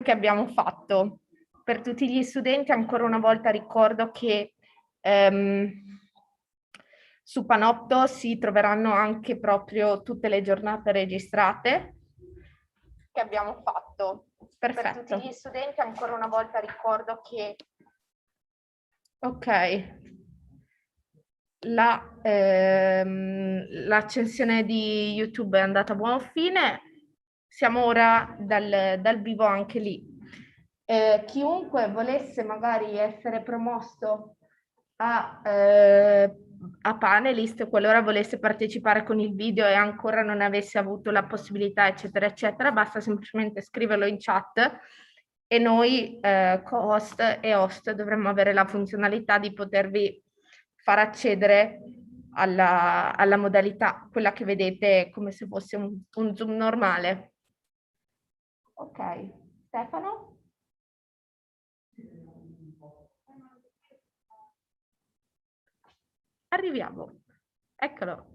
che abbiamo fatto. Per tutti gli studenti ancora una volta ricordo che su Panopto si troveranno anche proprio tutte le giornate registrate che abbiamo fatto. Perfetto. Per tutti gli studenti ancora una volta ricordo che l'accensione di YouTube è andata a buon fine, siamo ora dal vivo anche lì. Chiunque volesse magari essere promosso a panelist, qualora volesse partecipare con il video e ancora non avesse avuto la possibilità, eccetera, eccetera, basta semplicemente scriverlo in chat e noi co-host e host dovremmo avere la funzionalità di potervi far accedere alla modalità, quella che vedete come se fosse un Zoom normale. Ok, Stefano? Arriviamo, eccolo.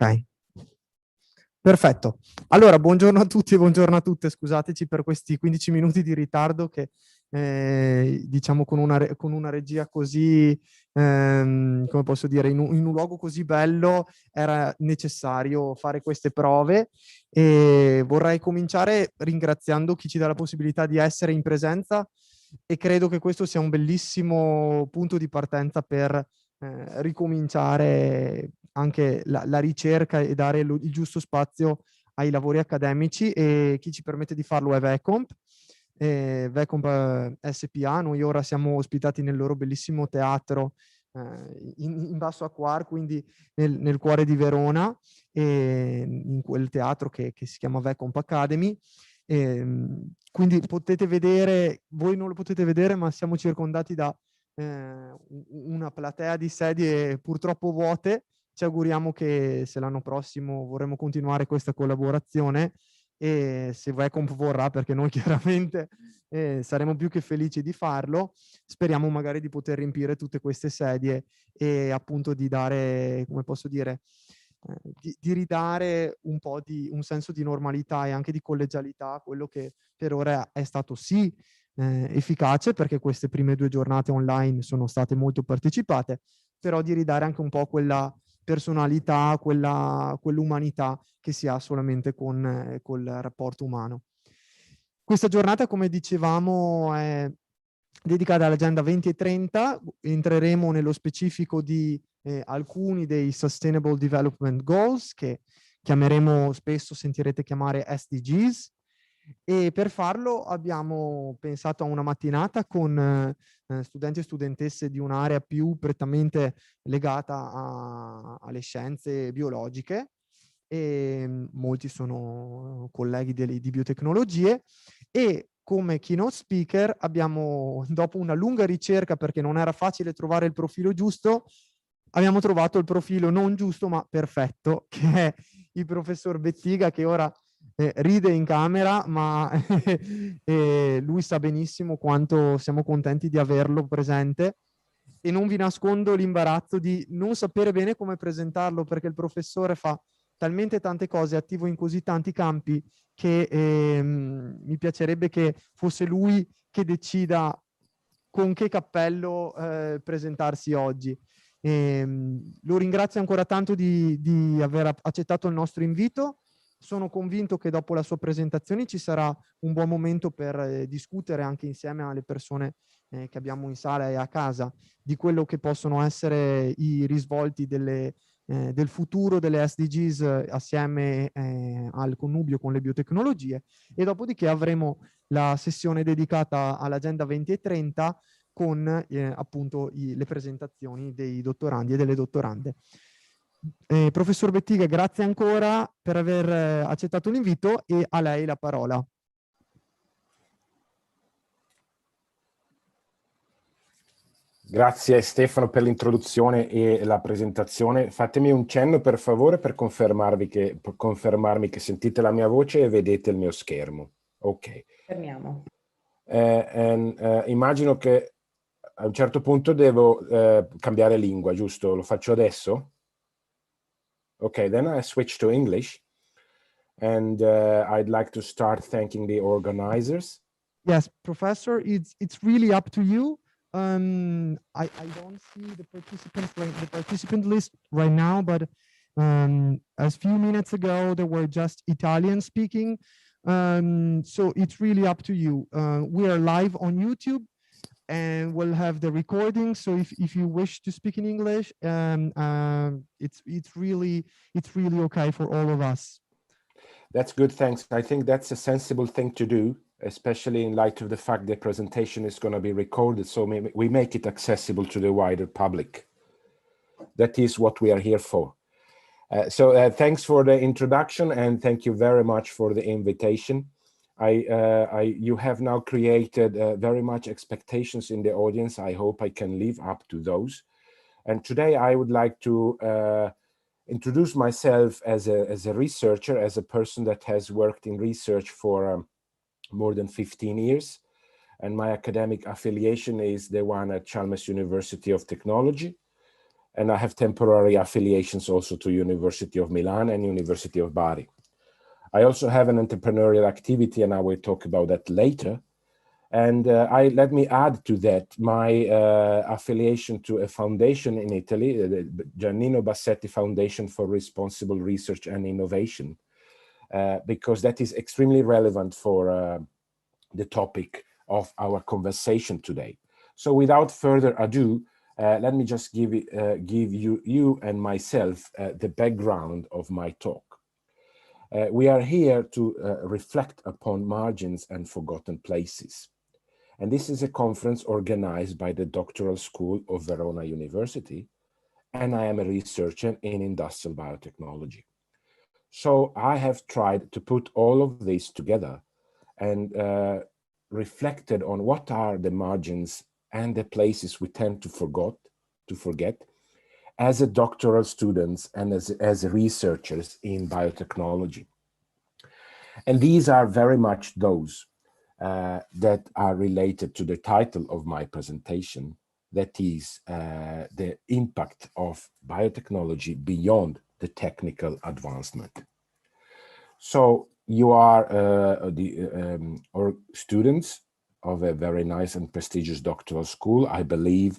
Ok, perfetto. Allora, buongiorno a tutti e buongiorno a tutte. Scusateci per questi 15 minuti di ritardo che, diciamo, con una regia così, come posso dire, in un luogo così bello era necessario fare queste prove e vorrei cominciare ringraziando chi ci dà la possibilità di essere in presenza e credo che questo sia un bellissimo punto di partenza per ricominciare anche la ricerca e dare il giusto spazio ai lavori accademici, e chi ci permette di farlo è Vecomp. Vecomp SPA, noi ora siamo ospitati nel loro bellissimo teatro in basso a Quar, quindi nel cuore di Verona, in quel teatro che si chiama Vecomp Academy. Quindi potete vedere, voi non lo potete vedere, ma siamo circondati da una platea di sedie purtroppo vuote. Ci auguriamo che se l'anno prossimo vorremmo continuare questa collaborazione e se Vecomp vorrà, perché noi chiaramente saremo più che felici di farlo, speriamo magari di poter riempire tutte queste sedie e appunto di dare, come posso dire, di ridare un po' di un senso di normalità e anche di collegialità a quello che per ora è stato sì efficace, perché queste prime 2 giornate online sono state molto partecipate, però di ridare anche un po' quella personalità, quell'umanità che si ha solamente col rapporto umano. Questa giornata, come dicevamo, è dedicata all'Agenda 2030. Entreremo nello specifico di alcuni dei Sustainable Development Goals, che chiameremo spesso, sentirete chiamare SDGs, e per farlo abbiamo pensato a una mattinata con studenti e studentesse di un'area più prettamente legata alle scienze biologiche, e molti sono colleghi di biotecnologie, e come keynote speaker abbiamo, dopo una lunga ricerca perché non era facile trovare il profilo giusto, abbiamo trovato il profilo non giusto ma perfetto, che è il professor Bettiga, che ora ride in camera, ma lui sa benissimo quanto siamo contenti di averlo presente, e non vi nascondo l'imbarazzo di non sapere bene come presentarlo, perché il professore fa talmente tante cose, è attivo in così tanti campi, che mi piacerebbe che fosse lui che decida con che cappello presentarsi oggi. Lo ringrazio ancora tanto di aver accettato il nostro invito. Sono convinto che dopo la sua presentazione ci sarà un buon momento per discutere anche insieme alle persone che abbiamo in sala e a casa di quello che possono essere i risvolti del futuro delle SDGs assieme al connubio con le biotecnologie, e dopodiché avremo la sessione dedicata all'Agenda 2030 con appunto le presentazioni dei dottorandi e delle dottorande. Professor Bettiga, grazie ancora per aver accettato l'invito, e a lei la parola. Grazie Stefano per l'introduzione e la presentazione. Fatemi un cenno per favore per confermarmi che sentite la mia voce e vedete il mio schermo. Ok. Fermiamo. Immagino che a un certo punto devo cambiare lingua, giusto? Lo faccio adesso? Ok, then I switch to English. And I'd like to start thanking the organizers. Yes, Professor, it's really up to you. I don't see the participant list right now, but a few minutes ago there were just Italian speaking. So it's really up to you. We are live on YouTube and we'll have the recording. So if you wish to speak in English, it's really okay for all of us. That's good, thanks. I think that's a sensible thing to do, especially in light of the fact the presentation is going to be recorded, so we make it accessible to the wider public. That is what we are here for. So thanks for the introduction, and thank you very much for the invitation. You have now created very much expectations in the audience. I hope I can live up to those. And today I would like to introduce myself as a researcher, as a person that has worked in research for more than 15 years. And my academic affiliation is the one at Chalmers University of Technology. And I have temporary affiliations also to University of Milan and University of Bari. I also have an entrepreneurial activity, and I will talk about that later. And let me add to that my affiliation to a foundation in Italy, the Giannino Bassetti Foundation for Responsible Research and Innovation, because that is extremely relevant for the topic of our conversation today. So without further ado, let me just give you and myself the background of my talk. We are here to reflect upon margins and forgotten places. And this is a conference organized by the Doctoral School of Verona University, and I am a researcher in industrial biotechnology. So I have tried to put all of this together and reflected on what are the margins and the places we tend to forget as a doctoral students and as researchers in biotechnology. And these are very much those that are related to the title of my presentation, that is the impact of biotechnology beyond the technical advancement. So you are or students of a very nice and prestigious doctoral school. I believe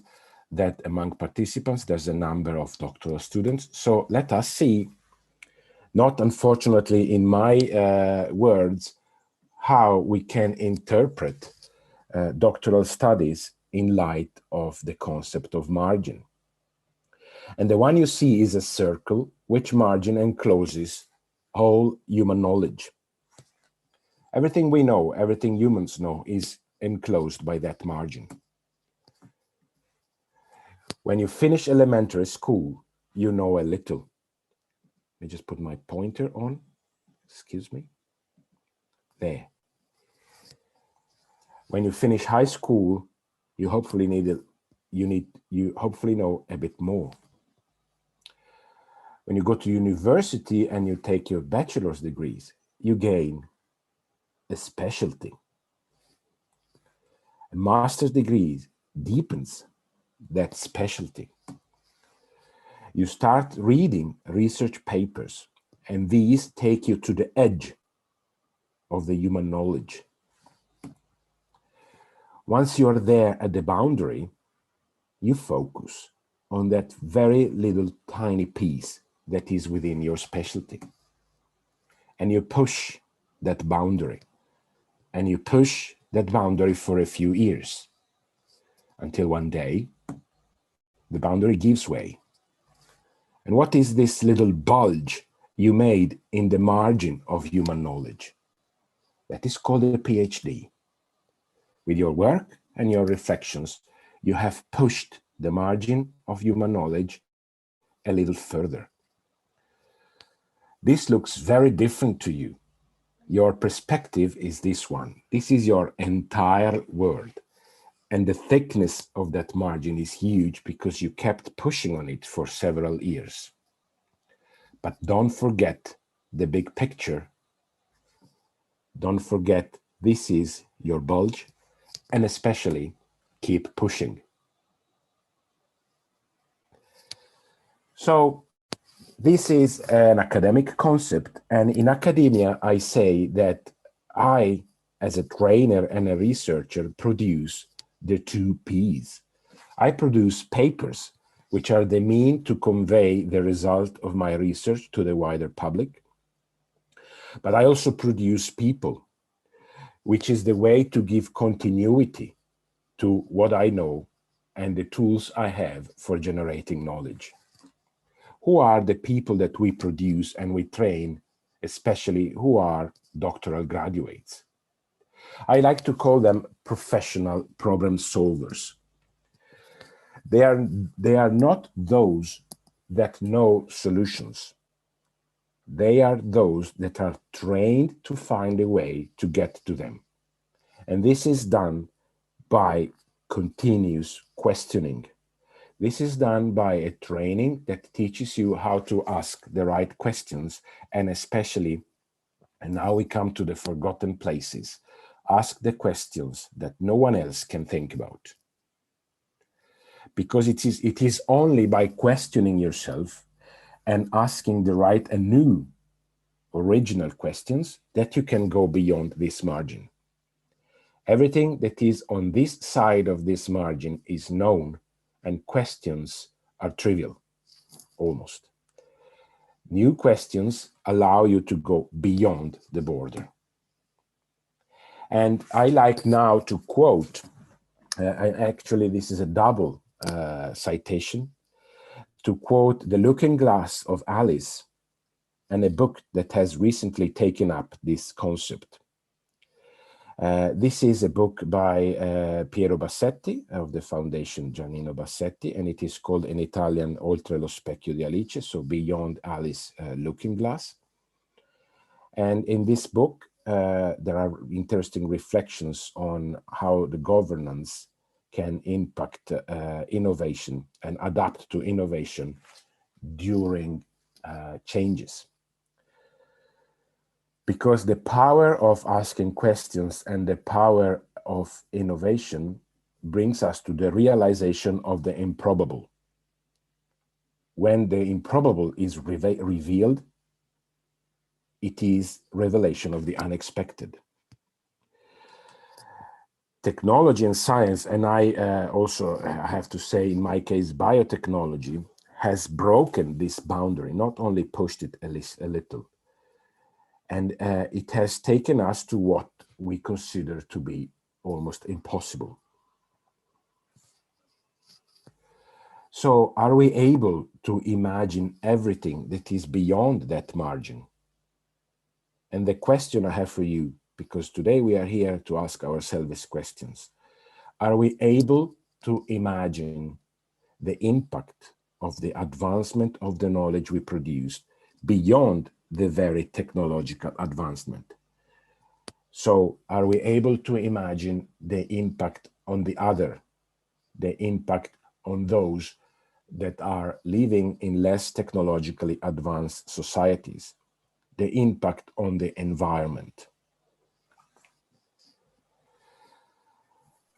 that among participants, there's a number of doctoral students. So let us see, not unfortunately in my words, how we can interpret doctoral studies in light of the concept of margin. And the one you see is a circle which margin encloses whole human knowledge. Everything we know, everything humans know is enclosed by that margin. When you finish elementary school, you know a little. Let me just put my pointer on, excuse me. There. When you finish high school, you hopefully hopefully know a bit more. When you go to university and you take your bachelor's degrees, you gain a specialty. A master's degree deepens that specialty. You start reading research papers, and these take you to the edge of the human knowledge. Once you're there at the boundary, you focus on that very little tiny piece that is within your specialty. And you push that boundary. And you push that boundary for a few years until one day the boundary gives way. And what is this little bulge you made in the margin of human knowledge? That is called a PhD. With your work and your reflections, you have pushed the margin of human knowledge a little further. This looks very different to you. Your perspective is this one. This is your entire world. And the thickness of that margin is huge because you kept pushing on it for several years. But don't forget the big picture. Don't forget this is your bulge, and especially keep pushing. So this is an academic concept, and in academia, I say that I, as a trainer and a researcher, produce the 2 Ps. I produce papers, which are the mean to convey the result of my research to the wider public. But I also produce people, which is the way to give continuity to what I know and the tools I have for generating knowledge. Who are the people that we produce and we train, especially who are doctoral graduates? I like to call them professional problem solvers. They are not those that know solutions. They are those that are trained to find a way to get to them. And this is done by continuous questioning. This is done by a training that teaches you how to ask the right questions, and especially, and now we come to the forgotten places, ask the questions that no one else can think about. Because it is only by questioning yourself and asking the right and new original questions that you can go beyond this margin. Everything that is on this side of this margin is known, and questions are trivial, almost. New questions allow you to go beyond the border. And I like now to quote, actually this is a double citation, to quote The Looking Glass of Alice, and a book that has recently taken up this concept. This is a book by Piero Bassetti of the Foundation Giannino Bassetti, and it is called in Italian Oltre lo specchio di Alice, so Beyond Alice Looking Glass. And in this book, there are interesting reflections on how the governance can impact innovation and adapt to innovation during changes. Because the power of asking questions and the power of innovation brings us to the realization of the improbable. When the improbable is revealed, it is revelation of the unexpected. Technology and science, and I also have to say, in my case, biotechnology, has broken this boundary, not only pushed it a little. And it has taken us to what we consider to be almost impossible. So are we able to imagine everything that is beyond that margin? And the question I have for you, because today we are here to ask ourselves these questions, are we able to imagine the impact of the advancement of the knowledge we produce beyond the very technological advancement? So are we able to imagine the impact on the other, the impact on those that are living in less technologically advanced societies, the impact on the environment?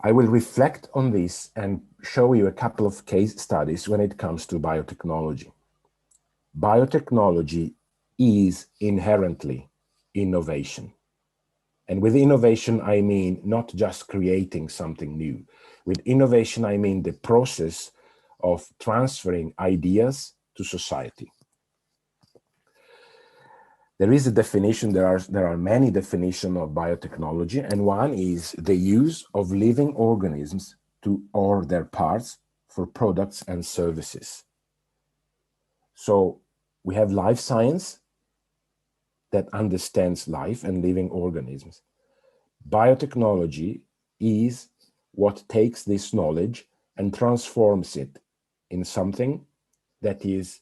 I will reflect on this and show you a couple of case studies when it comes to biotechnology. Biotechnology is inherently innovation. And with innovation, I mean not just creating something new. With innovation, I mean the process of transferring ideas to society. There is a definition, there are many definitions of biotechnology, and one is the use of living organisms or their parts for products and services. So we have life science that understands life and living organisms. Biotechnology is what takes this knowledge and transforms it in something that is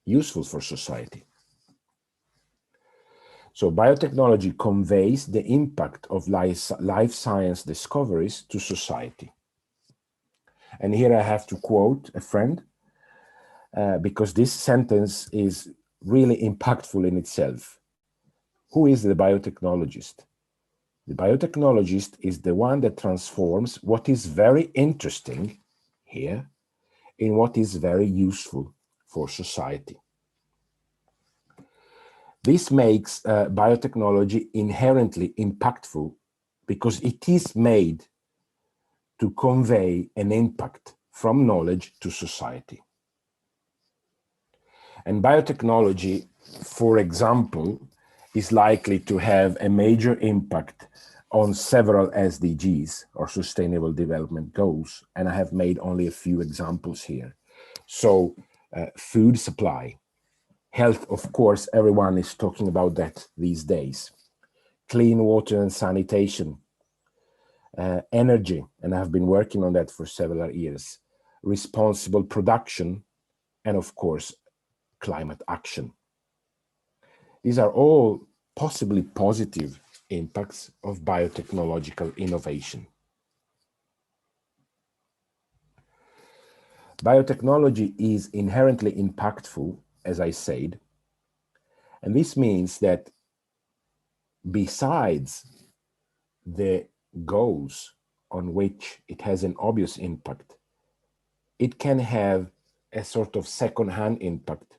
useful for society. So biotechnology conveys the impact of life science discoveries to society. And here I have to quote a friend, because this sentence is really impactful in itself. Who is the biotechnologist? The biotechnologist is the one that transforms what is very interesting here in what is very useful for society. This makes biotechnology inherently impactful because it is made to convey an impact from knowledge to society. And biotechnology, for example, is likely to have a major impact on several SDGs, or Sustainable Development Goals, and I have made only a few examples here. So food supply, health, of course, everyone is talking about that these days. Clean water and sanitation, energy, and I've been working on that for several years, responsible production, and of course, climate action. These are all possibly positive impacts of biotechnological innovation. Biotechnology is inherently impactful, as I said, and this means that besides the goals on which it has an obvious impact, it can have a sort of second-hand impact,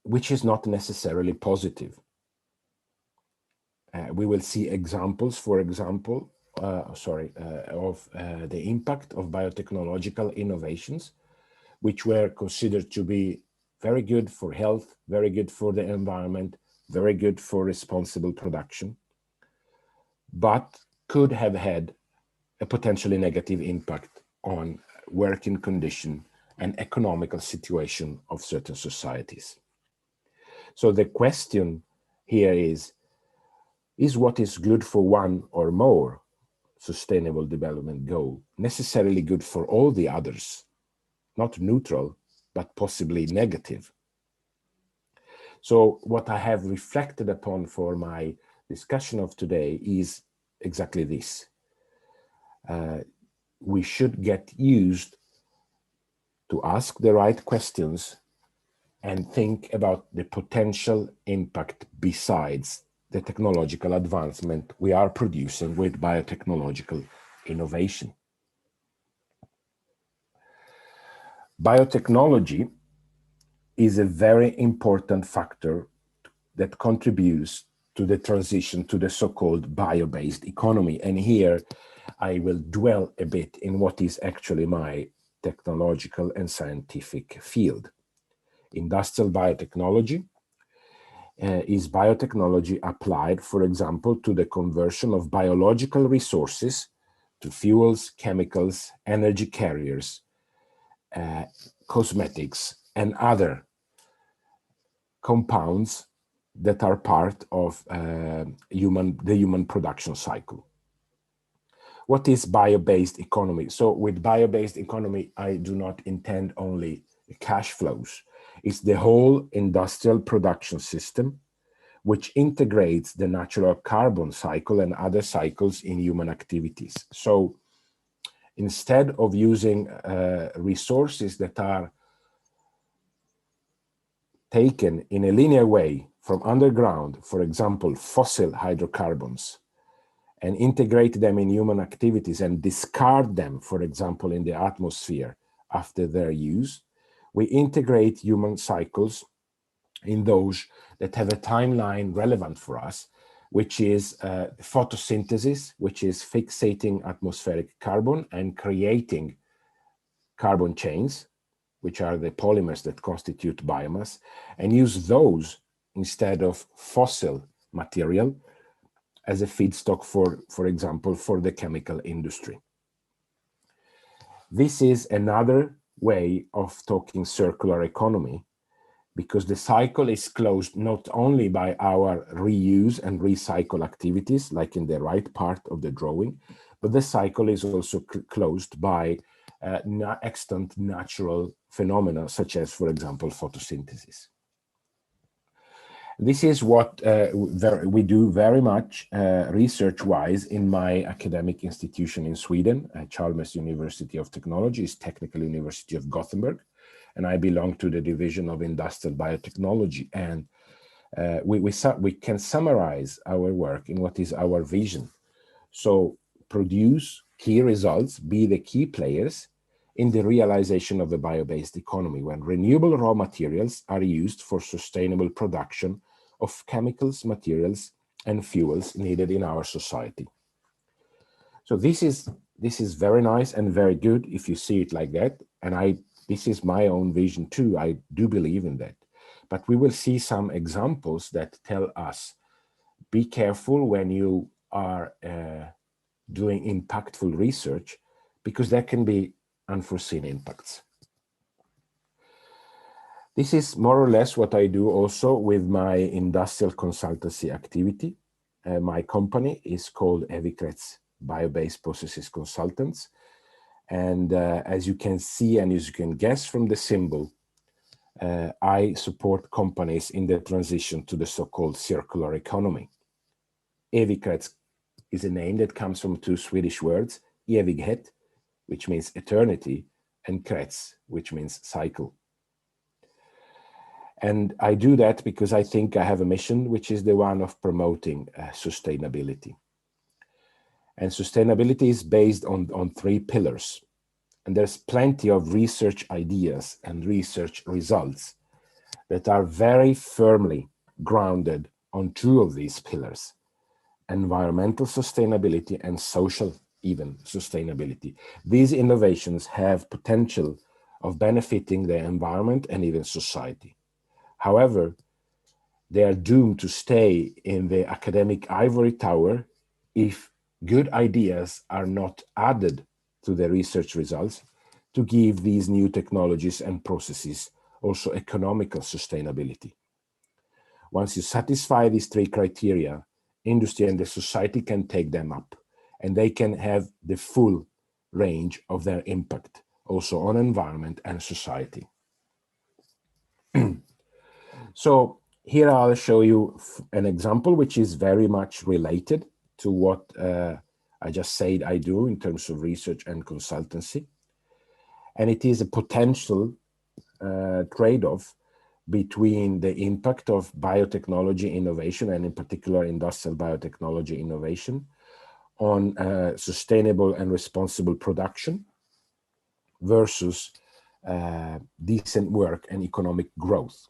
which is not necessarily positive. We will see examples, for example, of the impact of biotechnological innovations, which were considered to be very good for health, very good for the environment, very good for responsible production, but could have had a potentially negative impact on working condition and economical situation of certain societies. So the question here is what is good for one or more Sustainable Development Goal necessarily good for all the others? Not neutral, but possibly negative. So what I have reflected upon for my discussion of today is exactly this. We should get used to ask the right questions and think about the potential impact besides the technological advancement we are producing with biotechnological innovation. Biotechnology is a very important factor that contributes to the transition to the so-called bio-based economy. And here I will dwell a bit in what is actually my technological and scientific field. Industrial biotechnology is biotechnology applied, for example, to the conversion of biological resources to fuels, chemicals, energy carriers, cosmetics, and other compounds that are part of the human production cycle. What is bio-based economy? So with bio-based economy, I do not intend only cash flows. It's the whole industrial production system, which integrates the natural carbon cycle and other cycles in human activities. So instead of using resources that are taken in a linear way from underground, for example, fossil hydrocarbons, and integrate them in human activities and discard them, for example, in the atmosphere after their use, we integrate human cycles in those that have a timeline relevant for us, which is photosynthesis, which is fixating atmospheric carbon and creating carbon chains, which are the polymers that constitute biomass, and use those instead of fossil material as a feedstock for example, for the chemical industry. This is another way of talking circular economy, because the cycle is closed not only by our reuse and recycle activities, like in the right part of the drawing, but the cycle is also closed by extant natural phenomena, such as, for example, photosynthesis. This is what we do very much research-wise in my academic institution in Sweden. Chalmers University of Technology is Technical University of Gothenburg, and I belong to the division of industrial biotechnology. And we can summarize our work in what is our vision. So produce key results, be the key players in the realization of the bio-based economy when renewable raw materials are used for sustainable production of chemicals, materials, and fuels needed in our society. So this is very nice and very good if you see it like that. And this is my own vision too. I do believe in that. But we will see some examples that tell us, be careful when you are doing impactful research, because there can be unforeseen impacts. This is more or less what I do also with my industrial consultancy activity. My company is called Evicrets Bio-Based Processes Consultants. And as you can see, and as you can guess from the symbol, I support companies in the transition to the so-called circular economy. Evicrets is a name that comes from two Swedish words, evighet, which means eternity, and krets, which means cycle. And I do that because I think I have a mission, which is the one of promoting sustainability. And sustainability is based on three pillars. And there's plenty of research ideas and research results that are very firmly grounded on two of these pillars: environmental sustainability and social even sustainability. These innovations have potential of benefiting the environment and even society. However, they are doomed to stay in the academic ivory tower if good ideas are not added to the research results to give these new technologies and processes also economical sustainability. Once you satisfy these three criteria, industry and the society can take them up, and they can have the full range of their impact also on environment and society. So here I'll show you an example which is very much related to what I just said I do in terms of research and consultancy. And it is a potential trade-off between the impact of biotechnology innovation, and in particular industrial biotechnology innovation, on sustainable and responsible production versus decent work and economic growth.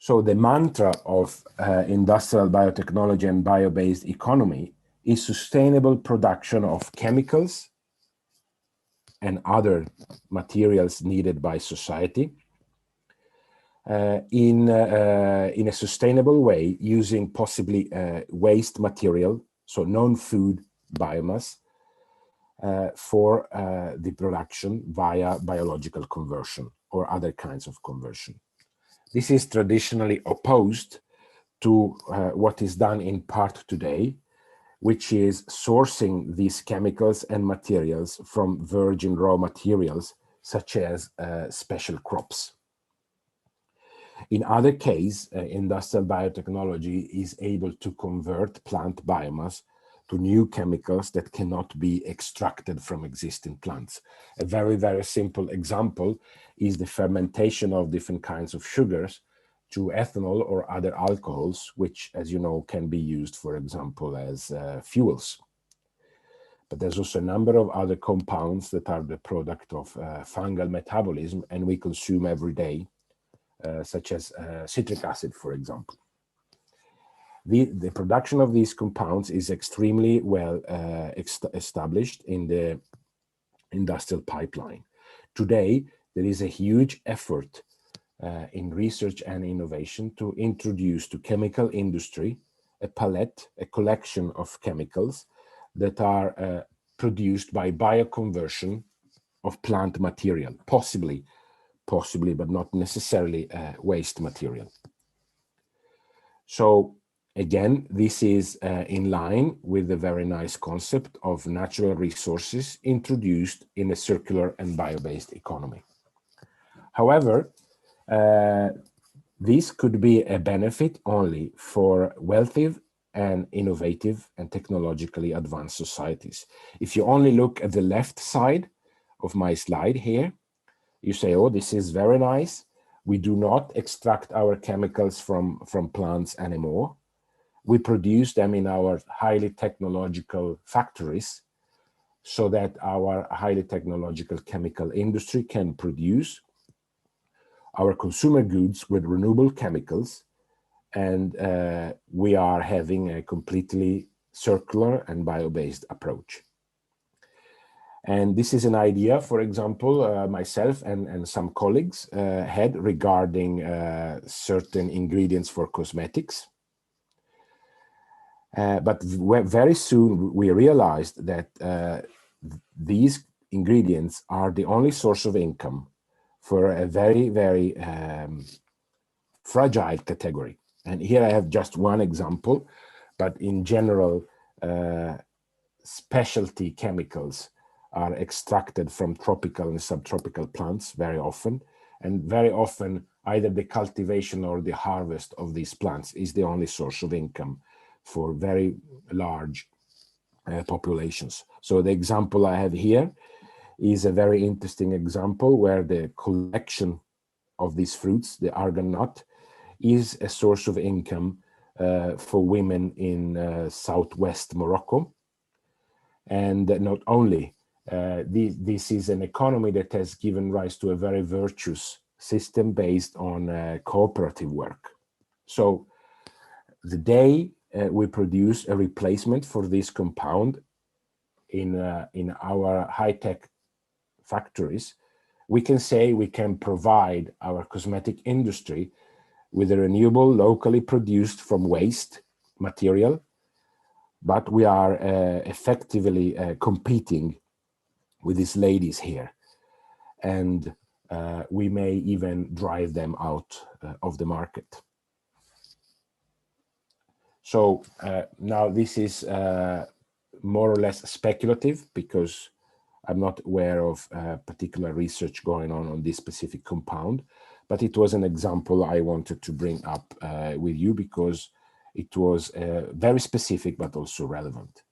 So the mantra of industrial biotechnology and bio-based economy is sustainable production of chemicals and other materials needed by society in a sustainable way, using possibly waste material, so non-food biomass, for the production via biological conversion or other kinds of conversion. This is traditionally opposed to what is done in part today, which is sourcing these chemicals and materials from virgin raw materials, such as special crops. In other cases, industrial biotechnology is able to convert plant biomass to new chemicals that cannot be extracted from existing plants. A very, very simple example is the fermentation of different kinds of sugars to ethanol or other alcohols, which, as you know, can be used, for example, as fuels. But there's also a number of other compounds that are the product of fungal metabolism and we consume every day, such as citric acid, for example. The production of these compounds is extremely well established in the industrial pipeline. Today, there is a huge effort in research and innovation to introduce to chemical industry a palette, a collection of chemicals that are produced by bioconversion of plant material, possibly, but not necessarily waste material. So again, this is in line with the very nice concept of natural resources introduced in a circular and bio-based economy. However, this could be a benefit only for wealthy and innovative and technologically advanced societies. If you only look at the left side of my slide here, you say, oh, this is very nice. We do not extract our chemicals from plants anymore. We produce them in our highly technological factories so that our highly technological chemical industry can produce our consumer goods with renewable chemicals. And we are having a completely circular and bio-based approach. And this is an idea, for example, myself and some colleagues had regarding certain ingredients for cosmetics. But very soon we realized that these ingredients are the only source of income for a very, very fragile category. And here I have just one example, but in general, specialty chemicals are extracted from tropical and subtropical plants very often. And very often, either the cultivation or the harvest of these plants is the only source of income for very large populations. So the example I have here is a very interesting example where the collection of these fruits, the argan nut, is a source of income for women in southwest Morocco. And not only, this is an economy that has given rise to a very virtuous system based on cooperative work. So the day we produce a replacement for this compound in our high-tech factories, we can say we can provide our cosmetic industry with a renewable, locally produced from waste material, but we are effectively competing with these ladies here. And we may even drive them out of the market. So now this is more or less speculative because I'm not aware of particular research going on this specific compound, but it was an example I wanted to bring up with you because it was very specific but also relevant.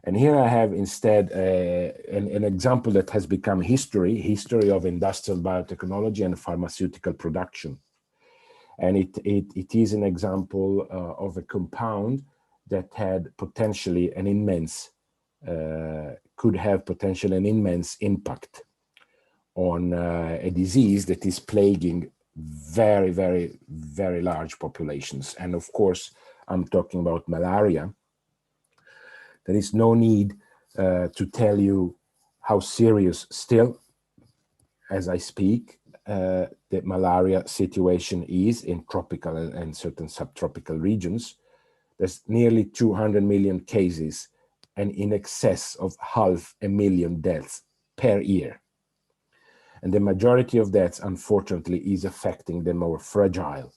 And here I have instead an example that has become history of industrial biotechnology and pharmaceutical production. And it is an example of a compound that had potentially an immense, could have potentially an immense impact on a disease that is plaguing very, very, very large populations. And of course, I'm talking about malaria. There is no need to tell you how serious still, as I speak, the malaria situation is in tropical and certain subtropical regions. There's nearly 200 million cases and in excess of 500,000 deaths per year. And the majority of deaths, unfortunately, is affecting the more fragile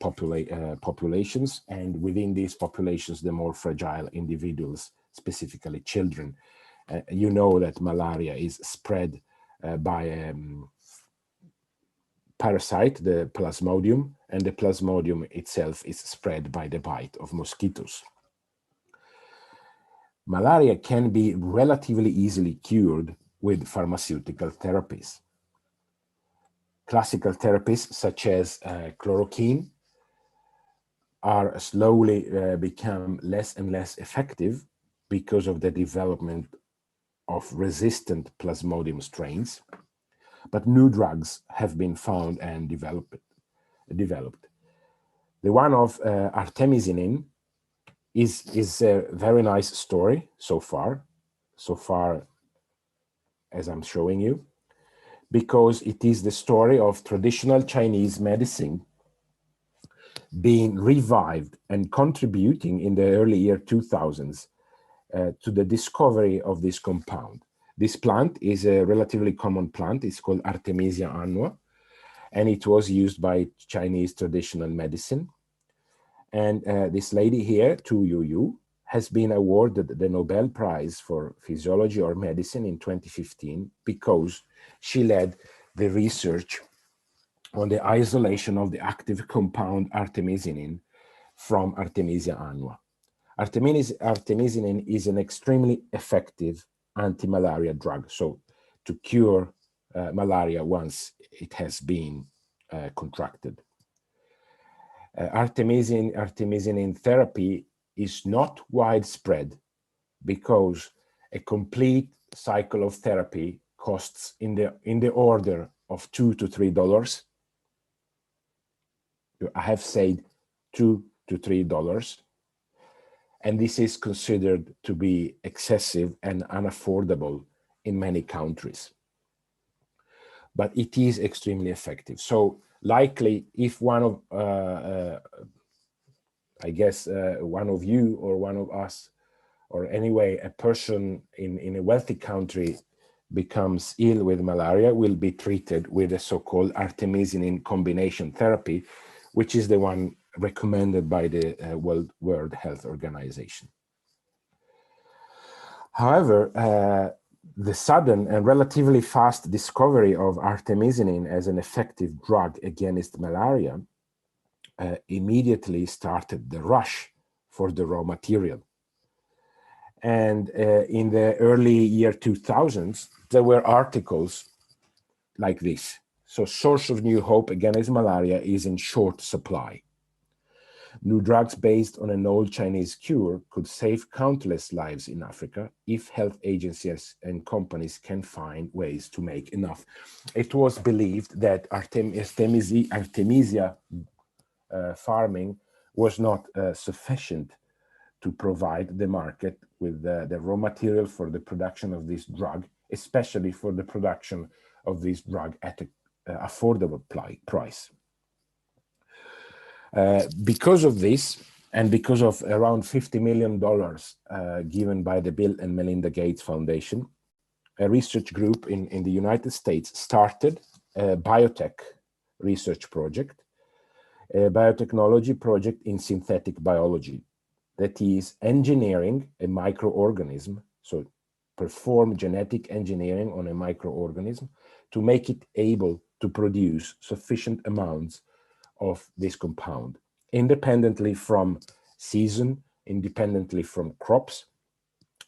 populations, and within these populations, the more fragile individuals, specifically children. You know that malaria is spread by a parasite, the Plasmodium, and the Plasmodium itself is spread by the bite of mosquitoes. Malaria can be relatively easily cured with pharmaceutical therapies. Classical therapies such as chloroquine are slowly become less and less effective because of the development of resistant Plasmodium strains, but new drugs have been found and developed. The one of artemisinin is a very nice story so far as I'm showing you, because it is the story of traditional Chinese medicine being revived and contributing in the early year 2000s to the discovery of this compound. This plant is a relatively common plant. It's called Artemisia annua, and it was used by Chinese traditional medicine. And this lady here, Tu Youyou, has been awarded the Nobel Prize for Physiology or Medicine in 2015 because she led the research on the isolation of the active compound artemisinin from Artemisia annua. Artemisinin is an extremely effective anti-malaria drug, so to cure malaria once it has been contracted. Artemisinin therapy is not widespread because a complete cycle of therapy costs in the order of $2 to $3. I have said $2 to $3, and this is considered to be excessive and unaffordable in many countries. But it is extremely effective. So likely, if one of, one of you or one of us, or anyway, a person in a wealthy country becomes ill with malaria, will be treated with a so-called artemisinin combination therapy, which is the one recommended by the World Health Organization. However, the sudden and relatively fast discovery of artemisinin as an effective drug against malaria immediately started the rush for the raw material. And in the early year 2000s, there were articles like this. So, source of new hope against malaria is in short supply. New drugs based on an old Chinese cure could save countless lives in Africa if health agencies and companies can find ways to make enough. It was believed that Artemisia farming was not sufficient to provide the market with the raw material for the production of this drug, especially for the production of this drug at an affordable price. Because of this, and because of around $50 million given by the Bill and Melinda Gates Foundation, a research group in the United States started a biotech research project, a biotechnology project in synthetic biology, that is engineering a microorganism, so perform genetic engineering on a microorganism to make it able to produce sufficient amounts of this compound, independently from season, independently from crops,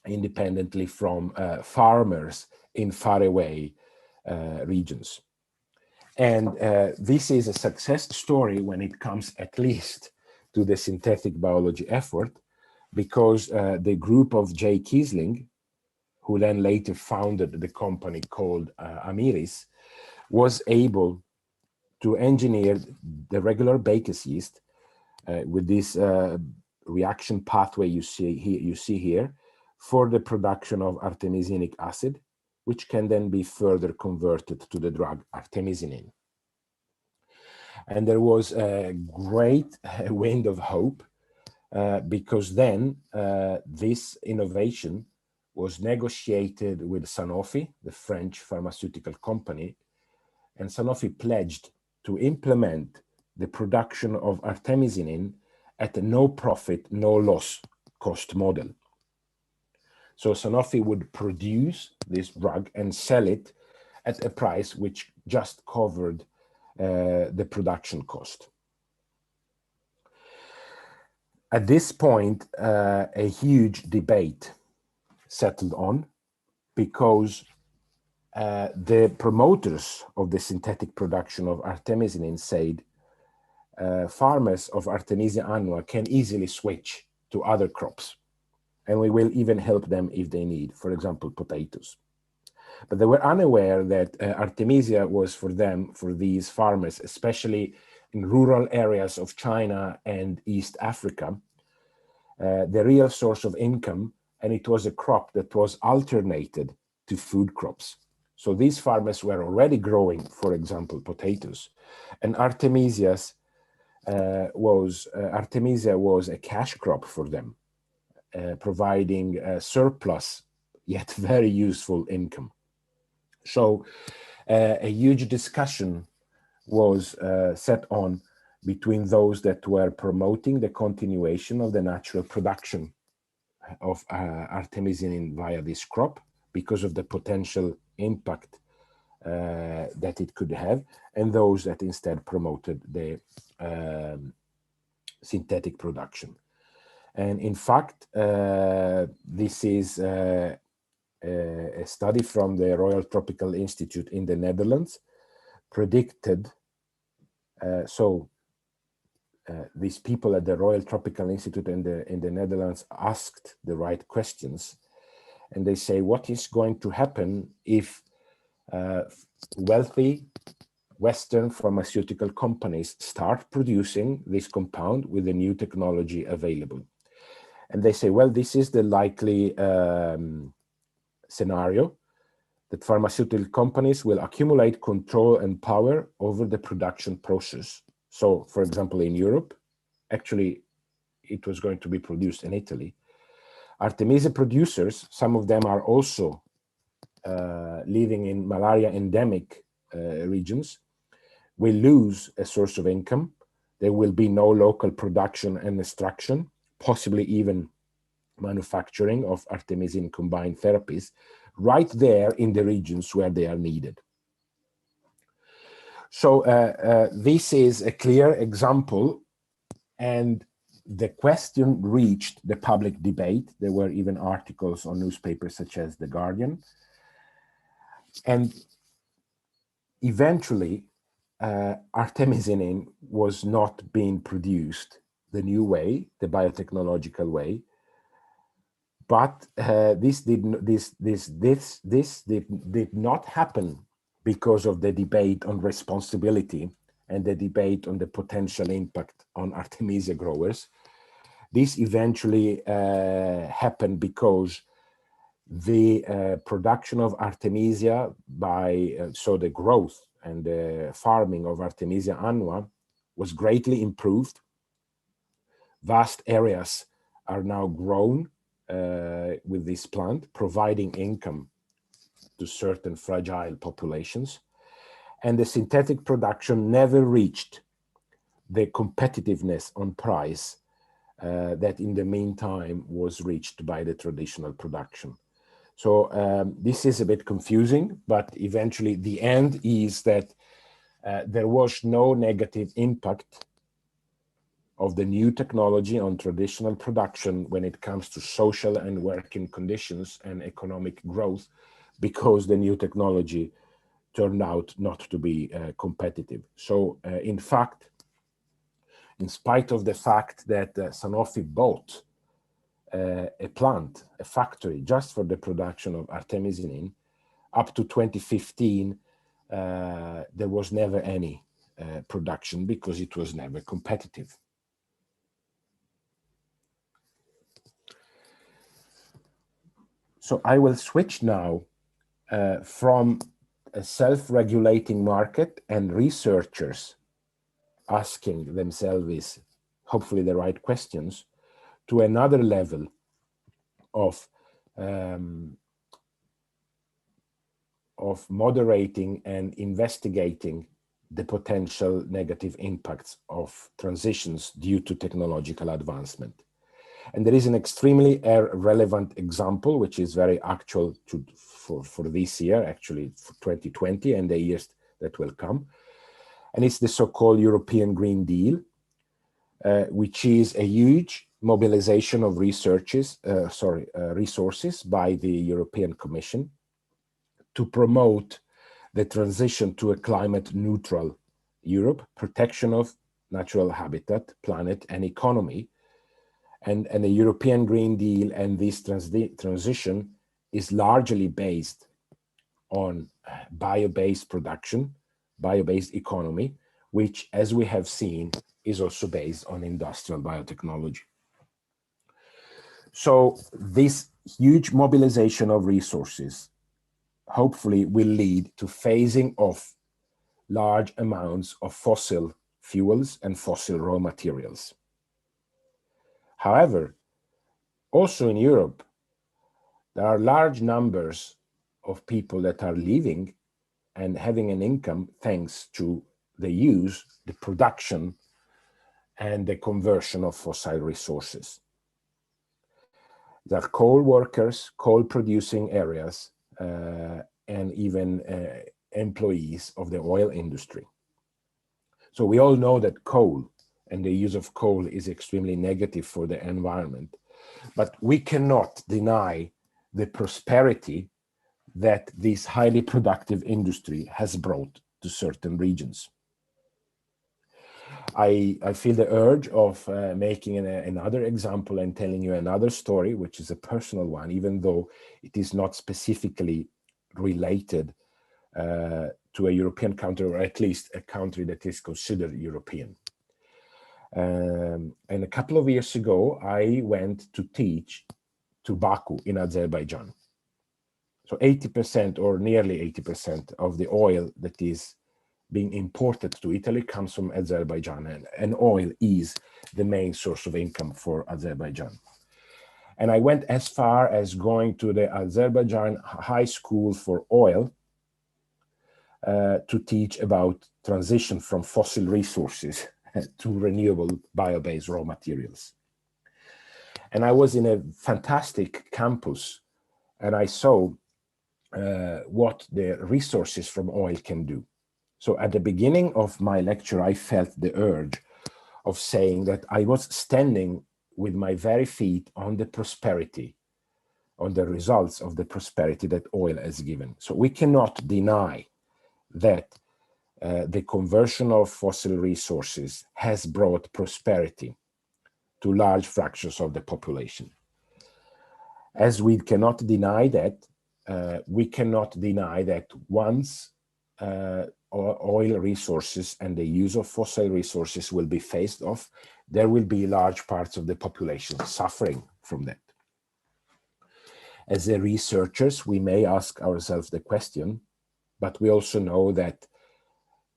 independently from farmers in faraway regions. And this is a success story when it comes at least to the synthetic biology effort, because the group of Jay Kiesling, who then later founded the company called Amiris, was able to engineer the regular Baker's yeast with this reaction pathway you see here for the production of artemisinic acid, which can then be further converted to the drug artemisinin. And there was a great wind of hope because then this innovation was negotiated with Sanofi, the French pharmaceutical company, and Sanofi pledged to implement the production of artemisinin at a no profit, no loss cost model. So Sanofi would produce this drug and sell it at a price which just covered the production cost. At this point, a huge debate settled on, because the promoters of the synthetic production of artemisinin said farmers of Artemisia annua can easily switch to other crops, and we will even help them if they need, for example, potatoes. But they were unaware that Artemisia was for them, for these farmers, especially in rural areas of China and East Africa, the real source of income, and it was a crop that was alternated to food crops. So these farmers were already growing, for example, potatoes, and Artemisia was a cash crop for them, providing a surplus yet very useful income. So a huge discussion was set on between those that were promoting the continuation of the natural production of artemisinin via this crop because of the potential impact that it could have, and those that instead promoted the synthetic production. And in fact, this is a study from the Royal Tropical Institute in the Netherlands predicted, these people at the Royal Tropical Institute in the Netherlands asked the right questions, and they say, what is going to happen if wealthy Western pharmaceutical companies start producing this compound with the new technology available? And they say, well, this is the likely scenario, that pharmaceutical companies will accumulate control and power over the production process. So, for example, in Europe, actually, it was going to be produced in Italy. Artemisia producers, some of them are also living in malaria endemic regions, will lose a source of income. There will be no local production and extraction, possibly even manufacturing of artemisinin combined therapies, right there in the regions where they are needed. So this is a clear example, and the question reached the public debate. There were even articles on newspapers such as The Guardian. And eventually, artemisinin was not being produced the new way, the biotechnological way. But this did not happen because of the debate on responsibility and the debate on the potential impact on Artemisia growers. This eventually happened because the production of Artemisia so the growth and the farming of Artemisia annua was greatly improved. Vast areas are now grown with this plant, providing income to certain fragile populations. And the synthetic production never reached the competitiveness on price that in the meantime was reached by the traditional production. So this is a bit confusing, but eventually the end is that there was no negative impact of the new technology on traditional production when it comes to social and working conditions and economic growth, because the new technology turned out not to be competitive. So in fact, in spite of the fact that Sanofi bought a plant, a factory, just for the production of artemisinin, up to 2015, there was never any production because it was never competitive. So I will switch now from a self-regulating market and researchers asking themselves, hopefully the right questions, to another level of moderating and investigating the potential negative impacts of transitions due to technological advancement. And there is an extremely relevant example, which is very actual for this year, actually for 2020 and the years that will come. And it's the so-called European Green Deal, which is a huge mobilization of resources by the European Commission to promote the transition to a climate neutral Europe, protection of natural habitat, planet, and economy. And the European Green Deal and this transition is largely based on bio-based production, bio-based economy, which, as we have seen, is also based on industrial biotechnology. So this huge mobilization of resources hopefully will lead to phasing off large amounts of fossil fuels and fossil raw materials. However, also in Europe, there are large numbers of people that are living and having an income thanks to the use, the production, and the conversion of fossil resources. There are coal workers, coal producing areas, and even employees of the oil industry. So we all know that coal and the use of coal is extremely negative for the environment, but we cannot deny the prosperity that this highly productive industry has brought to certain regions. I feel the urge of making another example and telling you another story, which is a personal one, even though it is not specifically related to a European country, or at least a country that is considered European. And a couple of years ago, I went to teach to Baku in Azerbaijan. So 80% or nearly 80% of the oil that is being imported to Italy comes from Azerbaijan, and oil is the main source of income for Azerbaijan. And I went as far as going to the Azerbaijan High School for Oil to teach about transition from fossil resources to renewable bio-based raw materials. And I was in a fantastic campus, and I saw what the resources from oil can do. So at the beginning of my lecture, I felt the urge of saying that I was standing with my very feet on the prosperity, on the results of the prosperity that oil has given. So we cannot deny that the conversion of fossil resources has brought prosperity to large fractions of the population. As we cannot deny that, we cannot deny that once oil resources and the use of fossil resources will be phased off, there will be large parts of the population suffering from that. As the researchers, we may ask ourselves the question, but we also know that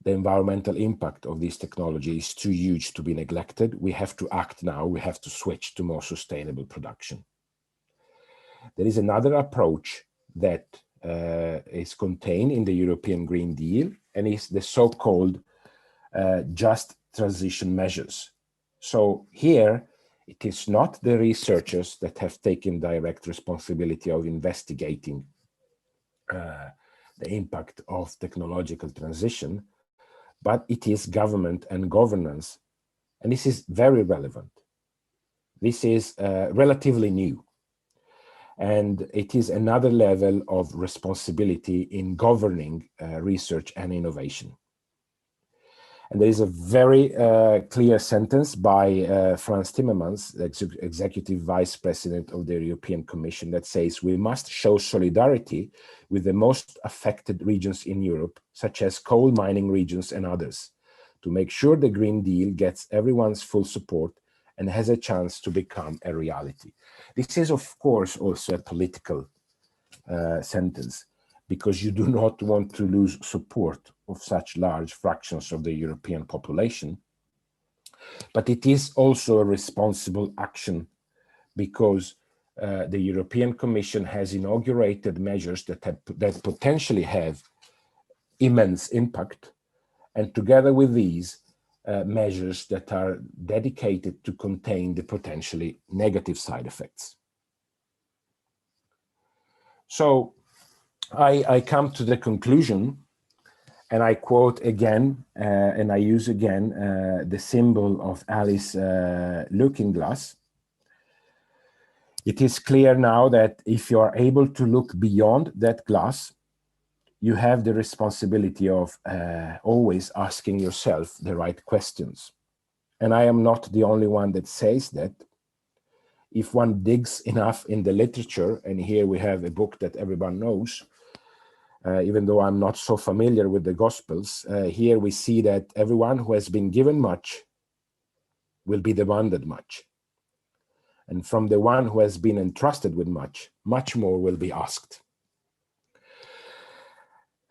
the environmental impact of this technology is too huge to be neglected. We have to act now. We have to switch to more sustainable production. There is another approach that is contained in the European Green Deal, and is the so-called just transition measures. So here, it is not the researchers that have taken direct responsibility of investigating the impact of technological transition, but it is government and governance. And this is very relevant. This is relatively new. And it is another level of responsibility in governing research and innovation. And there is a very clear sentence by Frans Timmermans, the Executive Vice President of the European Commission, that says we must show solidarity with the most affected regions in Europe, such as coal mining regions and others, to make sure the Green Deal gets everyone's full support and has a chance to become a reality. This is, of course, also a political sentence, because you do not want to lose support of such large fractions of the European population. But it is also a responsible action, because the European Commission has inaugurated measures that potentially have immense impact, and together with these, measures that are dedicated to contain the potentially negative side effects. So I come to the conclusion, and I quote again, and I use again the symbol of Alice Looking Glass. It is clear now that if you are able to look beyond that glass, you have the responsibility of always asking yourself the right questions. And I am not the only one that says that. If one digs enough in the literature, and here we have a book that everyone knows, even though I'm not so familiar with the Gospels, here we see that everyone who has been given much will be demanded much. And from the one who has been entrusted with much, much more will be asked.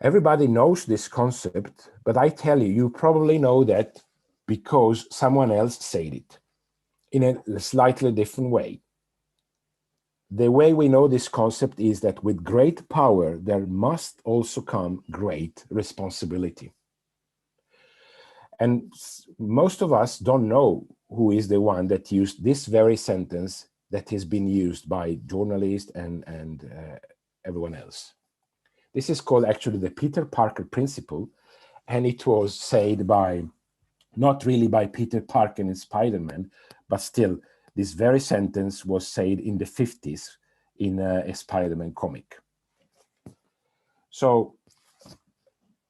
Everybody knows this concept, but I tell you, you probably know that because someone else said it in a slightly different way. The way we know this concept is that with great power, there must also come great responsibility. And most of us don't know who is the one that used this very sentence that has been used by journalists and everyone else. This is called actually the Peter Parker principle, and it was said by, not really by Peter Parker in Spider-Man, but still, this very sentence was said in the 50s in a Spider-Man comic. So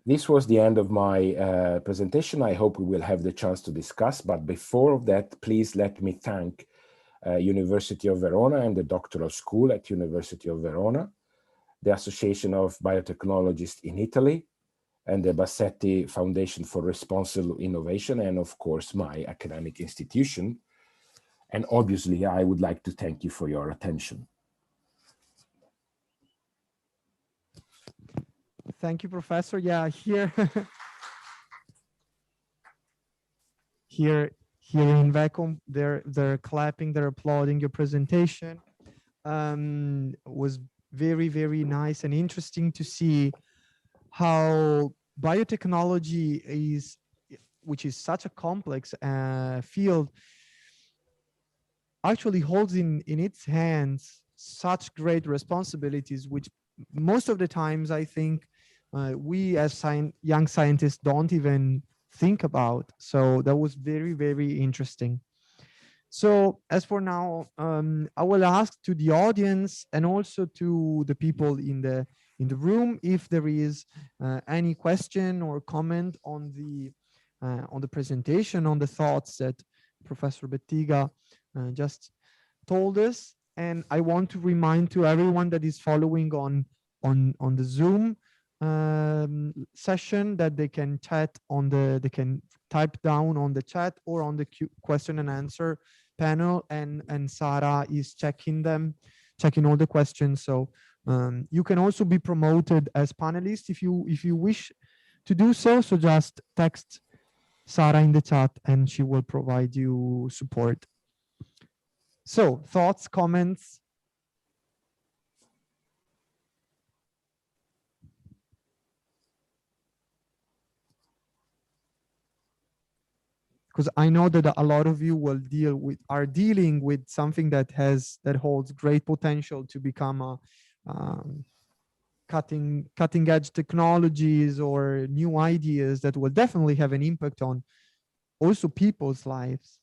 this was the end of my presentation. I hope we will have the chance to discuss, but before that, please let me thank University of Verona and the Doctoral School at University of Verona, the Association of Biotechnologists in Italy, and the Bassetti Foundation for Responsible Innovation, and of course, my academic institution. And obviously, I would like to thank you for your attention. Thank you, Professor. Yeah, here, here in VECOM, they're clapping, they're applauding your presentation. Was very, very nice and interesting to see how biotechnology is, which is such a complex field, actually holds in its hands such great responsibilities, which most of the times I think we as young scientists don't even think about. So that was very, very interesting. So as for now, I will ask to the audience and also to the people in the room if there is any question or comment on the presentation, on the thoughts that Professor Bettiga just told us. And I want to remind to everyone that is following on the Zoom session that they can chat on they can type down on the chat or on the question and answer panel, and Sarah is checking all the questions. So you can also be promoted as panelists if you wish to do so. So just text Sarah in the chat and she will provide you support. So thoughts, comments? Because I know that a lot of you will are dealing with something that holds great potential to become a cutting edge technologies or new ideas that will definitely have an impact on also people's lives.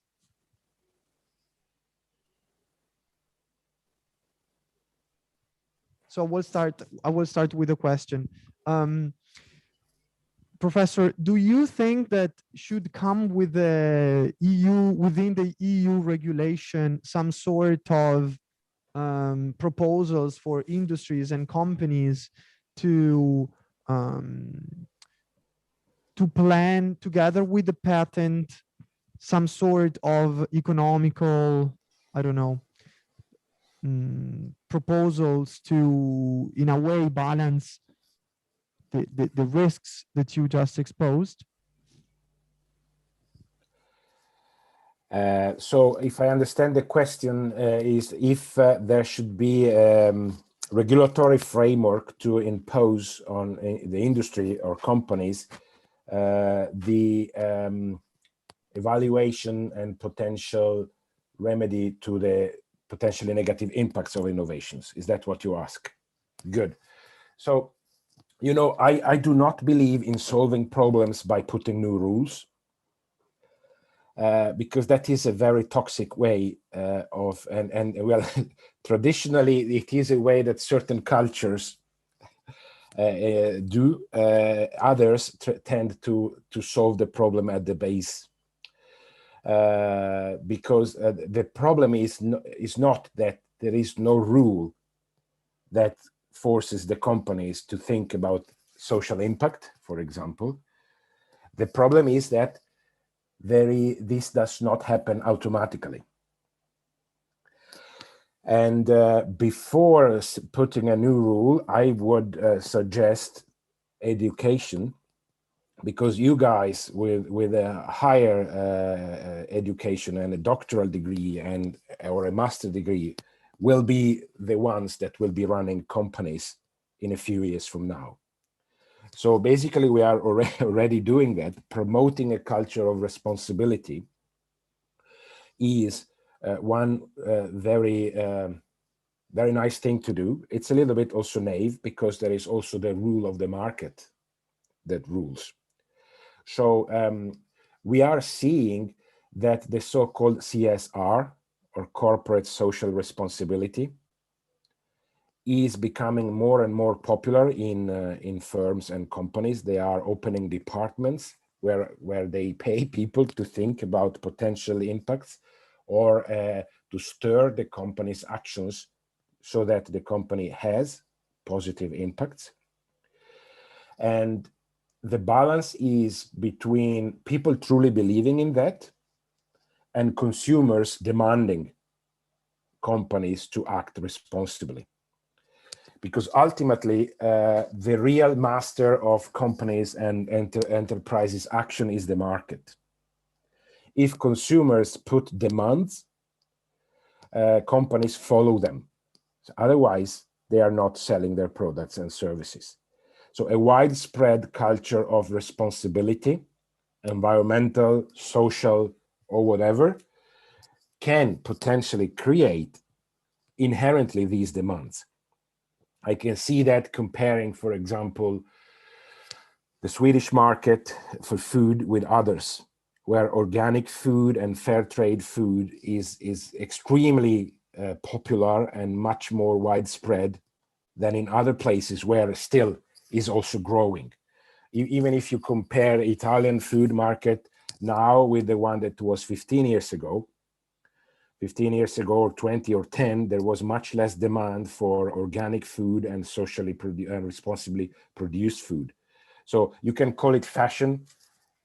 So I will start with a question. Professor, do you think that should come with the within the EU regulation, some sort of proposals for industries and companies to plan together with the patent some sort of economical, I don't know, proposals to, in a way, balance the risks that you just exposed? So if I understand the question is if there should be regulatory framework to impose on the industry or companies the evaluation and potential remedy to the potentially negative impacts of innovations. Is that what you ask? Good. So, you know, I do not believe in solving problems by putting new rules, because that is a very toxic way of, and well, traditionally it is a way that certain cultures do. Others tend to solve the problem at the base, because the problem is not that there is no rule that forces the companies to think about social impact, for example. The problem is that this does not happen automatically. And before putting a new rule, I would suggest education, because you guys with a higher education and a doctoral degree or a master degree will be the ones that will be running companies in a few years from now. So basically we are already doing that. Promoting a culture of responsibility is one very very nice thing to do. It's a little bit also naive because there is also the rule of the market that rules. So we are seeing that the so-called CSR, or corporate social responsibility, is becoming more and more popular in firms and companies. They are opening departments where they pay people to think about potential impacts, or to stir the company's actions so that the company has positive impacts. And the balance is between people truly believing in that and consumers demanding companies to act responsibly. Because ultimately, the real master of companies and enterprises' action is the market. If consumers put demands, companies follow them. So otherwise, they are not selling their products and services. So a widespread culture of responsibility, environmental, social, or whatever, can potentially create inherently these demands. I can see that comparing, for example, the Swedish market for food with others, where organic food and fair trade food is extremely popular and much more widespread than in other places where it still is also growing. Even if you compare Italian food market now with the one that was 15 years ago, or 20 or 10, there was much less demand for organic food and socially and responsibly produced food. So you can call it fashion,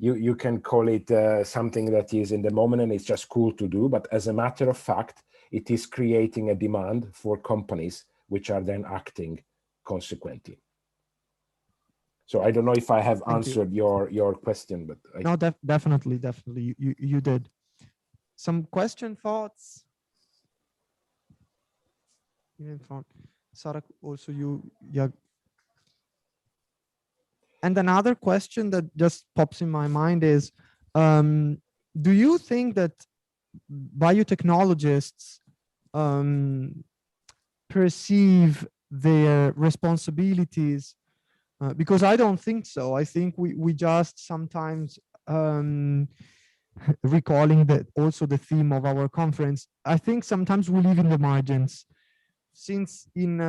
you can call it something that is in the moment and it's just cool to do, but as a matter of fact, it is creating a demand for companies which are then acting consequently. So I don't know if I have answered your question, but no, definitely, you did. Some thoughts? Sarah, also yeah. And another question that just pops in my mind is, do you think that biotechnologists perceive their responsibilities? Because I don't think so. I think we just sometimes, recalling that also the theme of our conference, I think sometimes we live in the margins. Since in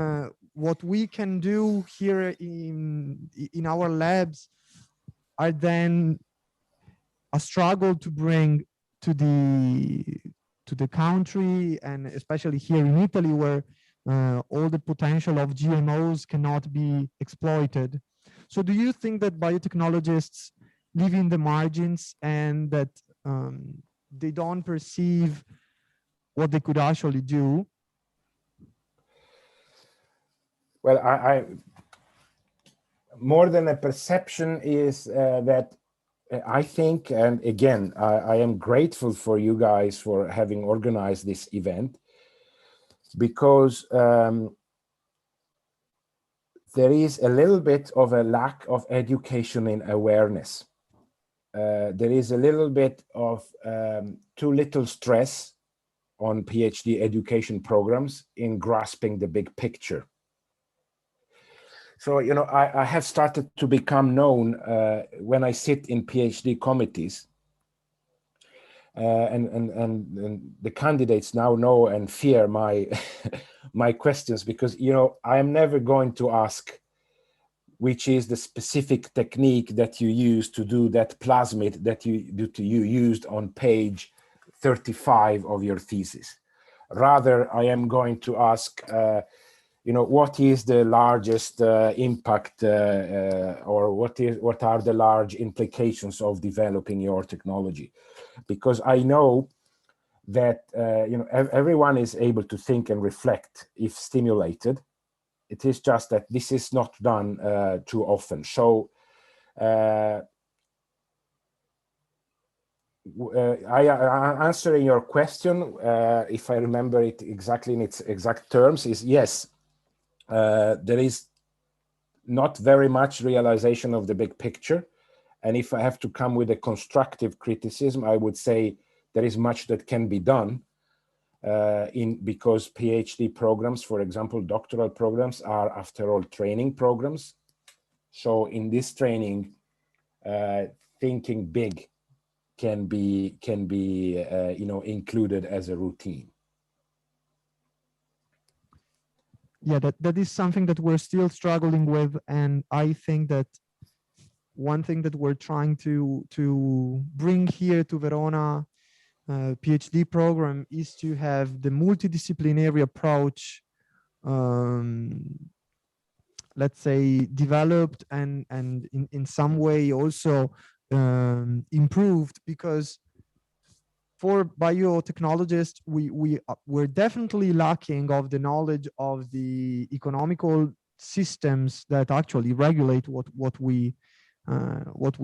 what we can do here in our labs are then a struggle to bring to the country, and especially here in Italy, where all the potential of GMOs cannot be exploited. So do you think that biotechnologists live in the margins and that they don't perceive what they could actually do? Well, I more than a perception is that I think, and again, I am grateful for you guys for having organized this event, because there is a little bit of a lack of education and awareness. There is a little bit of too little stress on PhD education programs in grasping the big picture. So, you know, I have started to become known when I sit in PhD committees, and the candidates now know and fear my my questions, because, you know, I am never going to ask which is the specific technique that you use to do that plasmid that you used on page 35 of your thesis. Rather, I am going to ask, you know, what is the largest impact, or what are the large implications of developing your technology? Because I know that you know, everyone is able to think and reflect if stimulated. It is just that this is not done too often. So answering your question, if I remember it exactly in its exact terms, is yes, there is not very much realization of the big picture. And if I have to come with a constructive criticism, I would say there is much that can be done. because PhD programs, for example, doctoral programs, are after all training programs. So in this training, thinking big can be included as a routine. Yeah, that is something that we're still struggling with, and I think that one thing that we're trying to bring here to Verona PhD program is to have the multidisciplinary approach, let's say, developed and in some way also improved, because for biotechnologists, we're definitely lacking of the knowledge of the economical systems that actually regulate what we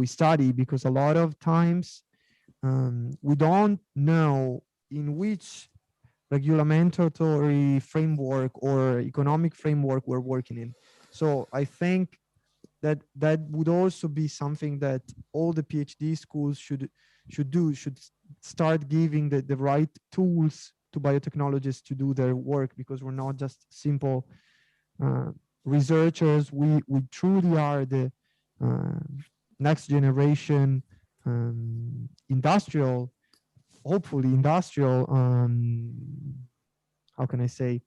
study, because a lot of times we don't know in which regulatory framework or economic framework we're working in. So I think that would also be something that all the PhD schools should start giving the right tools to biotechnologists to do their work, because we're not just simple researchers. We truly are the next generation industrial, hopefully industrial, how can I say,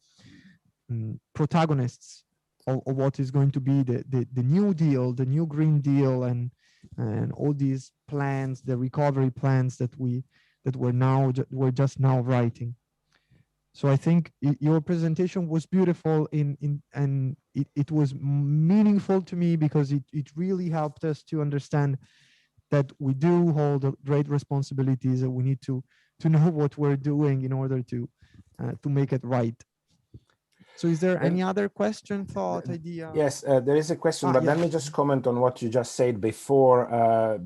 protagonists of what is going to be the New Deal, the new Green Deal, and all these plans, the recovery plans that we're just now writing. So I think your presentation was beautiful and it was meaningful to me, because it really helped us to understand that we do hold great responsibilities, and we need to know what we're doing in order to make it right. So is there any other question, thought, idea? Yes, there is a question, but let me just comment on what you just said before.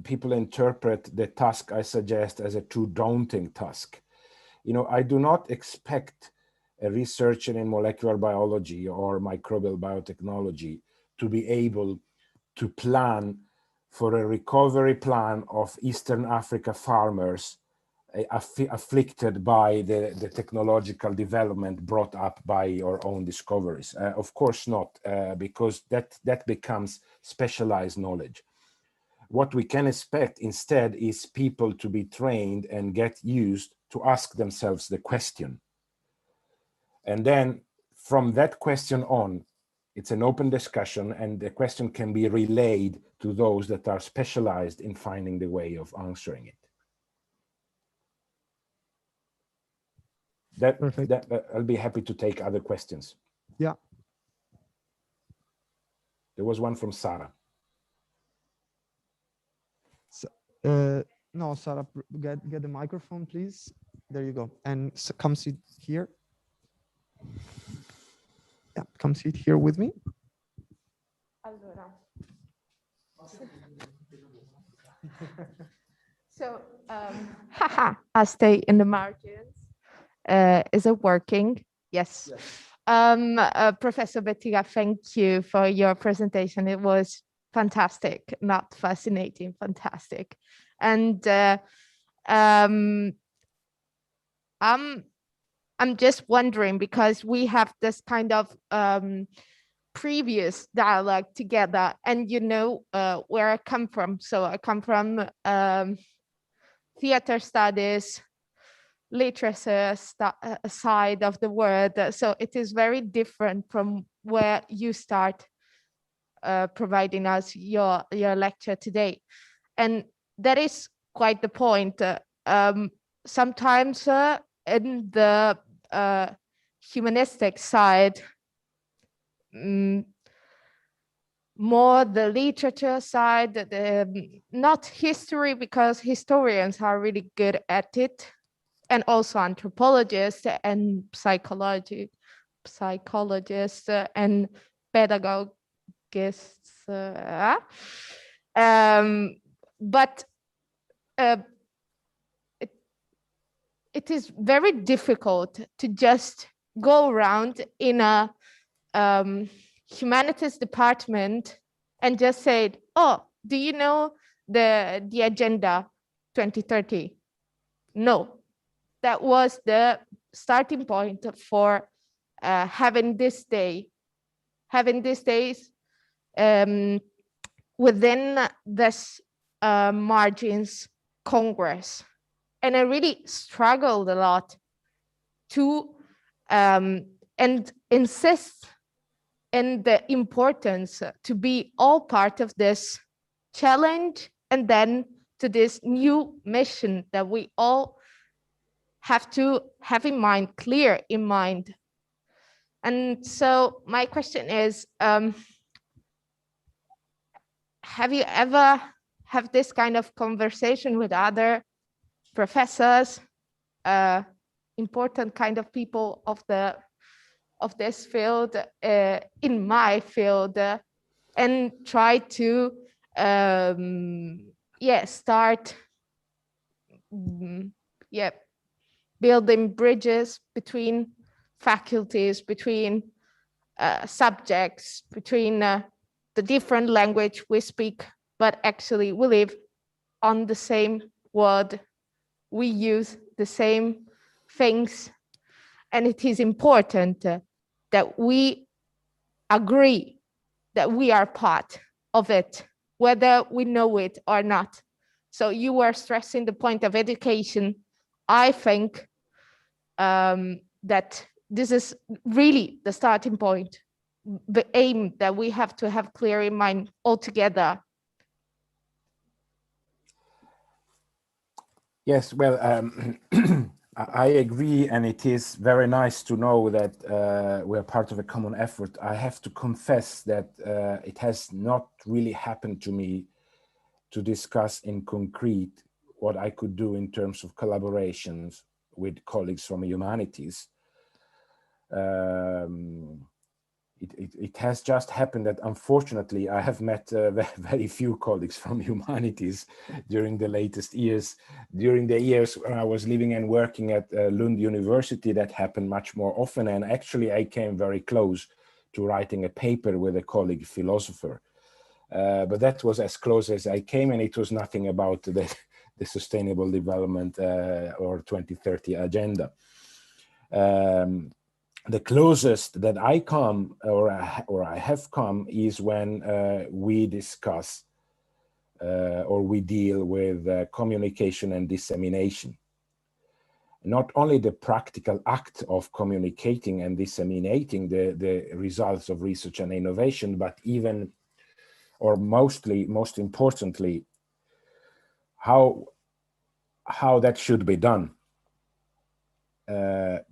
People interpret the task I suggest as a too daunting task. I do not expect a researcher in molecular biology or microbial biotechnology to be able to plan for a recovery plan of Eastern Africa farmers afflicted by the technological development brought up by your own discoveries. Of course not, because that becomes specialized knowledge. What we can expect instead is people to be trained and get used to ask themselves the question. And then from that question on, it's an open discussion, and the question can be relayed to those that are specialized in finding the way of answering it. I'll be happy to take other questions. Yeah. There was one from Sarah. No, Sarah, get the microphone, please. There you go. And come sit here. Yeah, come sit here with me. Allora. So, I stay in the margins. Is it working? Yes. Professor Bettiga, thank you for your presentation. It was fantastic, not fascinating, fantastic. And I'm just wondering, because we have this kind of previous dialogue together, and where I come from. So I come from theater studies, literature side of the word. So it is very different from where you start providing us your lecture today. And that is quite the point. Sometimes in the humanistic side, more the literature side, not history, because historians are really good at it, and also anthropologists and psychologists and pedagogists. But it is very difficult to just go around in a humanities department and just say, oh, do you know the Agenda 2030? No, that was the starting point for having this day, having these days within this margins Congress. And I really struggled a lot to and insist in the importance to be all part of this challenge, and then to this new mission that we all have to have in mind, clear in mind. And so my question is, have you ever have this kind of conversation with other professors, important kind of people of this field, in my field, and try to start building bridges between faculties, between subjects, between the different language we speak, but actually we live on the same world, we use the same things, and it is important that we agree that we are part of it, whether we know it or not. So you were stressing the point of education. I think that this is really the starting point, the aim that we have to have clear in mind altogether. Yes, well, I agree, and it is very nice to know that we're part of a common effort. I have to confess that it has not really happened to me to discuss in concrete what I could do in terms of collaborations with colleagues from humanities. It has just happened that unfortunately I have met very few colleagues from humanities during the latest years. During the years when I was living and working at Lund University, that happened much more often, and actually I came very close to writing a paper with a colleague philosopher. But that was as close as I came, and it was nothing about the Sustainable Development or 2030 agenda. The closest that I come, or I have come, is when we discuss or we deal with communication and dissemination. Not only the practical act of communicating and disseminating the results of research and innovation, but even, or most importantly, how that should be done.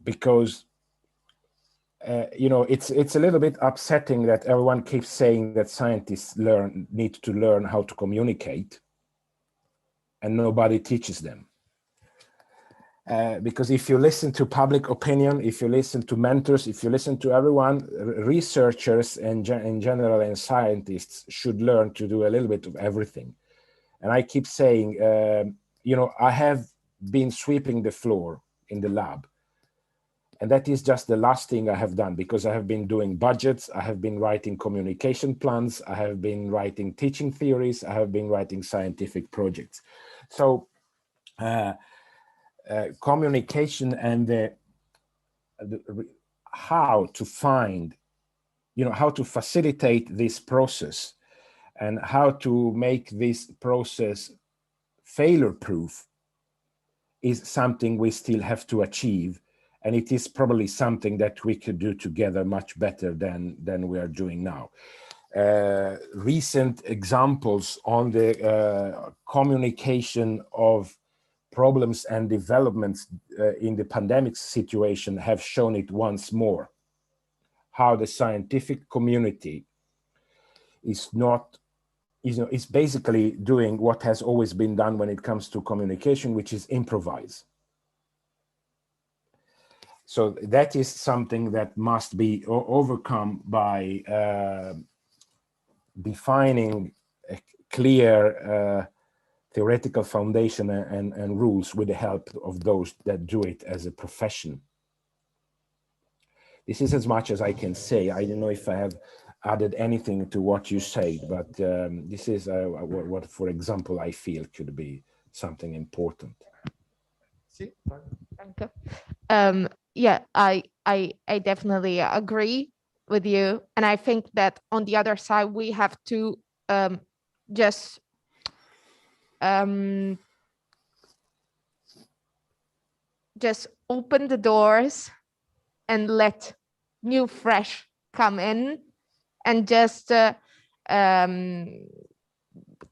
Because it's a little bit upsetting that everyone keeps saying that scientists need to learn how to communicate, and nobody teaches them. Because if you listen to public opinion, if you listen to mentors, if you listen to everyone, researchers in general and scientists should learn to do a little bit of everything. And I keep saying, I have been sweeping the floor in the lab. And that is just the last thing I have done, because I have been doing budgets, I have been writing communication plans, I have been writing teaching theories, I have been writing scientific projects. So communication and how to find, how to facilitate this process and how to make this process failure-proof is something we still have to achieve. And it is probably something that we could do together much better than we are doing now. Recent examples on the communication of problems and developments in the pandemic situation have shown it once more, how the scientific community is basically doing what has always been done when it comes to communication, which is improvise. So that is something that must be overcome by defining a clear theoretical foundation and rules with the help of those that do it as a profession. This is as much as I can say. I don't know if I have added anything to what you said, but this is what, for example, I feel could be something important. yeah, I definitely agree with you. And I think that on the other side, we have to just open the doors and let new fresh come in, and just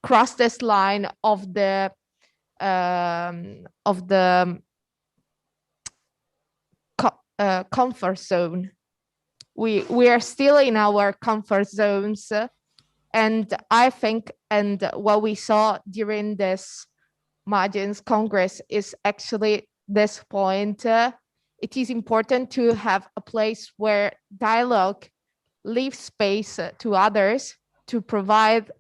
cross this line of the comfort zone. We are still in our comfort zones, and I think, and what we saw during this Margins Congress is actually this point. It is important to have a place where dialogue leaves space to others to provide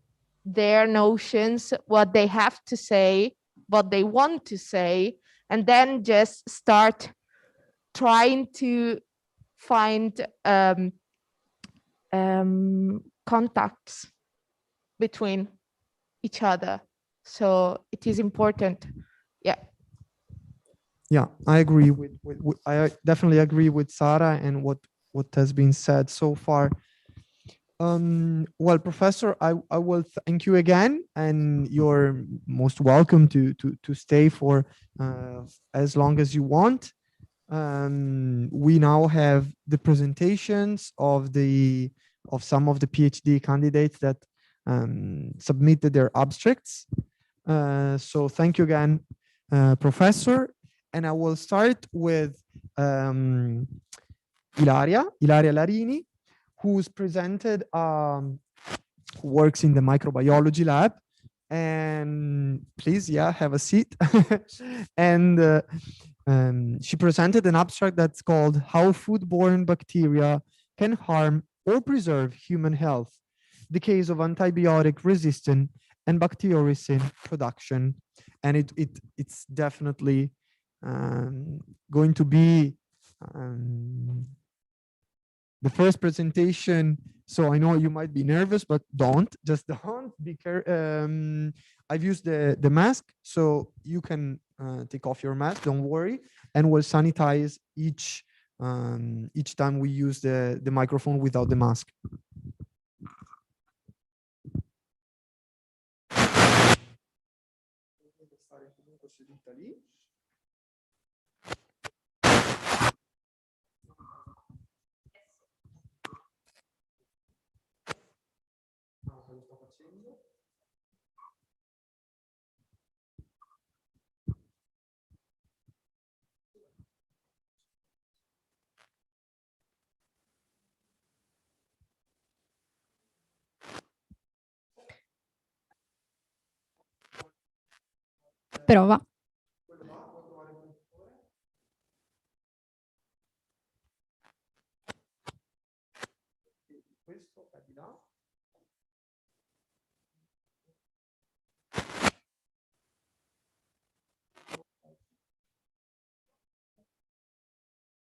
their notions, what they have to say, what they want to say, and then just start trying to find contacts between each other. So it is important. Yeah. Yeah, I agree I definitely agree with Sara and what has been said so far. Well, Professor, I will thank you again, and you're most welcome to stay for as long as you want. We now have the presentations of some of the PhD candidates that submitted their abstracts. So thank you again, Professor. And I will start with Ilaria Larini, who's presented, works in the microbiology lab. And please, yeah, have a seat. And she presented an abstract that's called How Foodborne Bacteria Can Harm or Preserve Human Health, the Case of Antibiotic Resistance and Bacteriocin Production. And it's definitely going to be the first presentation. So I know you might be nervous, but just don't be careful. I've used the mask, so you can take off your mask, don't worry, and we'll sanitize each time we use the microphone without the mask. Prova. Questo è di là.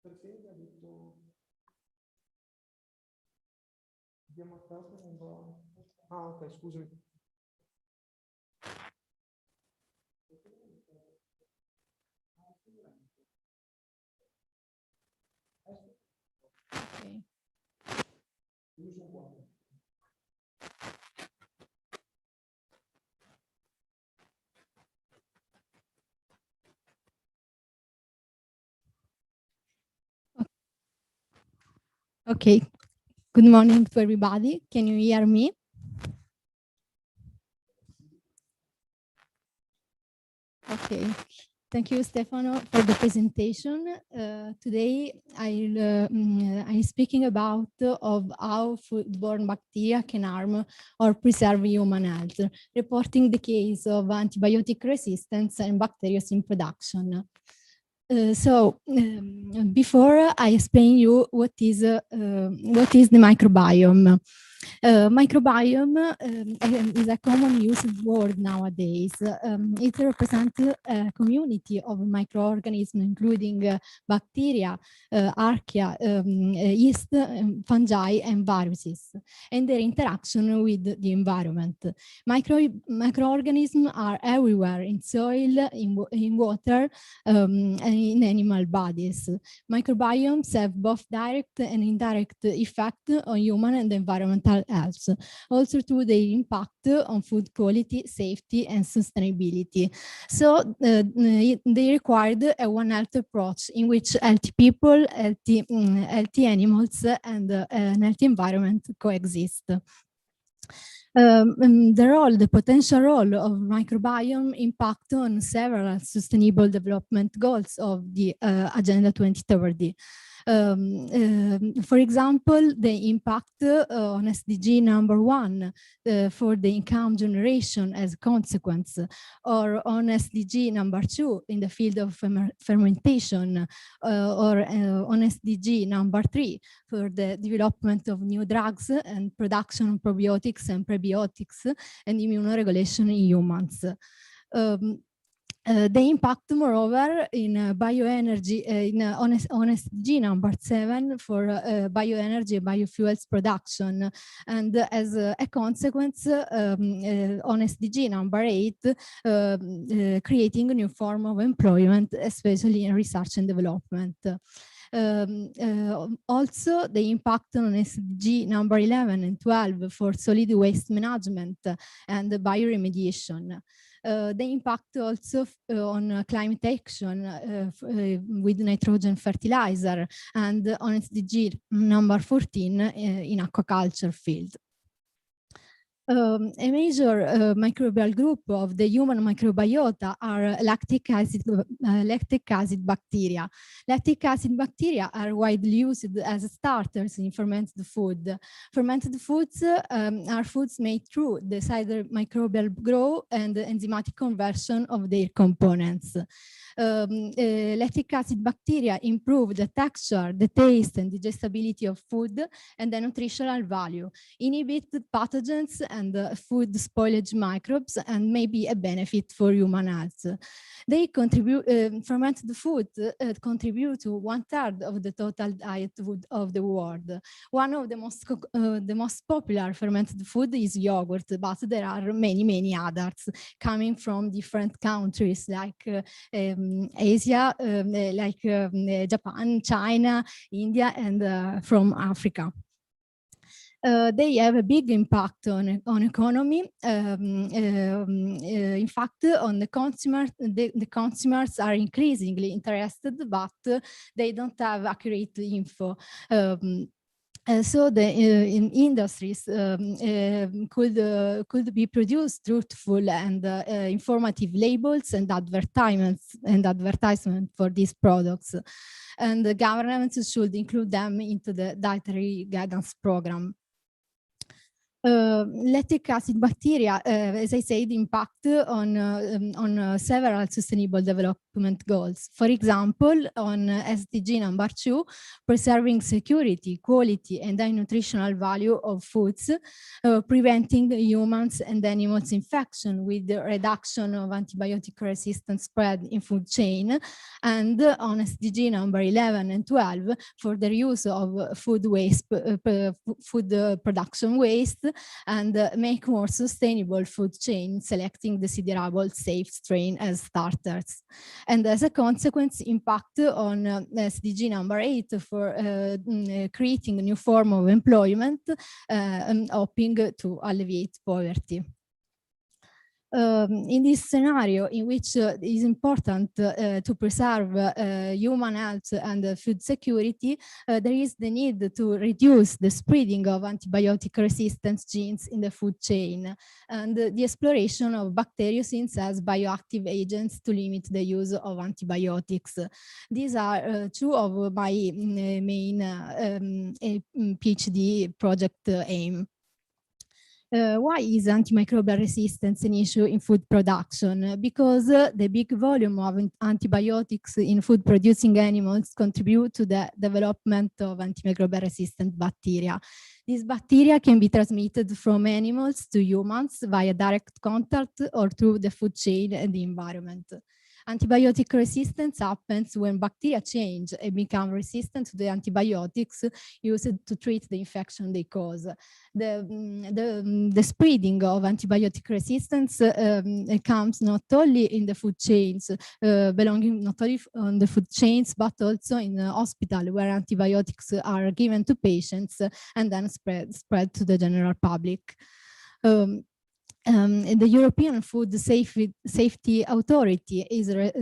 Perché ha detto abbiamo attaccato non va. Ah, ok, scusami. Okay. Okay. Good morning to everybody. Can you hear me? Okay. Thank you, Stefano, for the presentation. Today, I'm speaking about of how foodborne bacteria can harm or preserve human health, reporting the case of antibiotic resistance and bacteriocin production. Before I explain you what is the microbiome, Microbiome is a common used word nowadays. It represents a community of microorganisms, including bacteria, archaea, yeast, fungi, and viruses, and their interaction with the environment. Microorganisms are everywhere in soil, in water, and in animal bodies. Microbiomes have both direct and indirect effect on human and environmental health, also through their impact on food quality, safety, and sustainability. So they required a One Health approach in which healthy people, healthy animals, and an healthy environment coexist. The potential role of microbiome impact on several sustainable development goals of the Agenda 2030. For example, the impact on SDG number 1 for the income generation as a consequence, or on SDG number 2 in the field of fermentation, or on SDG number 3 for the development of new drugs and production of probiotics and prebiotics and immunoregulation in humans. The impact, moreover, in bioenergy, on SDG number 7 for bioenergy and biofuels production, and as a consequence, on SDG number 8, creating a new form of employment, especially in research and development. Also, the impact on SDG number 11 and 12 for solid waste management and bioremediation. The impact also on climate action with nitrogen fertilizer, and on SDG number 14 in aquaculture field. A major microbial group of the human microbiota are lactic acid bacteria. Lactic acid bacteria are widely used as starters in fermented food. Fermented foods are foods made through the cider microbial growth and enzymatic conversion of their components. Lactic acid bacteria improve the texture, the taste, and digestibility of food and the nutritional value, inhibit pathogens and food spoilage microbes, and may be a benefit for human health. They contribute, fermented food contribute to 1/3 of the total diet food of the world. One of the most popular fermented food is yogurt, but there are many others coming from different countries like Asia, like Japan, China, India, and from Africa. They have a big impact on economy. In fact, on the consumer, the consumers are increasingly interested, but they don't have accurate info. So the in industries could be produced truthful and informative labels and advertisement for these products, and the governments should include them into the dietary guidance program. Lactic acid bacteria, as I said, impact on several sustainable development goals. For example, on SDG number 2, preserving security, quality, and the nutritional value of foods, preventing humans and animals infection with the reduction of antibiotic resistance spread in food chain, and on SDG number 11 and 12 for the use of food waste, food production waste, and make more sustainable food chain, selecting desirable safe strain as starters. And as a consequence, impact on SDG number 8 for creating a new form of employment and hoping to alleviate poverty. In this scenario, in which it is important to preserve human health and food security, there is the need to reduce the spreading of antibiotic resistance genes in the food chain, and the exploration of bacteriocins as bioactive agents to limit the use of antibiotics. These are two of my main PhD project aim. Why is antimicrobial resistance an issue in food production? Because the big volume of antibiotics in food producing animals contribute to the development of antimicrobial resistant bacteria. These bacteria can be transmitted from animals to humans via direct contact or through the food chain and the environment. Antibiotic resistance happens when bacteria change and become resistant to the antibiotics used to treat the infection they cause. The spreading of antibiotic resistance comes not only in the food chains, belonging not only on the food chains, but also in the hospital where antibiotics are given to patients and then spread to the general public. The European Food Safety Authority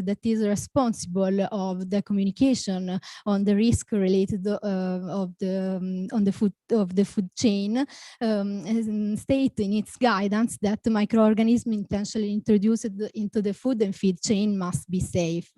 that is responsible of the communication on the risk related of the food chain state in its guidance that microorganisms intentionally introduced into the food and feed chain must be safe.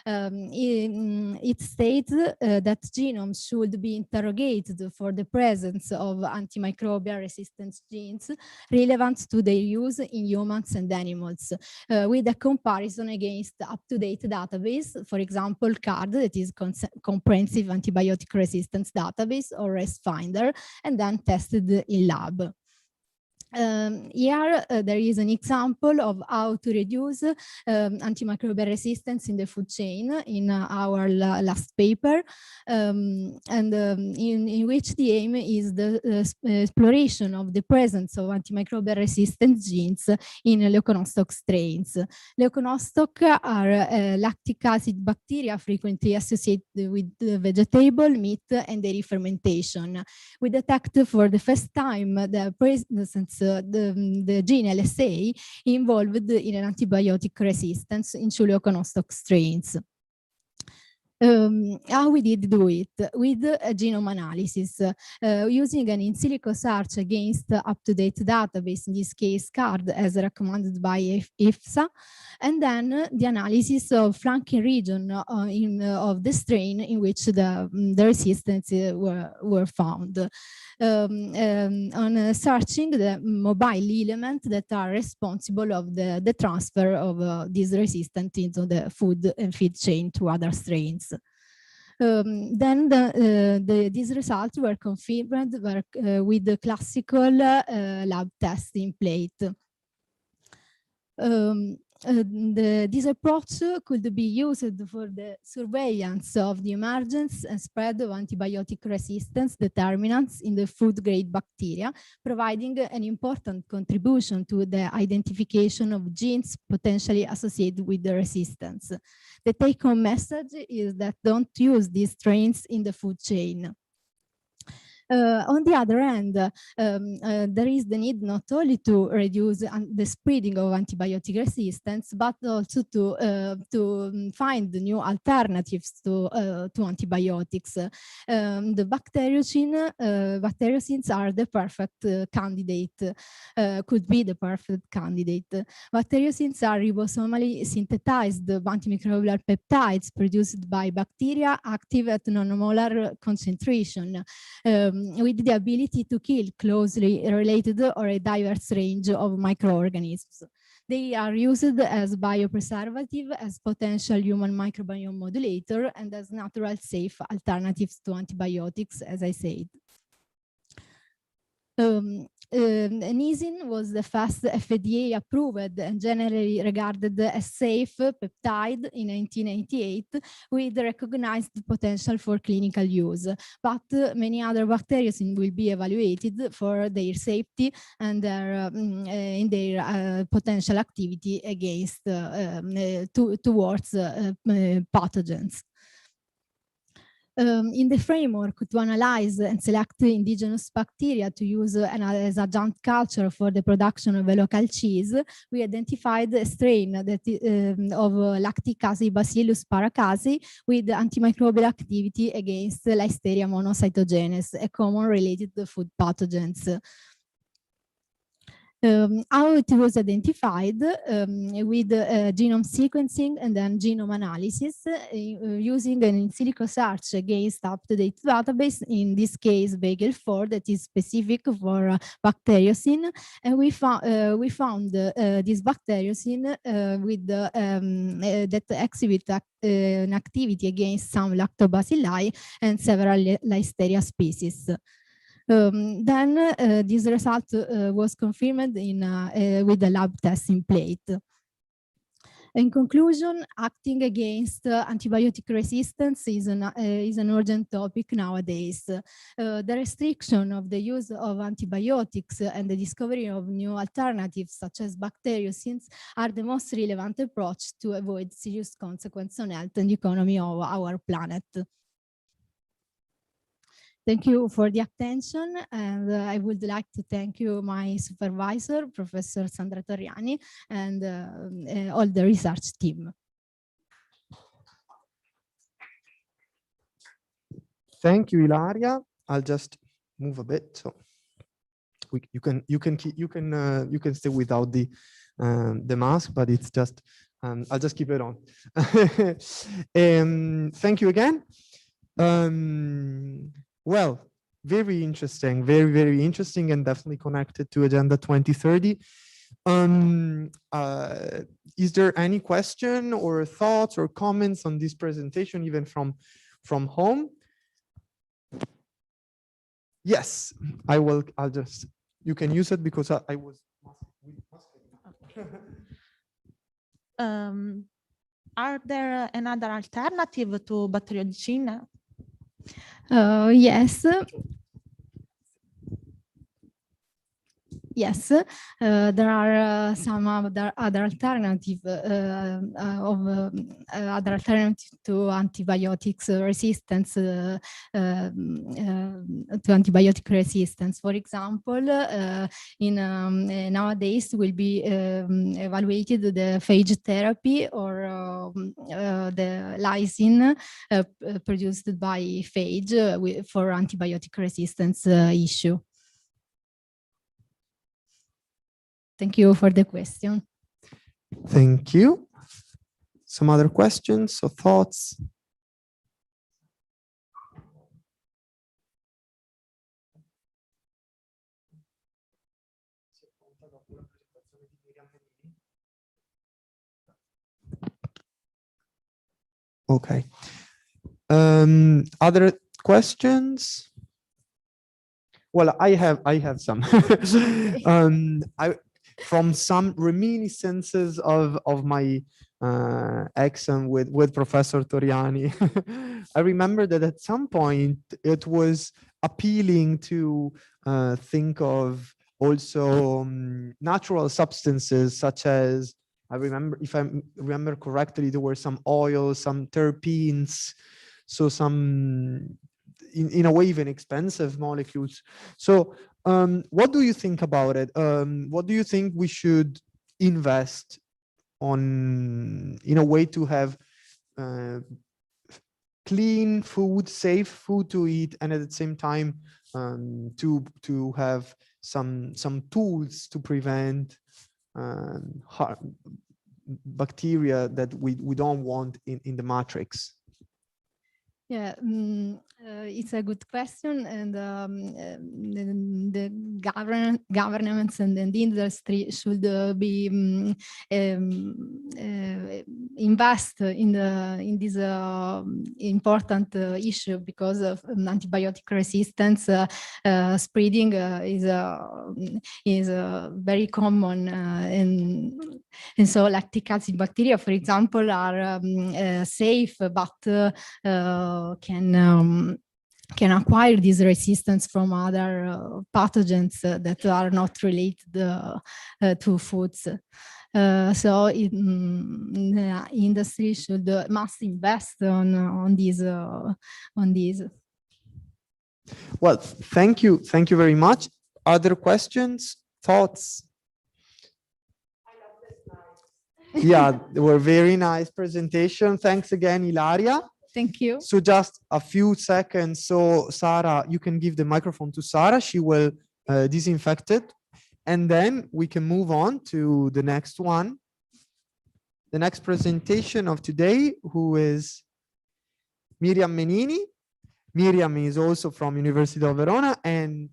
It states that genomes should be interrogated for the presence of antimicrobial resistance genes relevant to their use in humans and animals, with a comparison against up-to-date database, for example, CARD, that is Comprehensive Antibiotic Resistance Database, or RESFinder, and then tested in lab. Here, there is an example of how to reduce antimicrobial resistance in the food chain in our last paper, in which the aim is the exploration of the presence of antimicrobial resistant genes in Leuconostoc strains. Leuconostoc are lactic acid bacteria frequently associated with vegetable, meat, and dairy fermentation. We detect for the first time the presence the gene LSA involved in an antibiotic resistance in Leuconostoc strains. How we did do it? With a genome analysis, using an in silico search against up-to-date database, in this case CARD, as recommended by EFSA, and then the analysis of flanking region of the strain in which the resistance were found. On searching the mobile elements that are responsible of the transfer of this resistance into the food and feed chain to other strains. Then these results were confirmed with the classical lab test in plate. This approach could be used for the surveillance of the emergence and spread of antibiotic resistance determinants in the food-grade bacteria, providing an important contribution to the identification of genes potentially associated with the resistance. The take-home message is that don't use these strains in the food chain. On the other hand, there is the need not only to reduce the spreading of antibiotic resistance, but also to find new alternatives to antibiotics. The bacteriocins are the perfect candidate, could be the perfect candidate. Bacteriocins are ribosomally synthesized antimicrobial peptides produced by bacteria active at nanomolar concentration, with the ability to kill closely related or a diverse range of microorganisms. They are used as biopreservative, as potential human microbiome modulator, and as natural safe alternatives to antibiotics, as I said. Nisin was the first FDA approved and generally regarded as safe peptide in 1998 with recognized potential for clinical use. But many other bacteriocins will be evaluated for their safety and in their potential activity against towards pathogens. In the framework to analyze and select indigenous bacteria to use as adjunct culture for the production of a local cheese, we identified a strain that of lactic acid Bacillus paracasi with antimicrobial activity against Listeria monocytogenes, a common related food pathogens. How it was identified with genome sequencing and then genome analysis using an in silico search against up-to-date database, in this case Bagel4, that is specific for bacteriocin, and we found this bacteriocin with that exhibit an activity against some lactobacilli and several Listeria species. Then this result was confirmed with the lab testing plate. In conclusion, acting against antibiotic resistance is an urgent topic nowadays. The restriction of the use of antibiotics and the discovery of new alternatives such as bacteriocins are the most relevant approach to avoid serious consequences on health and economy of our planet. Thank you for the attention, and I would like to thank you, my supervisor, Professor Sandra Torriani, and all the research team. Thank you, Ilaria. I'll just move a bit so you can stay without the mask, but it's just I'll just keep it on. Thank you again. Well, very interesting, very interesting, and definitely connected to Agenda 2030. Is there any question or thoughts or comments on this presentation, even from home? Yes, I will. You can use it because I was. Are there another alternative to bacteriocin? Yes. Yes, there are some other alternative to antibiotics resistance, to antibiotic resistance. For example, nowadays will be evaluated the phage therapy or the lysine produced by phage for antibiotic resistance issue. Thank you for the question. Thank you. Some other questions or thoughts? Okay. Other questions? Well, I have some. From some reminiscences of my exam with Professor Torriani, I remember that at some point it was appealing to think of also natural substances such as, I remember, if I remember correctly, there were some oils, some terpenes, so some in a way even expensive molecules. So what do you think about it? What do you think we should invest on in a way to have clean food, safe food to eat, and at the same time to have some tools to prevent bacteria that we don't want in the matrix? Yeah, it's a good question, and the governments and the industry should be invest in this important issue, because of antibiotic resistance spreading is very common, and so lactic acid bacteria, for example, are safe, but can acquire this resistance from other pathogens that are not related to foods. So the industry must invest on this. Well, thank you very much. Other questions, thoughts? Yeah, they were very nice presentation. Thanks again, Ilaria. Thank you. So just a few seconds. So Sarah, you can give the microphone to Sarah. She will disinfect it. And then we can move on to the next one. The next presentation of today, who is Miriam Menini. Miriam is also from University of Verona, and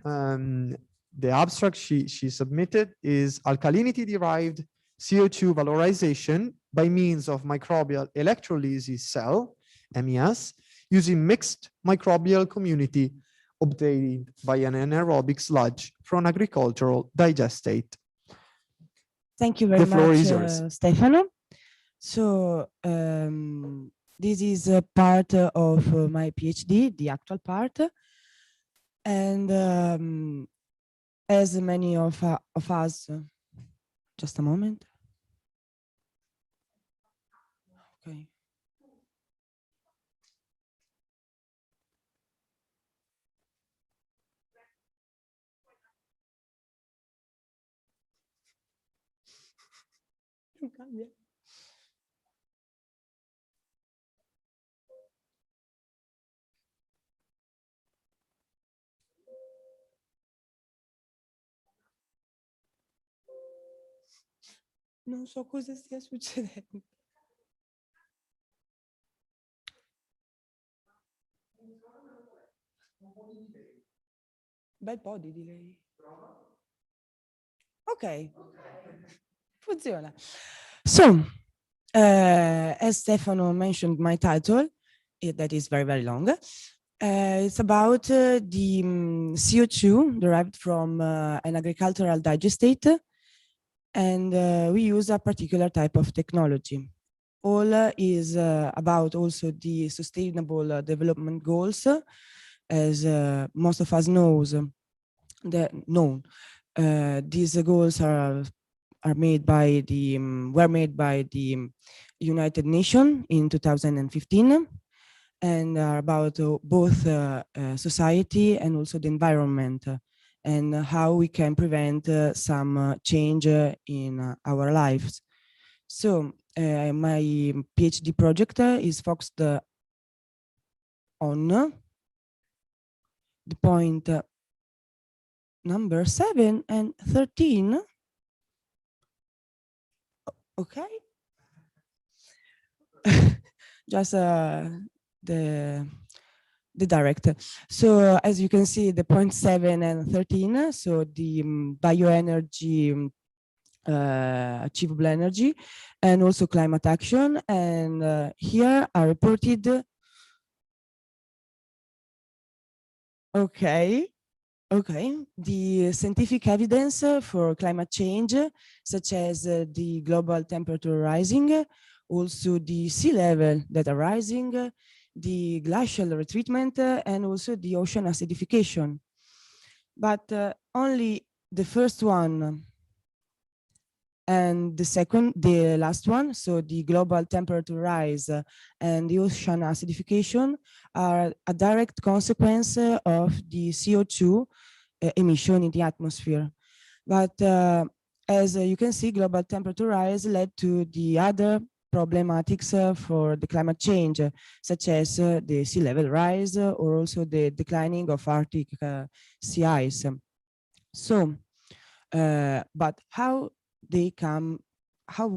the abstract she submitted is alkalinity-derived CO2 valorization by means of microbial electrolysis cell, MES, using mixed microbial community obtained by an anaerobic sludge from agricultural digestate. Thank you very The floor much, is yours. Stefano. So this is a part of my PhD, the actual part. And as many of us, just a moment. Okay. Non so cosa stia succedendo. Bel po' di delay. Ok, funziona. So, as Stefano mentioned, my title, that is very, very long. It's about the CO2 derived from an agricultural digestate, and we use a particular type of technology. All is about also the sustainable development goals, as most of us knows. These goals were made by the United Nations in 2015, and are about both society and also the environment, and how we can prevent some change in our lives. So my PhD project is focused on the point number 7 and 13. Okay. Just the director. So as you can see, the point 7 and 13, so the bioenergy, achievable energy, and also climate action. And here are reported. Okay. The scientific evidence for climate change, such as the global temperature rising, also the sea level that are rising, the glacial retreatment, and also the ocean acidification. But only the first one and the last one, so the global temperature rise and the ocean acidification, are a direct consequence of the CO2 emission in the atmosphere. But as you can see, global temperature rise led to the other problematics for the climate change, such as the sea level rise or also the declining of Arctic sea ice. So, but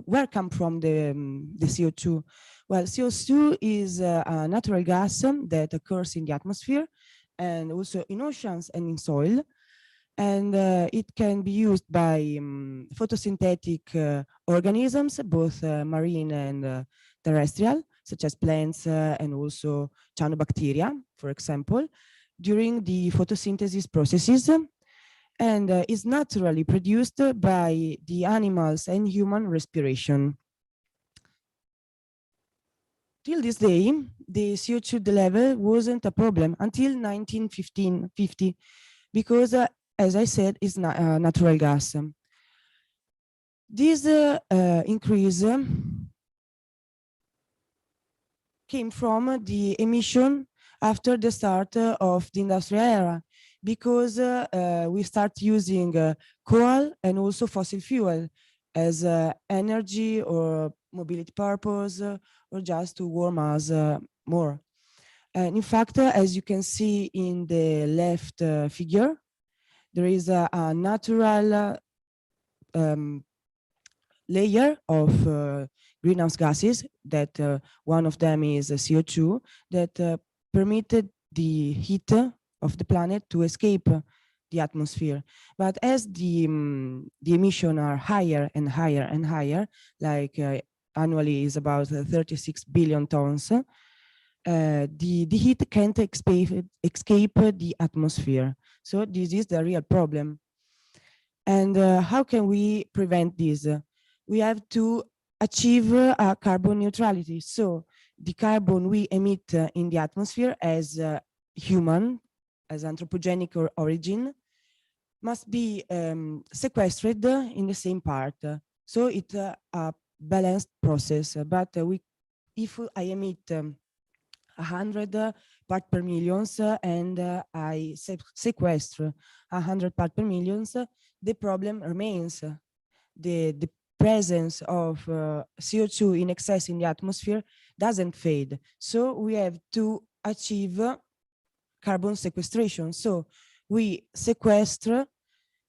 where come from the CO2? Well, CO2 is a natural gas that occurs in the atmosphere and also in oceans and in soil. And it can be used by photosynthetic organisms, both marine and terrestrial, such as plants and also cyanobacteria, for example, during the photosynthesis processes, and is naturally produced by the animals and human respiration. Till this day, the CO2 level wasn't a problem until 1950, because as I said, it's natural gas. This increase came from the emission after the start of the industrial era, because we start using coal and also fossil fuel as energy or mobility purpose, or just to warm us more. And in fact, as you can see in the left figure, there is a natural layer of greenhouse gases that one of them is CO2 that permitted the heat of the planet to escape the atmosphere. But as the emissions are higher and higher and higher, like annually is about 36 billion tons, the heat can't escape the atmosphere. So this is the real problem. And how can we prevent this? We have to achieve carbon neutrality. So the carbon we emit in the atmosphere as human, as anthropogenic origin, must be sequestered in the same part. So it's a balanced process. But if I emit 100 parts per million and I sequester 100 parts per million, the problem remains. The presence of CO2 in excess in the atmosphere doesn't fade. So we have to achieve carbon sequestration. So we sequester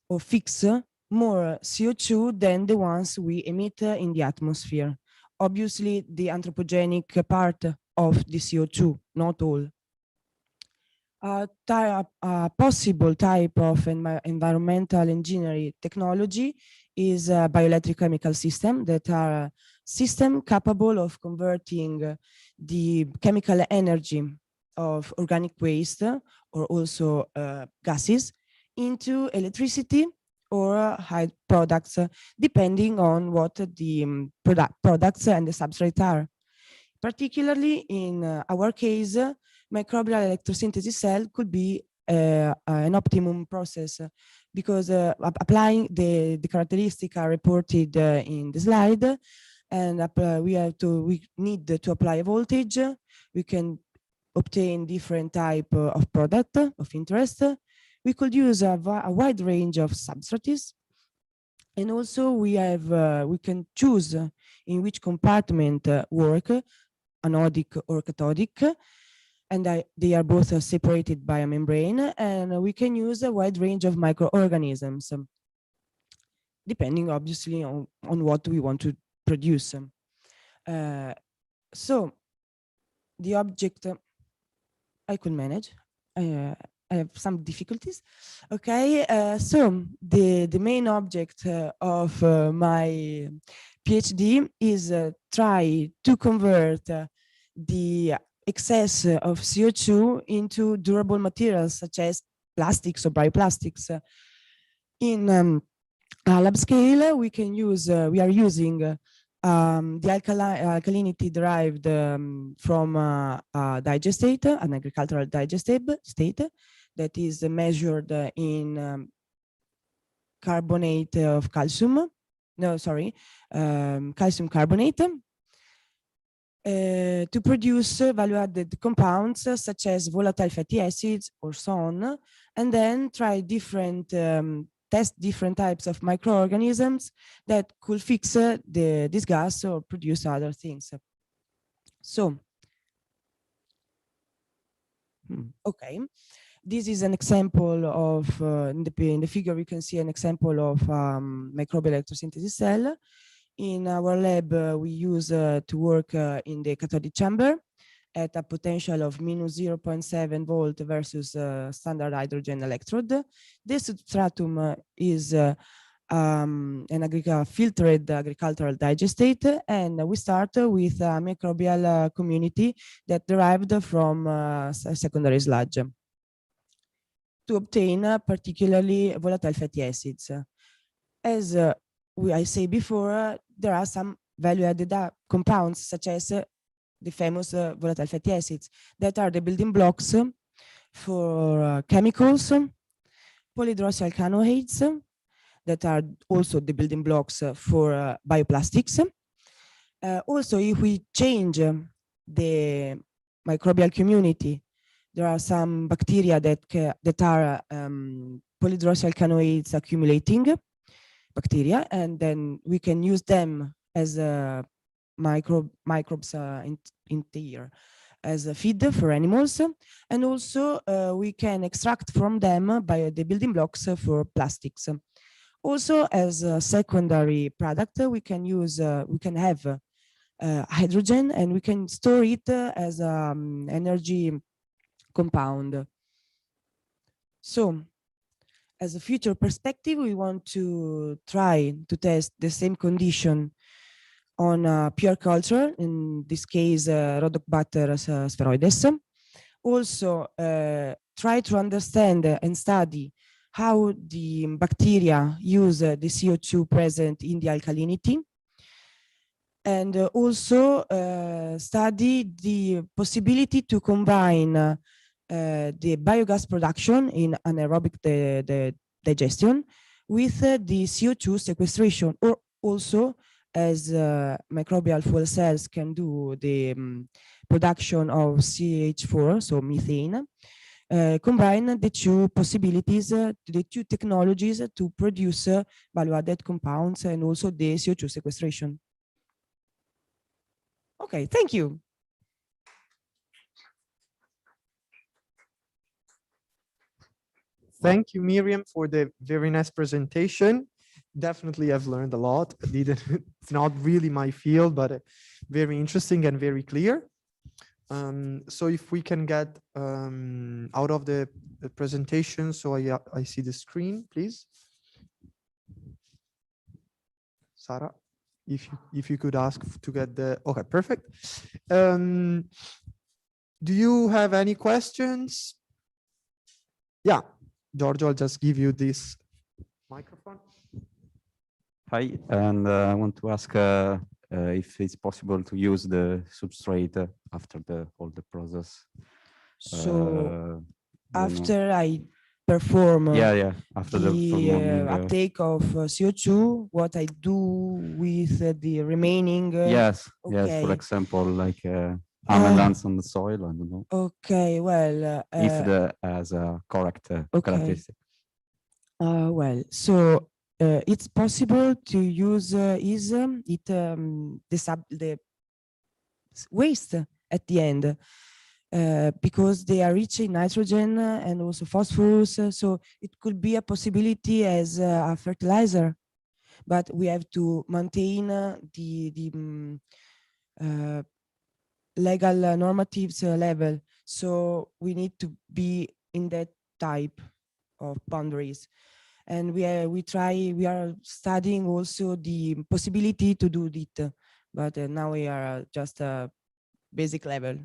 or fix more CO2 than the ones we emit in the atmosphere. Obviously, the anthropogenic part of the CO2, not all. A possible type of environmental engineering technology is a bioelectric chemical system that are system capable of converting the chemical energy of organic waste or also gases into electricity or high products, depending on what the products and the substrate are. Particularly in our case, microbial electrosynthesis cell could be an optimum process because applying the characteristics are reported in the slide, and we need to apply a voltage. We can obtain different type of product of interest. We could use a wide range of substrates, and also we can choose in which compartment work, anodic or cathodic, and they are both separated by a membrane, and we can use a wide range of microorganisms, depending obviously on what we want to produce. So the object I could manage. I have some difficulties. Okay, so the main object of my PhD is try to convert the excess of CO2 into durable materials such as plastics or bioplastics. In a lab scale, we can use, we are using the alkalinity derived from a digestate, an agricultural digestate that is measured in carbonate of calcium. No, sorry, calcium carbonate. To produce value-added compounds such as volatile fatty acids or so on, and then try different, test different types of microorganisms that could fix this gas or produce other things. So, okay, this is an example of, in the figure we can see an example of microbial electrosynthesis cell. In our lab, we use to work in the cathodic chamber at a potential of -0.7 volt versus standard hydrogen electrode. The substratum is an filtered agricultural digestate, and we start with a microbial community that derived from secondary sludge to obtain particularly volatile fatty acids. As I say before, there are some value-added compounds such as the famous volatile fatty acids that are the building blocks for chemicals, polyhydroxyalkanoates that are also the building blocks for bioplastics. Also, if we change the microbial community, there are some bacteria that are polyhydroxyalkanoates accumulating bacteria, and then we can use them as microbes in here. as a feed for animals, and also we can extract from them by the building blocks for plastics. Also, as a secondary product, we can use, we can have hydrogen, and we can store it as energy compound. So, as a future perspective, we want to try to test the same condition on pure culture, in this case, Rhodocbater spheroides. Also, try to understand and study how the bacteria use the CO2 present in the alkalinity, and also study the possibility to combine the biogas production in anaerobic digestion with the CO2 sequestration, or also as microbial fuel cells can do the production of CH4, so methane. Combine the two possibilities, the two technologies to produce value-added compounds and also the CO2 sequestration. Okay, thank you. Thank you, Miriam, for the very nice presentation. Definitely, I've learned a lot. It's not really my field, but very interesting and very clear. So if we can get out of the presentation, so I see the screen, please. Sarah, if you could ask to get the, okay, perfect. Do you have any questions? Yeah, Giorgio, I'll just give you this microphone. Hi, and I want to ask if it's possible to use the substrate after all the process. So after I perform after the uptake of CO2, what I do with the remaining yes, for example, like amylase on the soil, I don't know. Okay, well, if the has a correct characteristic. Well, so it's possible to use the waste at the end, because they are rich in nitrogen and also phosphorus, so it could be a possibility as a fertilizer, but we have to maintain the legal normatives level, so we need to be in that type of boundaries. And we are studying also the possibility to do it, but now we are just a basic level.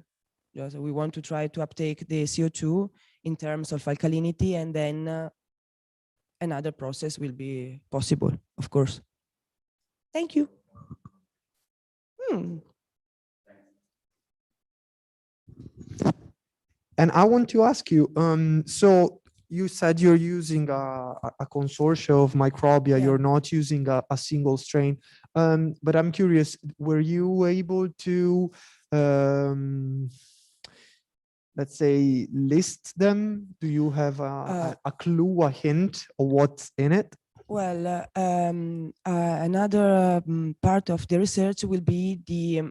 Just we want to try to uptake the CO2 in terms of alkalinity, and then another process will be possible, of course. Thank you. And I want to ask you, so you said you're using a consortium of microbia, you're not using a single strain, but I'm curious, were you able to, let's say, list them? Do you have a clue, a hint of what's in it? Well, another part of the research will be the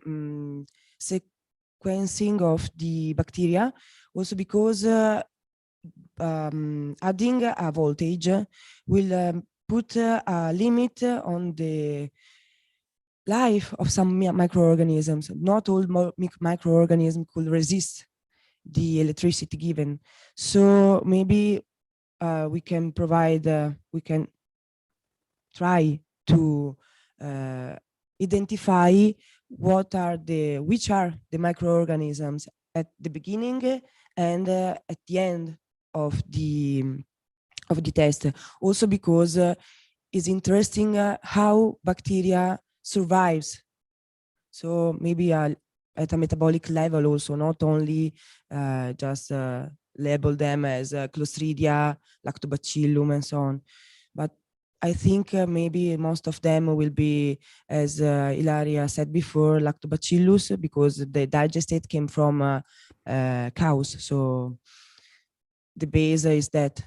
sequencing of the bacteria, also because adding a voltage will put a limit on the life of some microorganisms. Not all microorganisms could resist the electricity given. So maybe we can provide, we can try to identify which are the microorganisms at the beginning and at the end of the test. Also because it's interesting how bacteria survives. So maybe at a metabolic level also, not only just label them as Clostridia, Lactobacillum, and so on. But I think maybe most of them will be, as Ilaria said before, Lactobacillus, because the digestate came from cows. So the base is that,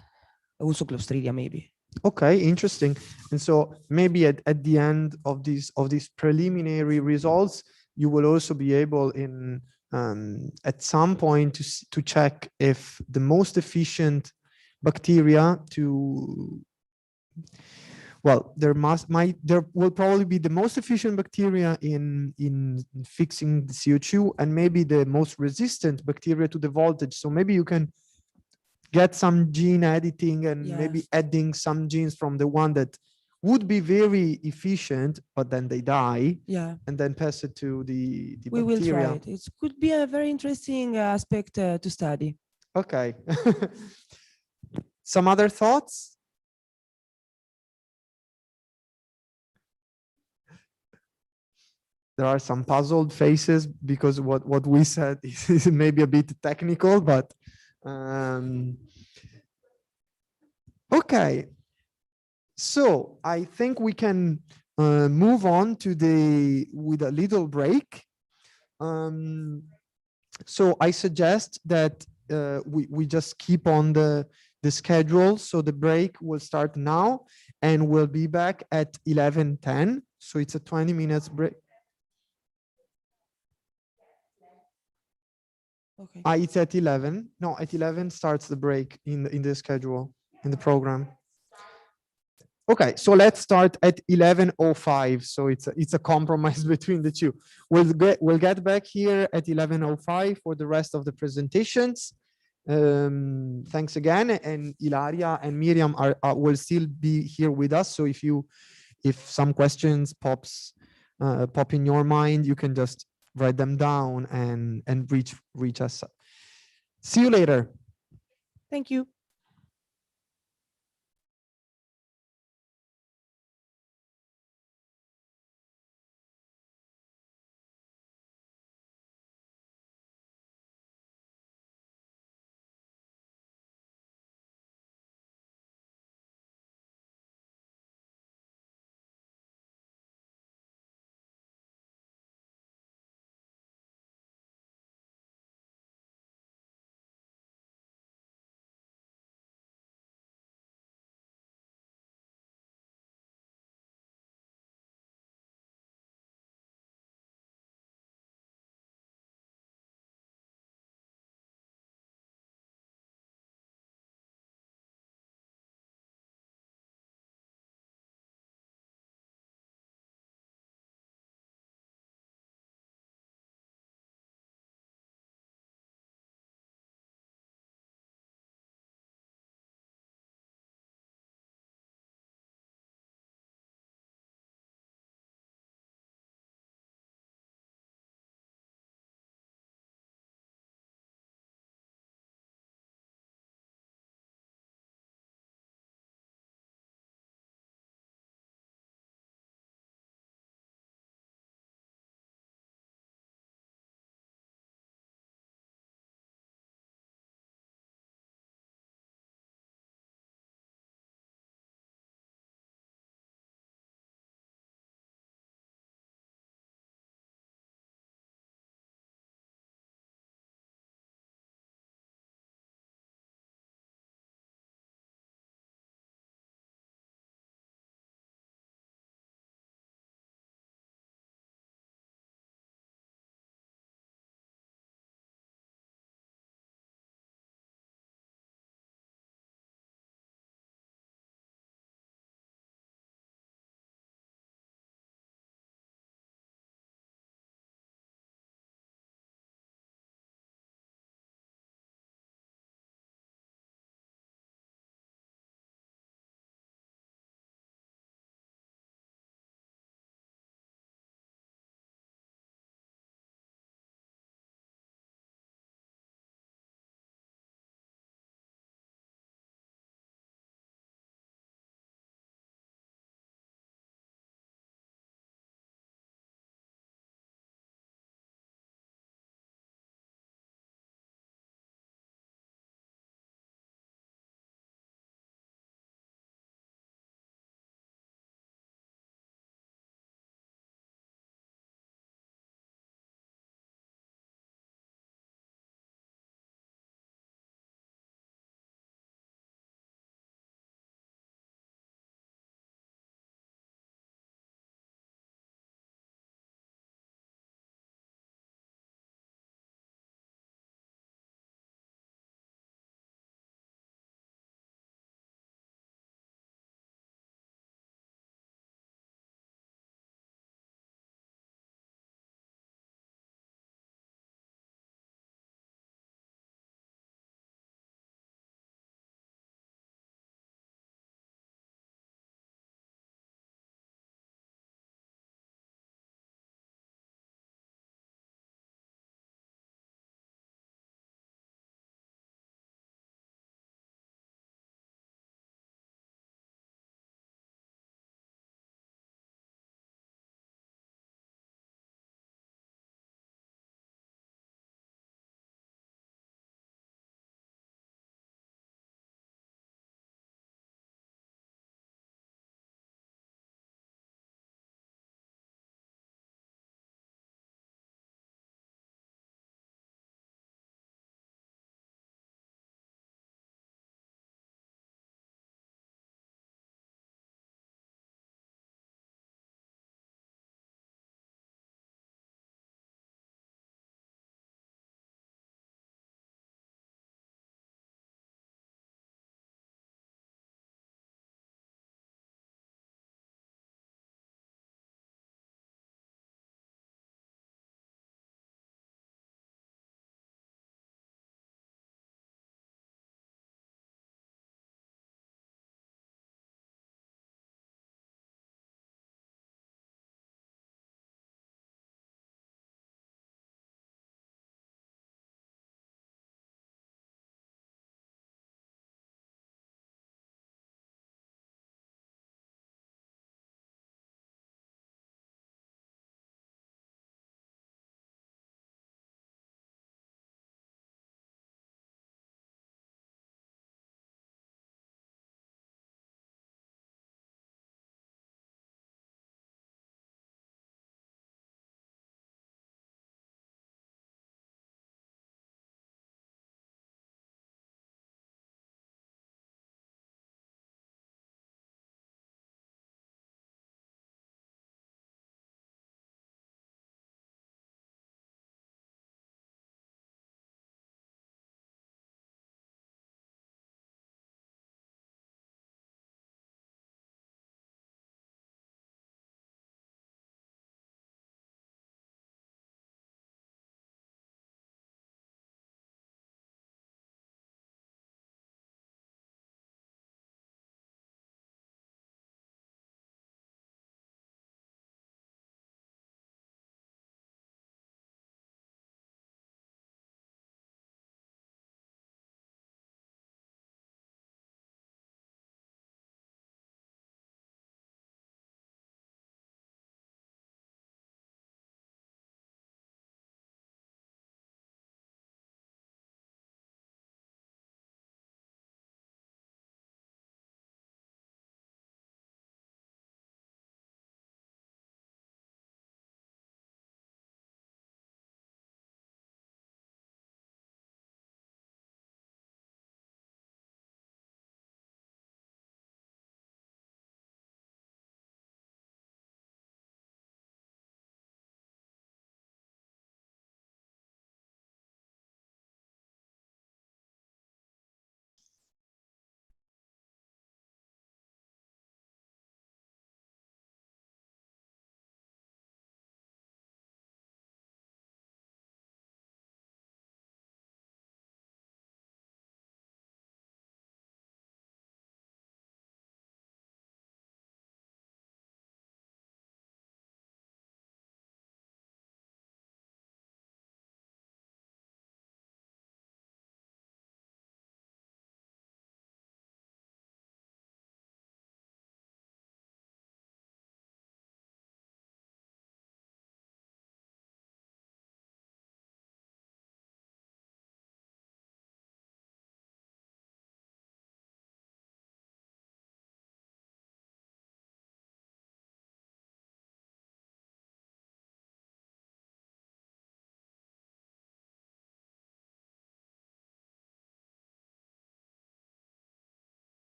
also Clostridia maybe. Okay, interesting. And so maybe at the end of these preliminary results, you will also be able in at some point to check if the most efficient bacteria there will probably be the most efficient bacteria in fixing the CO2 and maybe the most resistant bacteria to the voltage. So maybe you can get some gene editing and maybe adding some genes from the one that would be very efficient, but then they die. Yeah. And then pass it to the We bacteria. will try it. It could be a very interesting aspect to study. Okay. Some other thoughts? There are some puzzled faces because what we said is maybe a bit technical, but okay. So I think we can move on to with a little break. So I suggest that we just keep on the schedule. So the break will start now and we'll be back at 11:10. So it's a 20 minutes break. Okay. It's at 11. No, at 11 starts the break in the schedule, in the program. Okay, so let's start at 11:05. So it's a compromise between the two. We'll get back here at 11:05 for the rest of the presentations. Thanks again, and Ilaria and Miriam will still be here with us. So if some questions pop in your mind, you can just write them down and reach us. See you later. Thank you.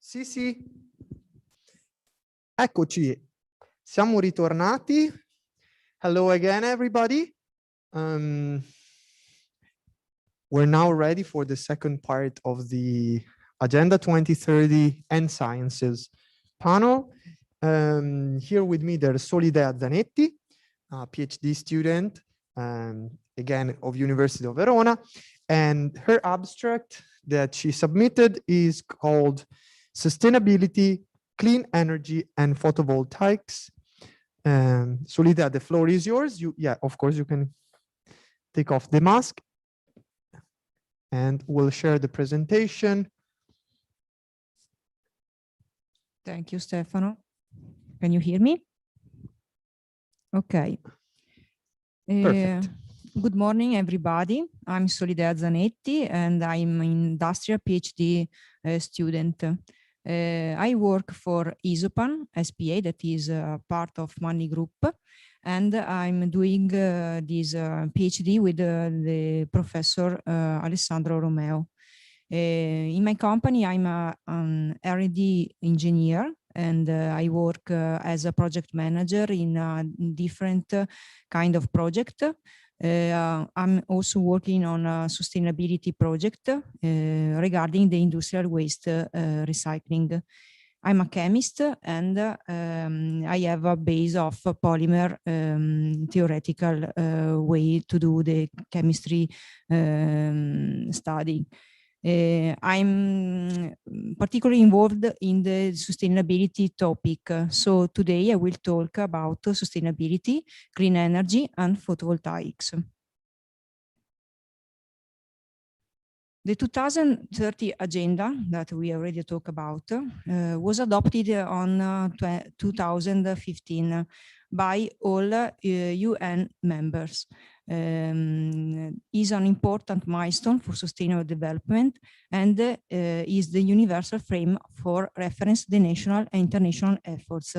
Sì, sì. Eccoci, siamo ritornati. Hello again, everybody. We're now ready for the second part of the Agenda 2030 and Sciences panel. Here with me, there's Solidea Zanetti, a PhD student, again, of University of Verona. And her abstract that she submitted is called Sustainability, Clean Energy and Photovoltaics. Solidea, the floor is yours. Yeah, of course, you can take off the mask and we'll share the presentation. Thank you, Stefano. Can you hear me? Okay. Perfect. Good morning, everybody. I'm Solidea Zanetti, and I'm an industrial PhD student. I work for Isopan SPA, that is part of Money Group, and I'm doing this PhD with the professor Alessandro Romeo. In my company, I'm an R&D engineer, and I work as a project manager in different kind of project. I'm also working on a sustainability project regarding the industrial waste recycling. I'm a chemist, and I have a base of polymer theoretical way to do the chemistry study. I'm particularly involved in the sustainability topic. So today I will talk about sustainability, clean energy, and photovoltaics. The 2030 agenda that we already talked about was adopted on 2015 by all UN members. Is an important milestone for sustainable development and is the universal frame for reference the national and international efforts.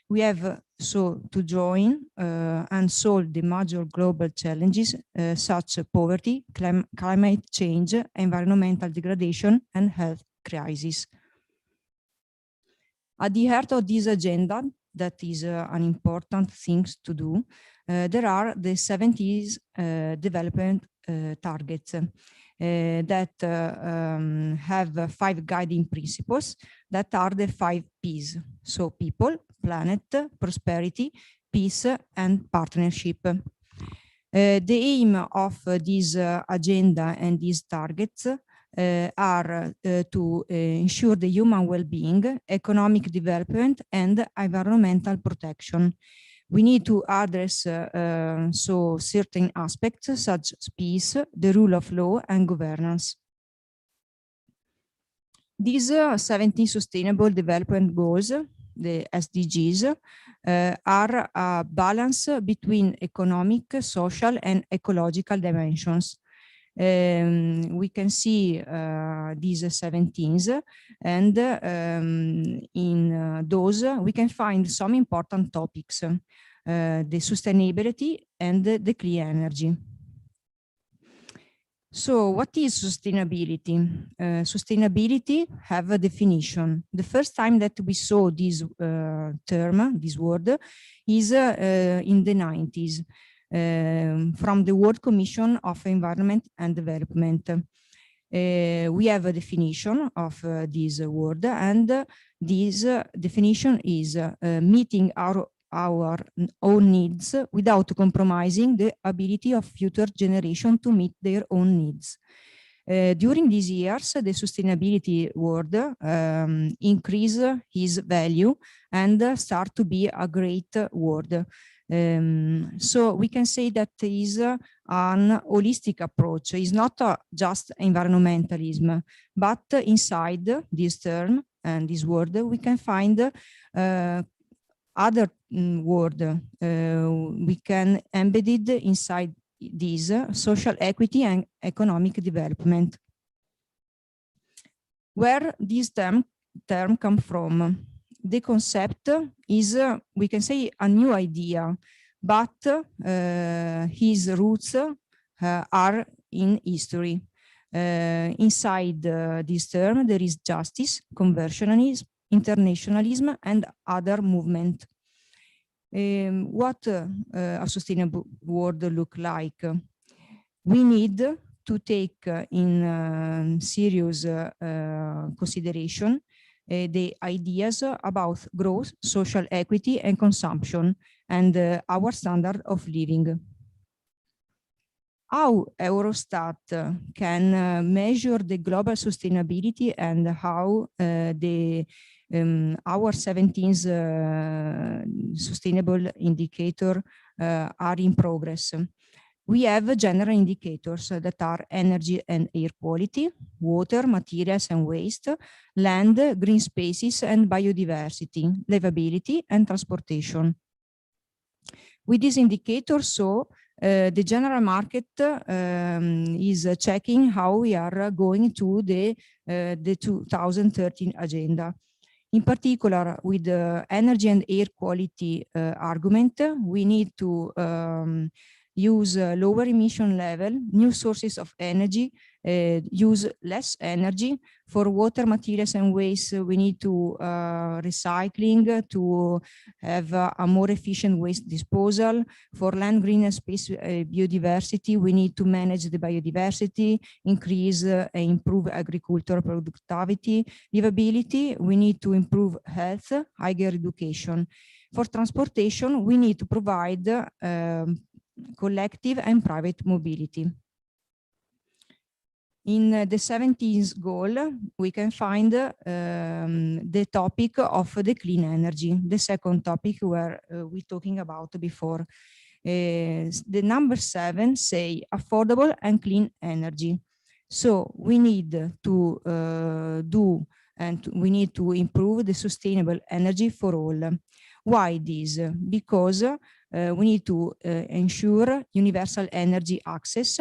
We have so to join and solve the major global challenges such as poverty, climate change, environmental degradation, and health crisis. At the heart of this agenda, that is an important thing to do, there are the 70s development targets that have 5 guiding principles that are the 5 Ps. So people, planet, prosperity, peace, and partnership. The aim of this agenda and these targets are to ensure the human well-being, economic development, and environmental protection. We need to address so certain aspects such as peace, the rule of law, and governance. These 17 Sustainable Development Goals, the SDGs, are a balance between economic, social, and ecological dimensions. We can see these 17s, and in those we can find some important topics, the sustainability and the clean energy. So what is sustainability? Sustainability have a definition. The first time that we saw this term, this word, is in the 90s. From the World Commission of Environment and Development. We have a definition of this word, and this definition is meeting our own needs without compromising the ability of future generations to meet their own needs. During these years, the sustainability word increase its value and start to be a great word. So we can say that is an holistic approach. It's not just environmentalism, but inside this term and this word, we can find other word. We can embed it inside this social equity and economic development. Where this term come from? The concept is, we can say, a new idea, but his roots are in history. Inside this term, there is justice, conversionism, internationalism, and other movement. What a sustainable world look like? We need to take in serious consideration the ideas about growth, social equity, and consumption, and our standard of living. How Eurostat can measure the global sustainability and how our 17 sustainable indicator are in progress. We have general indicators that are energy and air quality, water, materials and waste, land, green spaces and biodiversity, livability and transportation. With these indicators, the general market is checking how we are going to the 2030 agenda. In particular, with the energy and air quality argument, we need to use lower emission level, new sources of energy, use less energy. For water, materials and waste, we need to recycling to have a more efficient waste disposal. For land, green and space biodiversity, we need to manage the biodiversity, increase and improve agricultural productivity. Livability, we need to improve health, higher education. For transportation, we need to provide collective and private mobility. In the 17th goal, we can find the topic of the clean energy, the second topic where we're talking about before. The number 7 say affordable and clean energy. So we need to we need to improve the sustainable energy for all. Why this? Because we need to ensure universal energy access,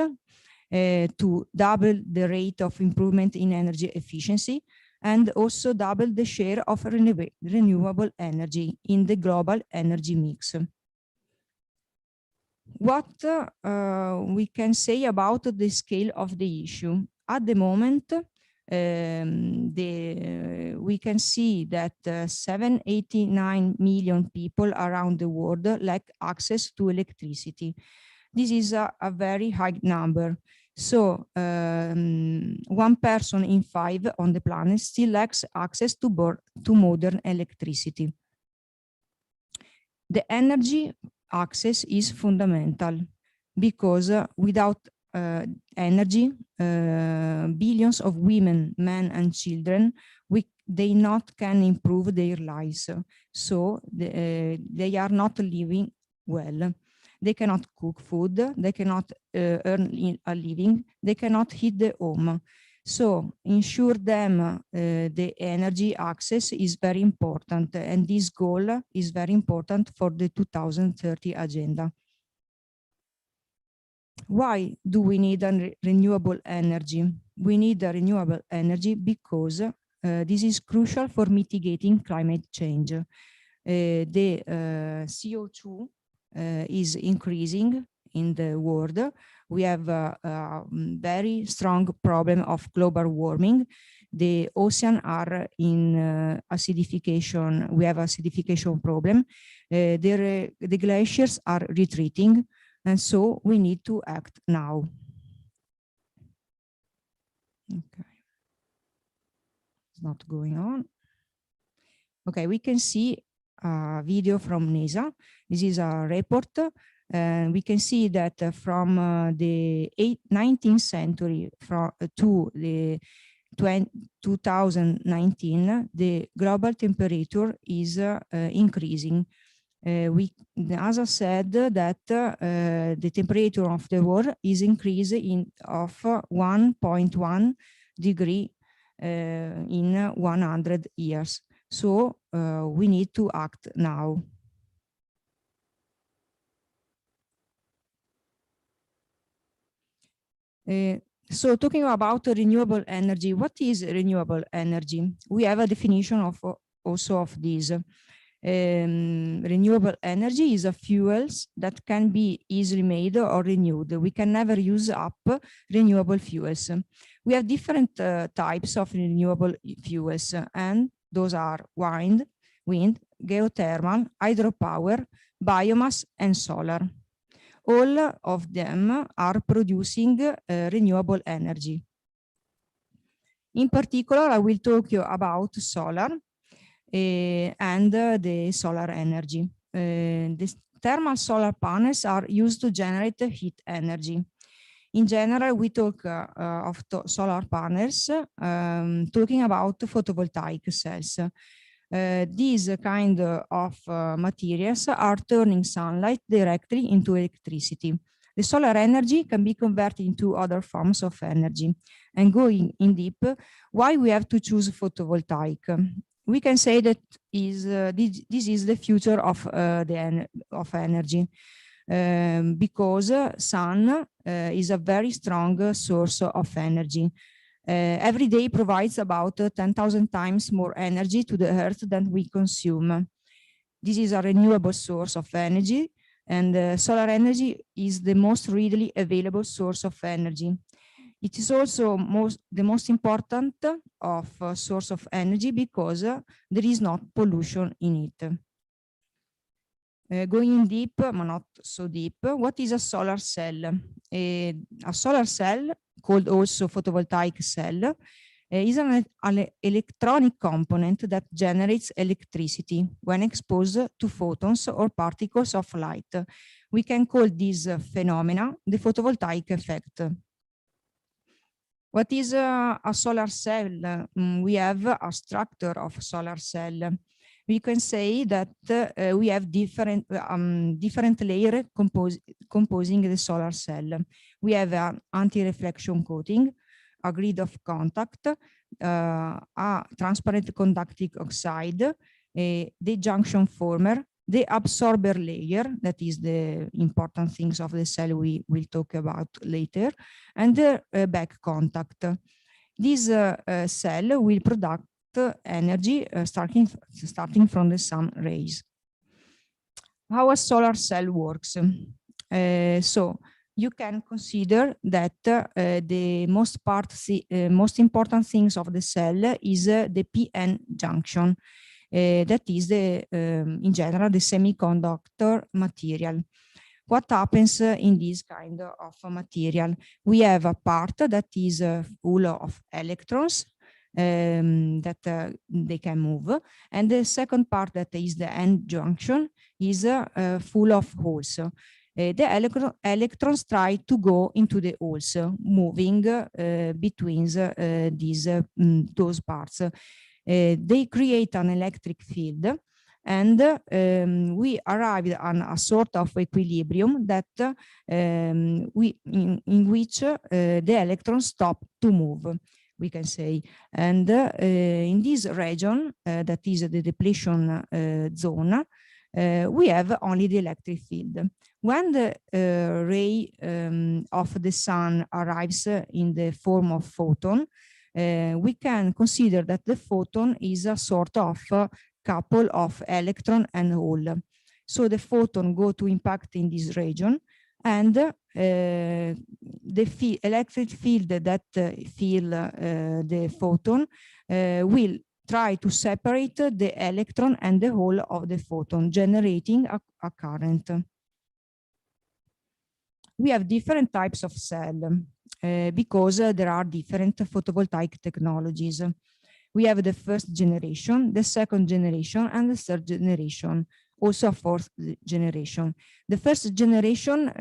to double the rate of improvement in energy efficiency, and also double the share of renewable energy in the global energy mix. What we can say about the scale of the issue? At the moment, we can see that 789 million people around the world lack access to electricity. This is a very high number. So 1 person in 5 on the planet still lacks access to modern electricity. The energy access is fundamental because without energy, billions of women, men and children, they not can improve their lives. So they are not living well. They cannot cook food, they cannot earn a living, they cannot heat the home. So ensure them the energy access is very important, and this goal is very important for the 2030 agenda. Why do we need a renewable energy? We need a renewable energy because this is crucial for mitigating climate change. The CO2 is increasing in the world. We have a very strong problem of global warming. The oceans are in acidification. We have acidification problem. The glaciers are retreating, and so we need to act now. Okay, it's not going on. Okay, we can see a video from NESA. This is a report. We can see that from the 19th century to the 2019, the global temperature is increasing. As I said, that the temperature of the world is increasing of 1.1 degree in 100 years. So we need to act now. So talking about renewable energy, what is renewable energy? We have a definition of also of this. Renewable energy is a fuels that can be easily made or renewed. We can never use up renewable fuels. We have different types of renewable fuels, and those are wind, geothermal, hydropower, biomass, and solar. All of them are producing renewable energy. In particular, I will talk to you about solar and the solar energy. The thermal solar panels are used to generate heat energy. In general, we talk of solar panels, talking about photovoltaic cells. These kind of materials are turning sunlight directly into electricity. The solar energy can be converted into other forms of energy. And going in deep, why we have to choose photovoltaic? We can say that this is the future of energy, because sun is a very strong source of energy. Every day provides about 10,000 times more energy to the earth than we consume. This is a renewable source of energy, and solar energy is the most readily available source of energy. It is also the most important source of energy because there is not pollution in it. Going deep, but not so deep, what is a solar cell? A solar cell, called also photovoltaic cell, is an electronic component that generates electricity when exposed to photons or particles of light. We can call this phenomena the photovoltaic effect. What is a solar cell? We have a structure of solar cell. We can say that we have different layers composing the solar cell. We have an anti-reflection coating, a grid of contact, a transparent conductive oxide, the junction former, the absorber layer, that is the important things of the cell we will talk about later, and the back contact. This cell will produce energy starting from the sun rays. How a solar cell works? So you can consider that the most important things of the cell is the PN junction. That is in general the semiconductor material. What happens in this kind of material? We have a part that is full of electrons that they can move, and the second part, that is the end junction, is full of holes. The electrons try to go into the holes, moving between those parts. They create an electric field, and we arrived at a sort of equilibrium that in which the electrons stop to move, we can say. And in this region, that is the depletion zone, we have only the electric field. When the ray of the sun arrives in the form of photon, we can consider that the photon is a sort of couple of electron and hole. So the photon go to impact in this region, and the electric field that fill the photon will try to separate the electron and the hole of the photon, generating a current. We have different types of cell because there are different photovoltaic technologies. We have the first generation, the second generation, and the third generation, also a fourth generation. The first generation,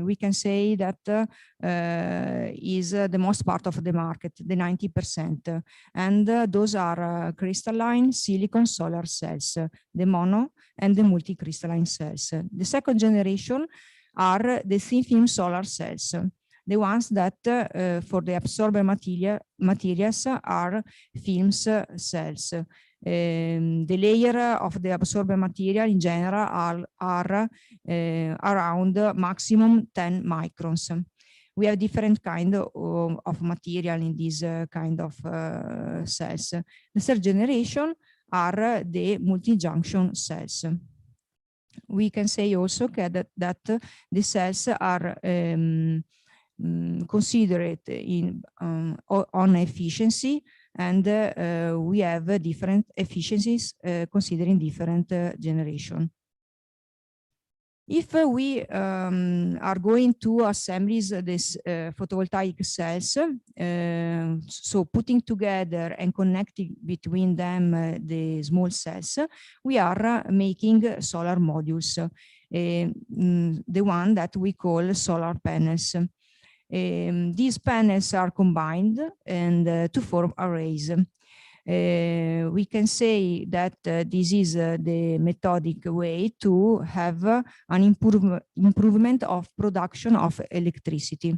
we can say that is the most part of the market, the 90%. And those are crystalline silicon solar cells, the mono and the multicrystalline cells. The second generation are the thin film solar cells, the ones that for the absorber materials are films cells. The layer of the absorber material in general are around maximum 10 microns. We have different kind of material in this kind of cells. The third generation are the multi-junction cells. We can say also that the cells are considered on efficiency, and we have different efficiencies considering different generation. If we are going to assemblies this photovoltaic cells, so putting together and connecting between them the small cells, we are making solar modules, the one that we call solar panels. These panels are combined and to form arrays. We can say that this is the methodic way to have an improvement of production of electricity.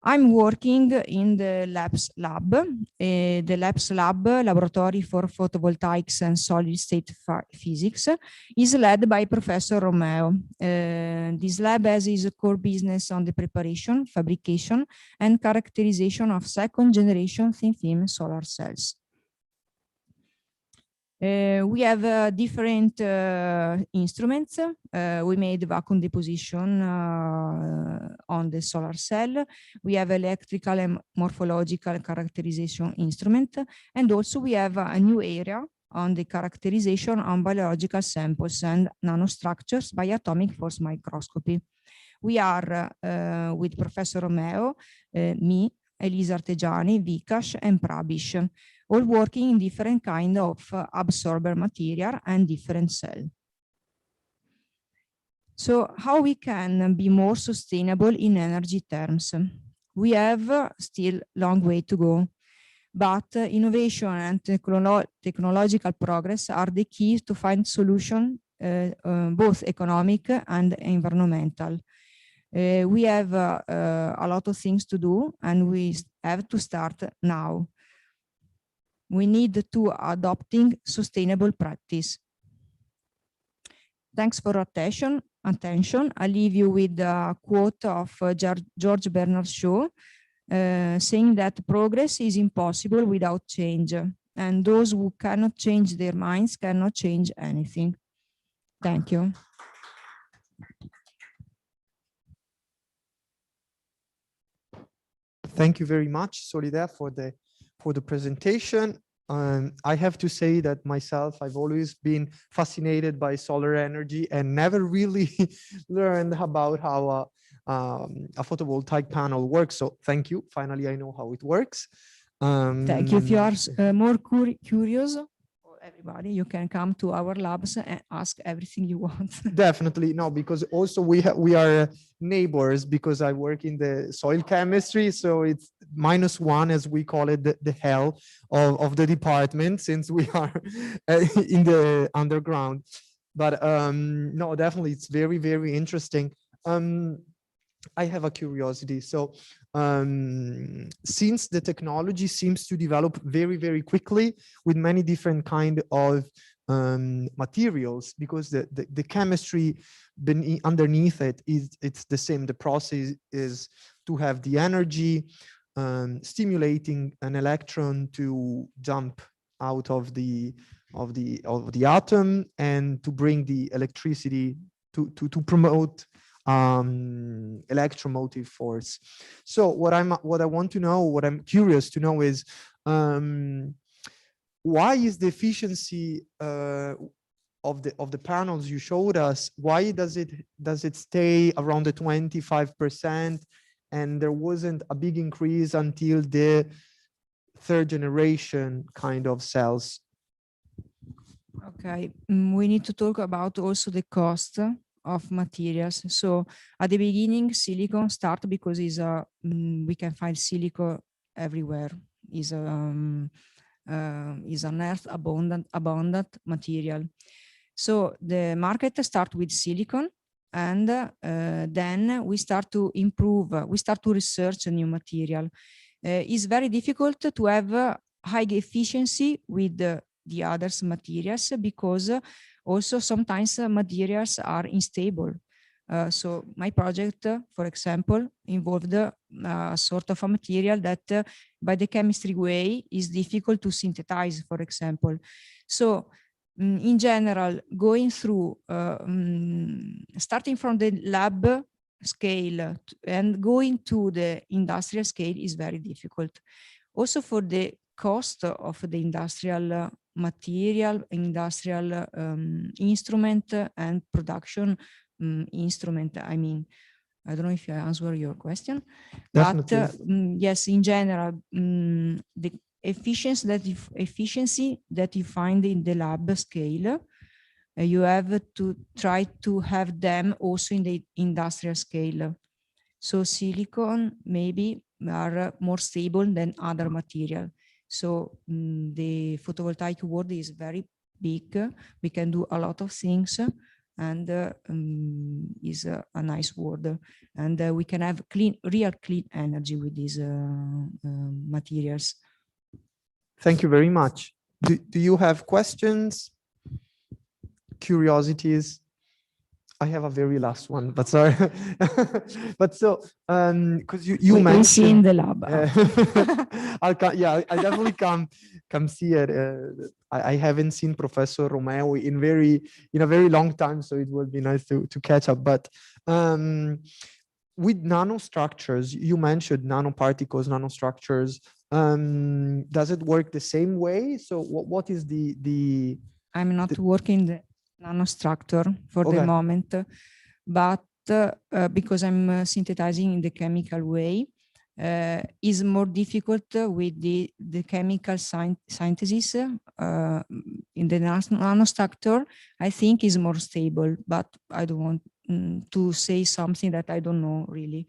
I'm working in the LABS lab. The LABS lab, Laboratory for Photovoltaics and Solid State Physics, is led by Professor Romeo. This lab has its core business on the preparation, fabrication, and characterization of second generation thin film solar cells. We have different instruments. We made vacuum deposition on the solar cell. We have electrical and morphological characterization instrument. And also we have a new area on the characterization on biological samples and nanostructures by atomic force microscopy. We are with Professor Romeo, me, Elisa Artegiani, Vikash, and Prabish, all working in different kind of absorber material and different cell. So how we can be more sustainable in energy terms? We have still long way to go, but innovation and technological progress are the key to find solution, both economic and environmental. We have a lot of things to do, and we have to start now. We need to adopting sustainable practice. Thanks for attention. I leave you with a quote of George Bernard Shaw, saying that progress is impossible without change, and those who cannot change their minds cannot change anything. Thank you. Thank you very much, Solidea, for the presentation. I have to say that myself, I've always been fascinated by solar energy and never really learned about how a photovoltaic panel works. So thank you. Finally, I know how it works. Thank you. If you are more curious, everybody, you can come to our labs and ask everything you want. Definitely. No, because also we are neighbors, because I work in the soil chemistry. So it's -1, as we call it, the hell of the department, since we are in the underground. But no, definitely, it's very, very interesting. I have a curiosity. So since the technology seems to develop very, very quickly with many different kind of materials, because the chemistry underneath it it's the same. The process is to have the energy stimulating an electron to jump out of the atom and to bring the electricity to promote electromotive force. So what I want to know, what I'm curious to know is why is the efficiency of the panels you showed us, why does it stay around the 25% and there wasn't a big increase until the third generation kind of cells? Okay, we need to talk about also the cost of materials. So at the beginning, silicon start because we can find silicon everywhere. Is an earth abundant material. So the market start with silicon, and then we start to improve. We start to research a new material. It's very difficult to have high efficiency with the other materials, because also sometimes materials are unstable. So my project, for example, involved a sort of a material that by the chemistry way is difficult to synthesize, for example. So in general, going through, starting from the lab scale and going to the industrial scale is very difficult. Also for the cost of the industrial material, industrial instrument and production instrument. I mean, I don't know if I answer your question, Definitely. but yes, in general, the efficiency that you find in the lab scale, you have to try to have them also in the industrial scale. So silicon maybe are more stable than other material. So the photovoltaic world is very big. We can do a lot of things, and is a nice world. And we can have real clean energy with these materials. Thank you very much. Do you have questions, curiosities? I have a very last one, but sorry. But so, because you mentioned see in the lab. I'll come, yeah, I definitely come see it. I haven't seen Professor Romeo in a very long time, so it would be nice to catch up. But with nanostructures, you mentioned nanoparticles, nanostructures. Does it work the same way? So what is the I'm not working the nanostructure for the moment, but because I'm synthesizing in the chemical way, is more difficult with the chemical synthesis. In the nanostructure, I think is more stable, but I don't want to say something that I don't know really.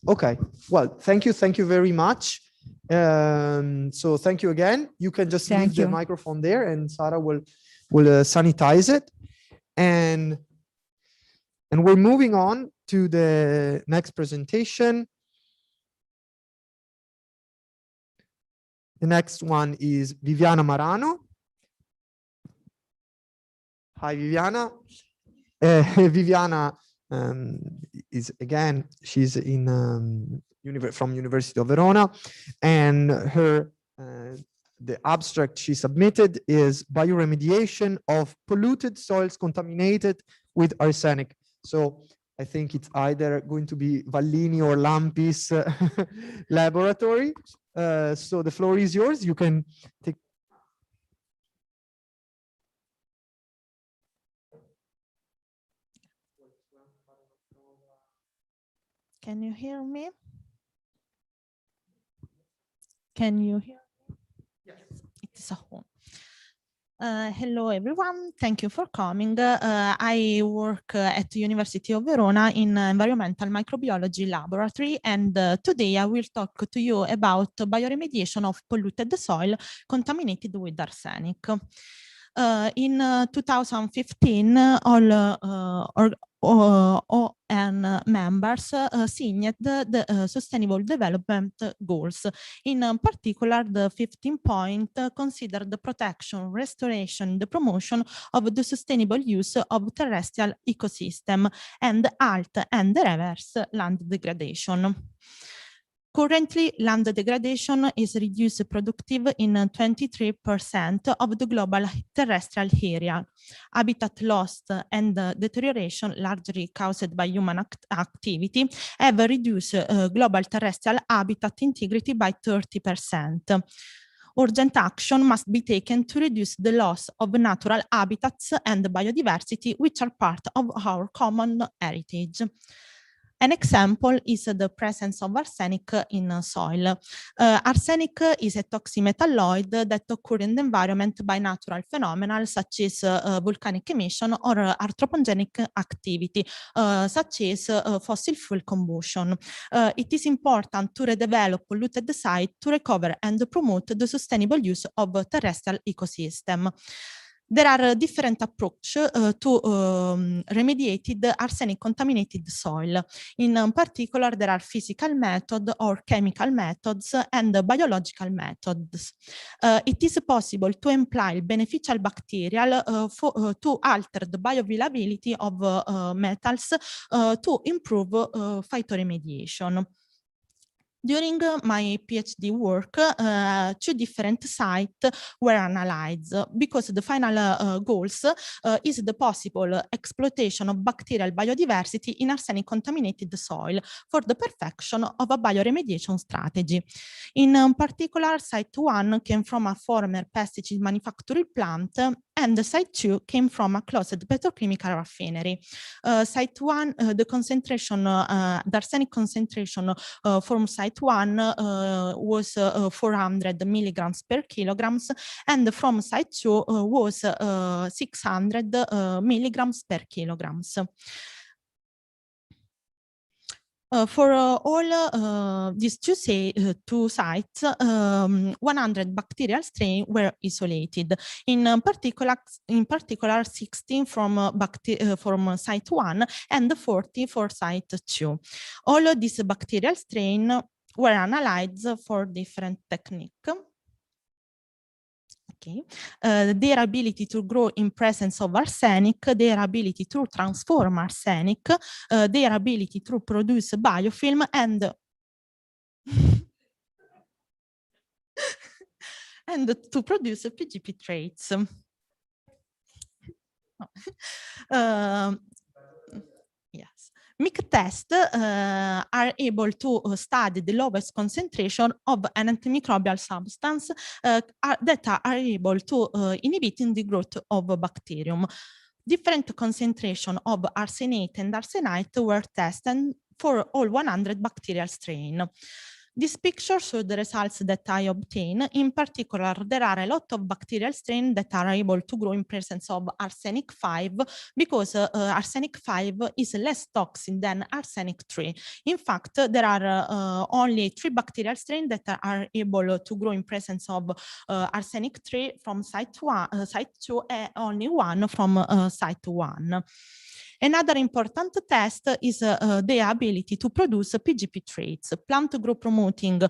Okay, well, thank you very much. So thank you again. You can just leave the microphone there, and Sarah will sanitize it. And we're moving on to the next presentation. The next one is Viviana Marano. Hi, Viviana. Viviana is, again, she's in from University of Verona, and her the abstract she submitted is bioremediation of polluted soils contaminated with arsenic. So I think it's either going to be Vallini or Lampi's laboratory. So the floor is yours. You can take. Can you hear me? Can you hear me? Yes. It is a home. Hello, everyone. Thank you for coming. I work at the University of Verona in environmental microbiology laboratory, and today I will talk to you about bioremediation of polluted soil contaminated with arsenic. In 2015, all ON members signed the Sustainable Development Goals. In particular, the 15-point considered the protection, restoration, the promotion of the sustainable use of terrestrial ecosystem and halt and reverse land degradation. Currently, land degradation is reduced productive in 23% of the global terrestrial area. Habitat loss and deterioration, largely caused by human activity, have reduced global terrestrial habitat integrity by 30%. Urgent action must be taken to reduce the loss of natural habitats and biodiversity, which are part of our common heritage. An example is the presence of arsenic in soil. Arsenic is a toximetalloid that occurs in the environment by natural phenomena such as volcanic emission or anthropogenic activity, such as fossil fuel combustion. It is important to redevelop polluted sites to recover and promote the sustainable use of terrestrial ecosystem. There are different approaches to remediated arsenic-contaminated soil. In particular, there are physical methods or chemical methods and biological methods. It is possible to imply beneficial bacterial to alter the bioavailability of metals to improve phytoremediation. During my PhD work, 2 different sites were analyzed because the final goals is the possible exploitation of bacterial biodiversity in arsenic-contaminated soil for the perfection of a bioremediation strategy. In particular, Site 1 came from a former pesticide manufacturing plant, and Site 2 came from a closed petrochemical raffinery. Site 1, the concentration, the arsenic concentration from Site 1 was 400 milligrams per kilograms, and from Site 2 was 600 milligrams per kilograms. For all these two sites, 100 bacterial strains were isolated. In particular, 16 from Site 1 and 40 for Site 2. All of these bacterial strains were analyzed for different techniques. Okay. Their ability to grow in presence of arsenic, their ability to transform arsenic, their ability to produce biofilm, and and to produce PGP traits. Yes. MIC tests are able to study the lowest concentration of an antimicrobial substance that are able to inhibit the growth of a bacterium. Different concentration of arsenate and arsenite were tested for all 100 bacterial strains. This picture shows the results that I obtained. In particular, there are a lot of bacterial strains that are able to grow in presence of arsenic 5 because arsenic 5 is less toxic than arsenic 3. In fact, there are only 3 bacterial strains that are able to grow in presence of arsenic 3 from Site 2, and only 1 from Site 1. Another important test is the ability to produce PGP traits. Plant growth promoting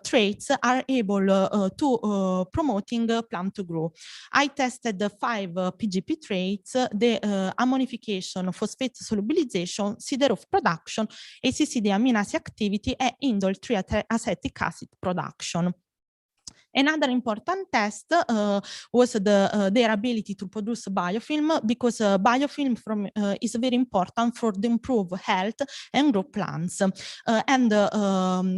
traits are able to promoting plant growth. I tested 5 PGP traits: the ammonification, phosphate solubilization, siderol production, ACCD amino acid activity, and indole 3-acetic acid production. Another important test was their ability to produce biofilm, because biofilm is very important for the improved health and grow plants, and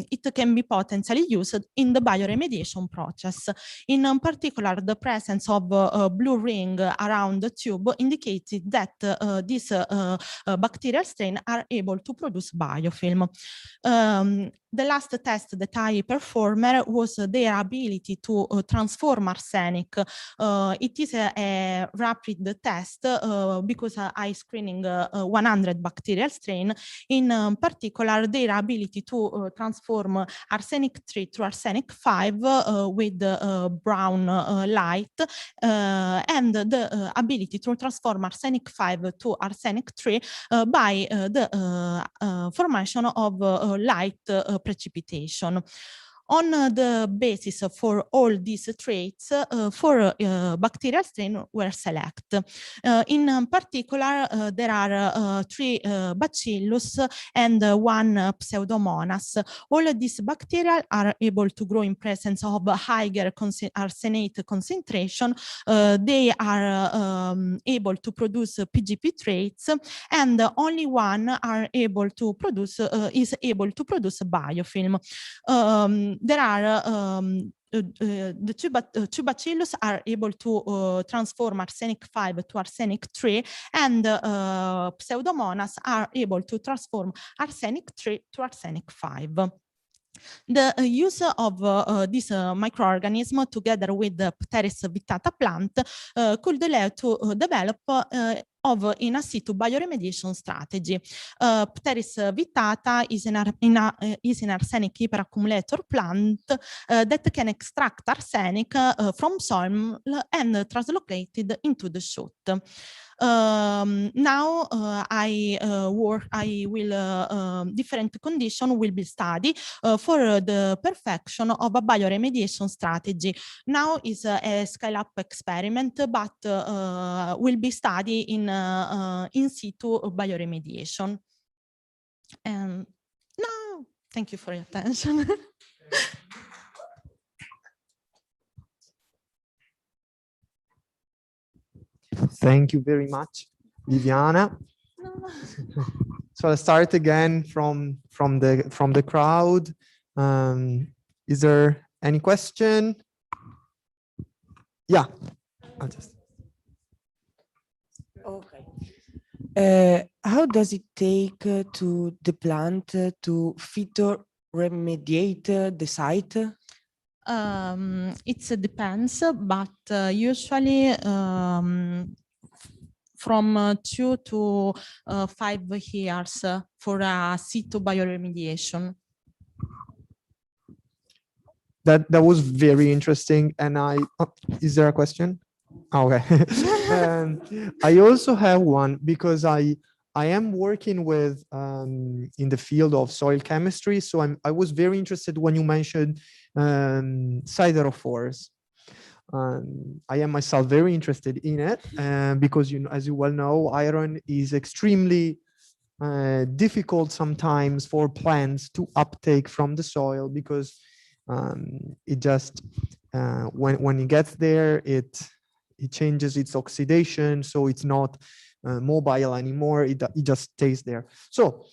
it can be potentially used in the bioremediation process. In particular, the presence of blue ring around the tube indicated that these bacterial strains are able to produce biofilm. The last test that I performed was their ability to transform arsenic. It is a rapid test because I screening 100 bacterial strains. In particular, their ability to transform arsenic 3 to arsenic 5 with brown light, and the ability to transform arsenic 5 to arsenic 3 by the formation of light precipitation. On the basis for all these traits, 4 bacterial strains were selected. In particular, there are 3 Bacillus and 1 Pseudomonas. All of these bacteria are able to grow in presence of higher arsenate concentration. They are able to produce PGP traits, and only one are able to produce is able to produce biofilm. There are the 2 Bacillus are able to transform arsenic 5 to arsenic 3, and Pseudomonas are able to transform arsenic 3 to arsenic 5. The use of this microorganism together with the Pteris vittata plant could allow to develop of in situ bioremediation strategy. Pteris vittata is an arsenic hyperaccumulator plant that can extract arsenic from soil and translocate it into the shoot. Now different conditions will be studied for the perfection of a bioremediation strategy. Now is a scale-up experiment, but will be studied in situ bioremediation. Now, Thank you for your attention. Thank you very much, Viviana. So I'll start again from the crowd. Is there any question? Yeah. Okay. How does it take to the plant to phytoremediate the site? It depends, but usually from 2 to 5 years for a cytobioremediation. That was very interesting. And is there a question? Okay. I also have one because I am working with in the field of soil chemistry. So I was very interested when you mentioned siderophores. I am myself very interested in it because, as you well know, iron is extremely difficult sometimes for plants to uptake from the soil because it just when it gets there, it changes its oxidation, so it's not mobile anymore. It just stays there. So,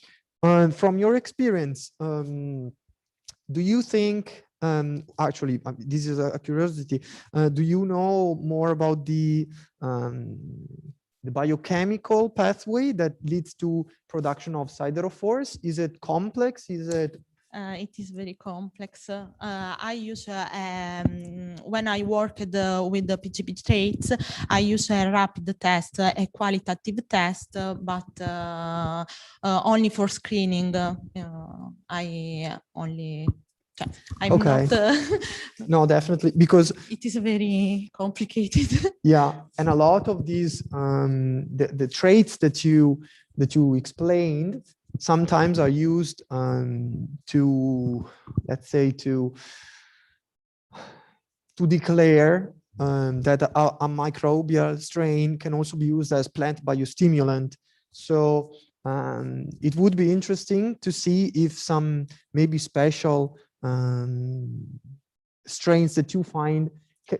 from your experience, do you think? Actually, this is a curiosity. Do you know more about the biochemical pathway that leads to production of siderophores? Is it complex? Is it? It is very complex. I use, when I worked with the PGP traits, I use a rapid test, a qualitative test, but only for screening. I'm Okay. not. No, definitely, because it is very complicated. Yeah, and a lot of these the traits that you explained sometimes are used to, let's say, to declare that a microbial strain can also be used as plant biostimulant. So it would be interesting to see if some maybe special strains that you find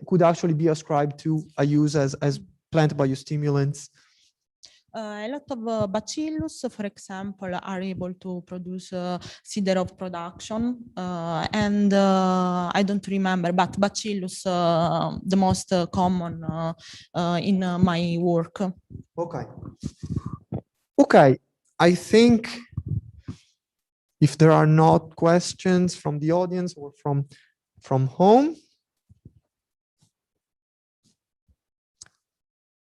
could actually be ascribed to a use as plant biostimulants. A lot of bacillus, for example, are able to produce siderov production, and I don't remember, but bacillus the most common in my work. Okay. Okay, I think if there are not questions from the audience or from home.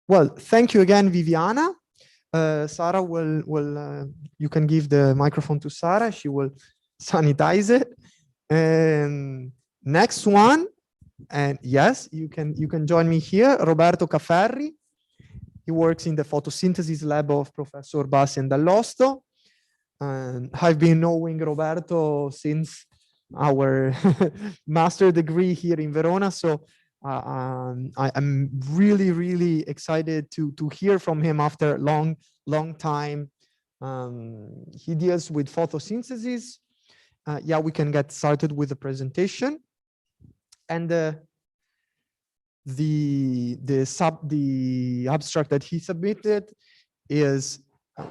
Well, thank you again, Viviana. Sarah will you can give the microphone to Sarah. She will sanitize it. And next one, and yes, you can join me here, Roberto Cafferri. He works in the photosynthesis lab of Professor Bassi and Dall'Osto. I've been knowing Roberto since our master degree here in Verona, so I'm really excited to hear from him after a long time. He deals with photosynthesis. Yeah, we can get started with the presentation. And the abstract that he submitted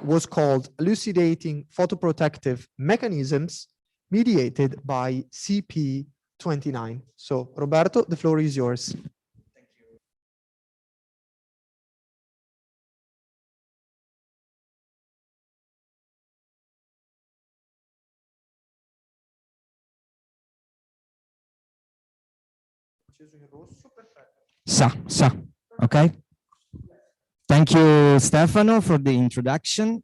was called Elucidating Photoprotective Mechanisms Mediated by CP29. So, Roberto, the floor is yours. Thank you. Okay. Thank you, Stefano, for the introduction.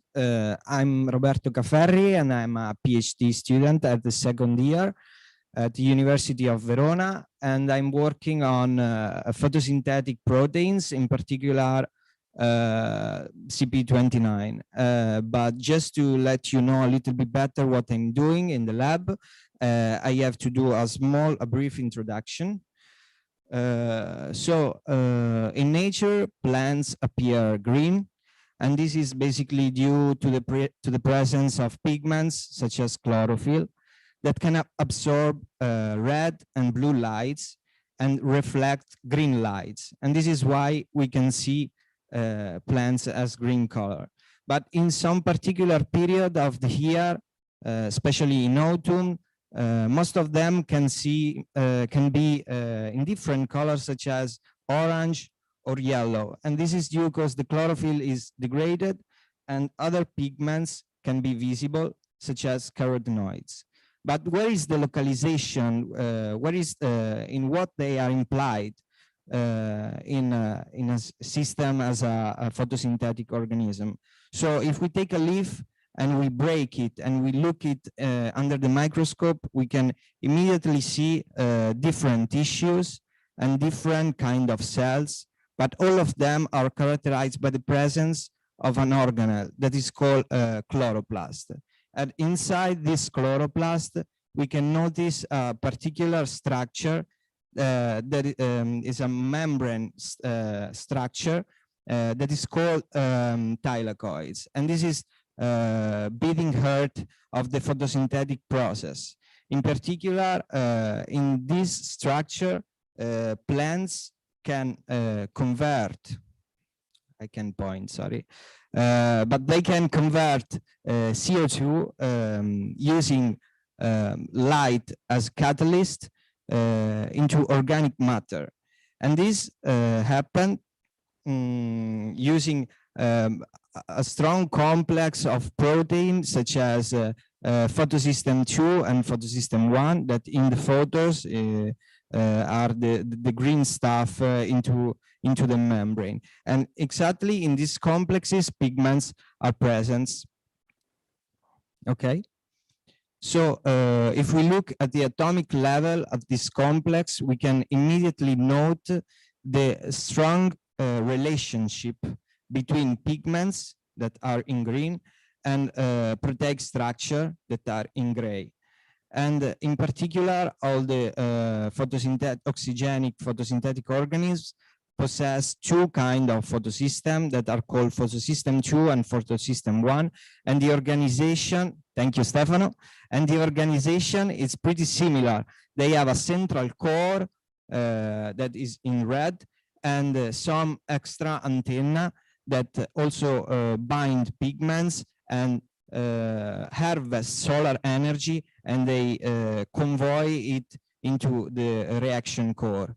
I'm Roberto Cafferri, and I'm a PhD student at the second year at the University of Verona, and I'm working on photosynthetic proteins, in particular CP29. But just to let you know a little bit better what I'm doing in the lab, I have to do a brief introduction. In nature, plants appear green, and this is basically due to the presence of pigments such as chlorophyll that can absorb red and blue lights and reflect green lights. And this is why we can see plants as green color. But in some particular period of the year, especially in autumn, most of them can be in different colors, such as orange or yellow. And this is due because the chlorophyll is degraded and other pigments can be visible, such as carotenoids. But where is the localization? Where is in what they are implied in a system as a photosynthetic organism? So if we take a leaf and we break it and we look it under the microscope, we can immediately see different tissues and different kind of cells, but all of them are characterized by the presence of an organelle that is called chloroplast. And inside this chloroplast, we can notice a particular structure that is a membrane structure that is called thylakoids. And this is beating heart of the photosynthetic process. In particular, in this structure, plants can convert, I can point, sorry, but they can convert CO2 using light as catalyst into organic matter. And this happened using a strong complex of proteins such as photosystem 2 and photosystem 1 that in the photos are the green stuff into the membrane. And exactly in these complexes, pigments are present. Okay. So if we look at the atomic level of this complex, we can immediately note the strong relationship between pigments that are in green and protein structure that are in gray. And in particular, all the oxygenic photosynthetic organisms possess two kinds of photosystem that are called photosystem 2 and photosystem 1. And the organization, thank you, Stefano, and the organization is pretty similar. They have a central core that is in red and some extra antenna that also bind pigments and harvest solar energy, and they convey it into the reaction core.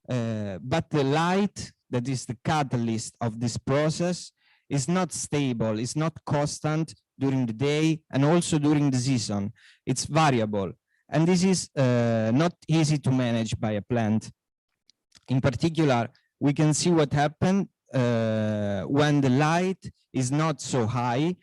But the light that is the catalyst of this process is not stable, it's not constant during the day and also during the season. It's variable. And this is not easy to manage by a plant. In particular, we can see what happened when the light is not so high.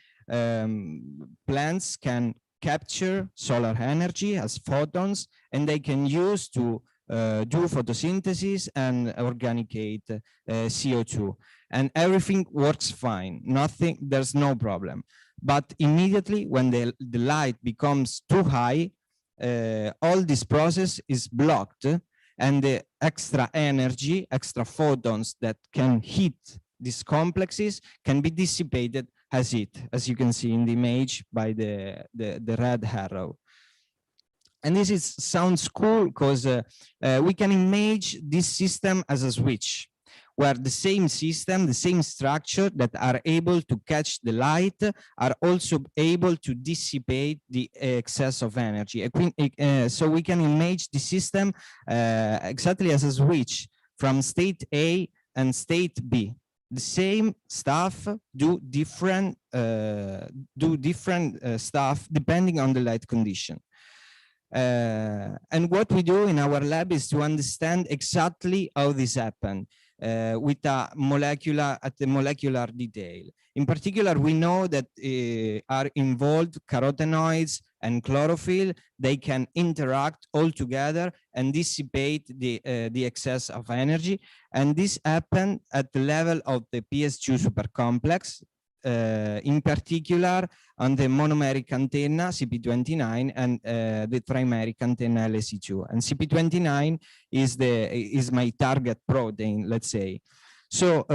Plants can capture solar energy as photons, and they can use to do photosynthesis and organicate CO2. And everything works fine, there's no problem. But immediately when the light becomes too high, all this process is blocked, and the extra energy, extra photons that can hit these complexes can be dissipated as heat, as you can see in the image by the red arrow. And this sounds cool because we can image this system as a switch, where the same system, the same structure that are able to catch the light are also able to dissipate the excess of energy. So we can image the system exactly as a switch from state A and state B. The same stuff do different stuff depending on the light condition. And what we do in our lab is to understand exactly how this happened with a molecular detail. In particular, we know that are involved carotenoids and chlorophyll. They can interact all together and dissipate the excess of energy. And this happened at the level of the PS2 supercomplex, in particular on the monomeric antenna CP29 and the trimeric antenna LSE2. And CP29 is my target protein, let's say. So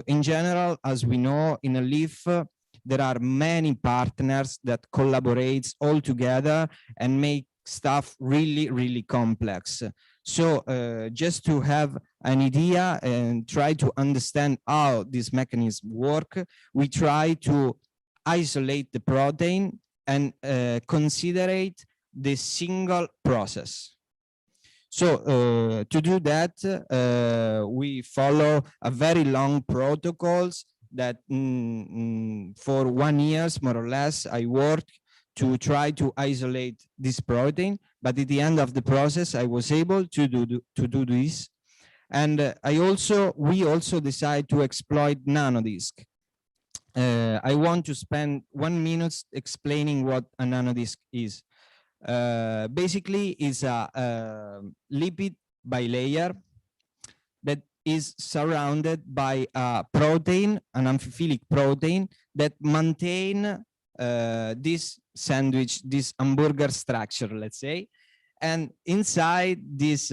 in general, as we know, in a leaf, there are many partners that collaborates all together and make stuff really, really complex. So just to have an idea and try to understand how this mechanism work, we try to isolate the protein and consider the single process. So to do that, we follow a very long protocols that for 1 year, more or less, I worked to try to isolate this protein. But at the end of the process, I was able to do this. And we also decide to exploit nanodisk. I want to spend 1 minute explaining what a nanodisk is. Basically, it's a lipid bilayer that is surrounded by a protein, an amphiphilic protein, that maintain this sandwich, this hamburger structure, let's say. And inside this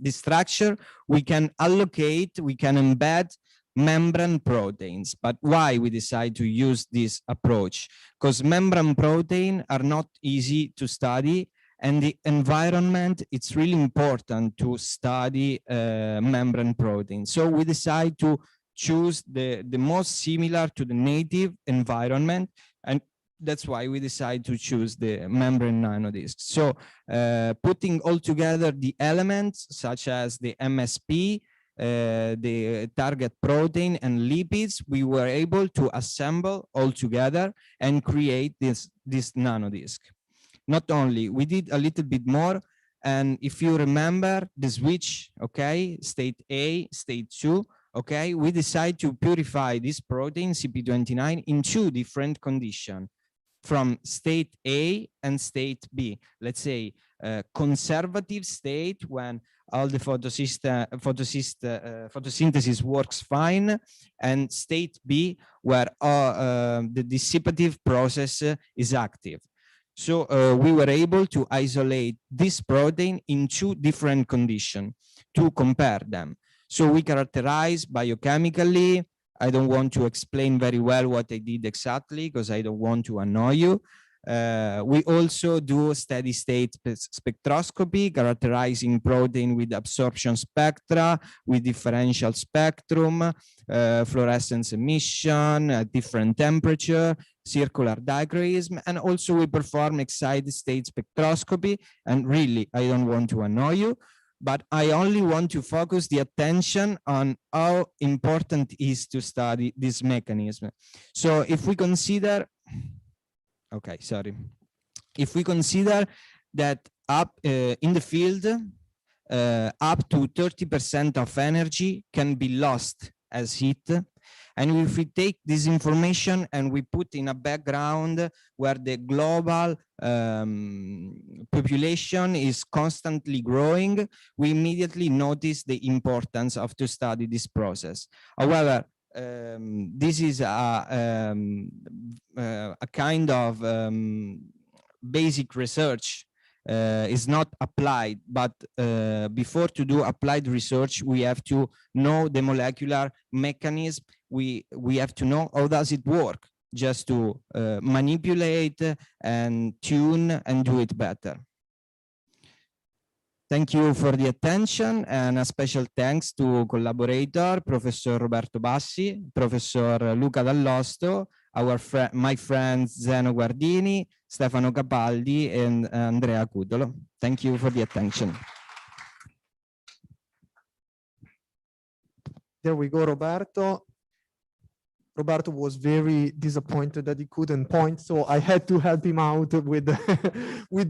structure, we can allocate, we can embed membrane proteins. But why we decide to use this approach? Because membrane proteins are not easy to study, and the environment, it's really important to study membrane proteins. So we decide to choose the most similar to the native environment, and that's why we decide to choose the membrane nanodisk. So putting all together the elements such as the MSP, the target protein and lipids, we were able to assemble all together and create this nanodisk. Not only, we did a little bit more, and if you remember the switch, okay, state A, state 2, okay, we decide to purify this protein CP29 in 2 different conditions, from state A and state B. Let's say conservative state, when all the photosynthesis works fine, and state B, where the dissipative process is active. So we were able to isolate this protein in 2 different conditions to compare them. So we characterize biochemically. I don't want to explain very well what I did exactly because I don't want to annoy you. We also do steady state spectroscopy, characterizing protein with absorption spectra, with differential spectrum, fluorescence emission at different temperature, circular dichroism, and also we perform excited state spectroscopy. And really, I don't want to annoy you, but I only want to focus the attention on how important it is to study this mechanism. So if we consider, okay, sorry. If we consider that up in the field, up to 30% of energy can be lost as heat. And if we take this information and we put in a background where the global population is constantly growing, we immediately notice the importance of to study this process. However, this is a kind of basic research, is not applied, but before to do applied research, we have to know the molecular mechanism. We have to know how does it work, just to manipulate and tune and do it better. Thank you for the attention, and a special thanks to collaborator, Professor Roberto Bassi, Professor Luca Dall'Osto, my friends Zeno Guardini, Stefano Capaldi, and Andrea Cudolo. Thank you for the attention. There we go, Roberto. Roberto was very disappointed that he couldn't point, so I had to help him out with the, with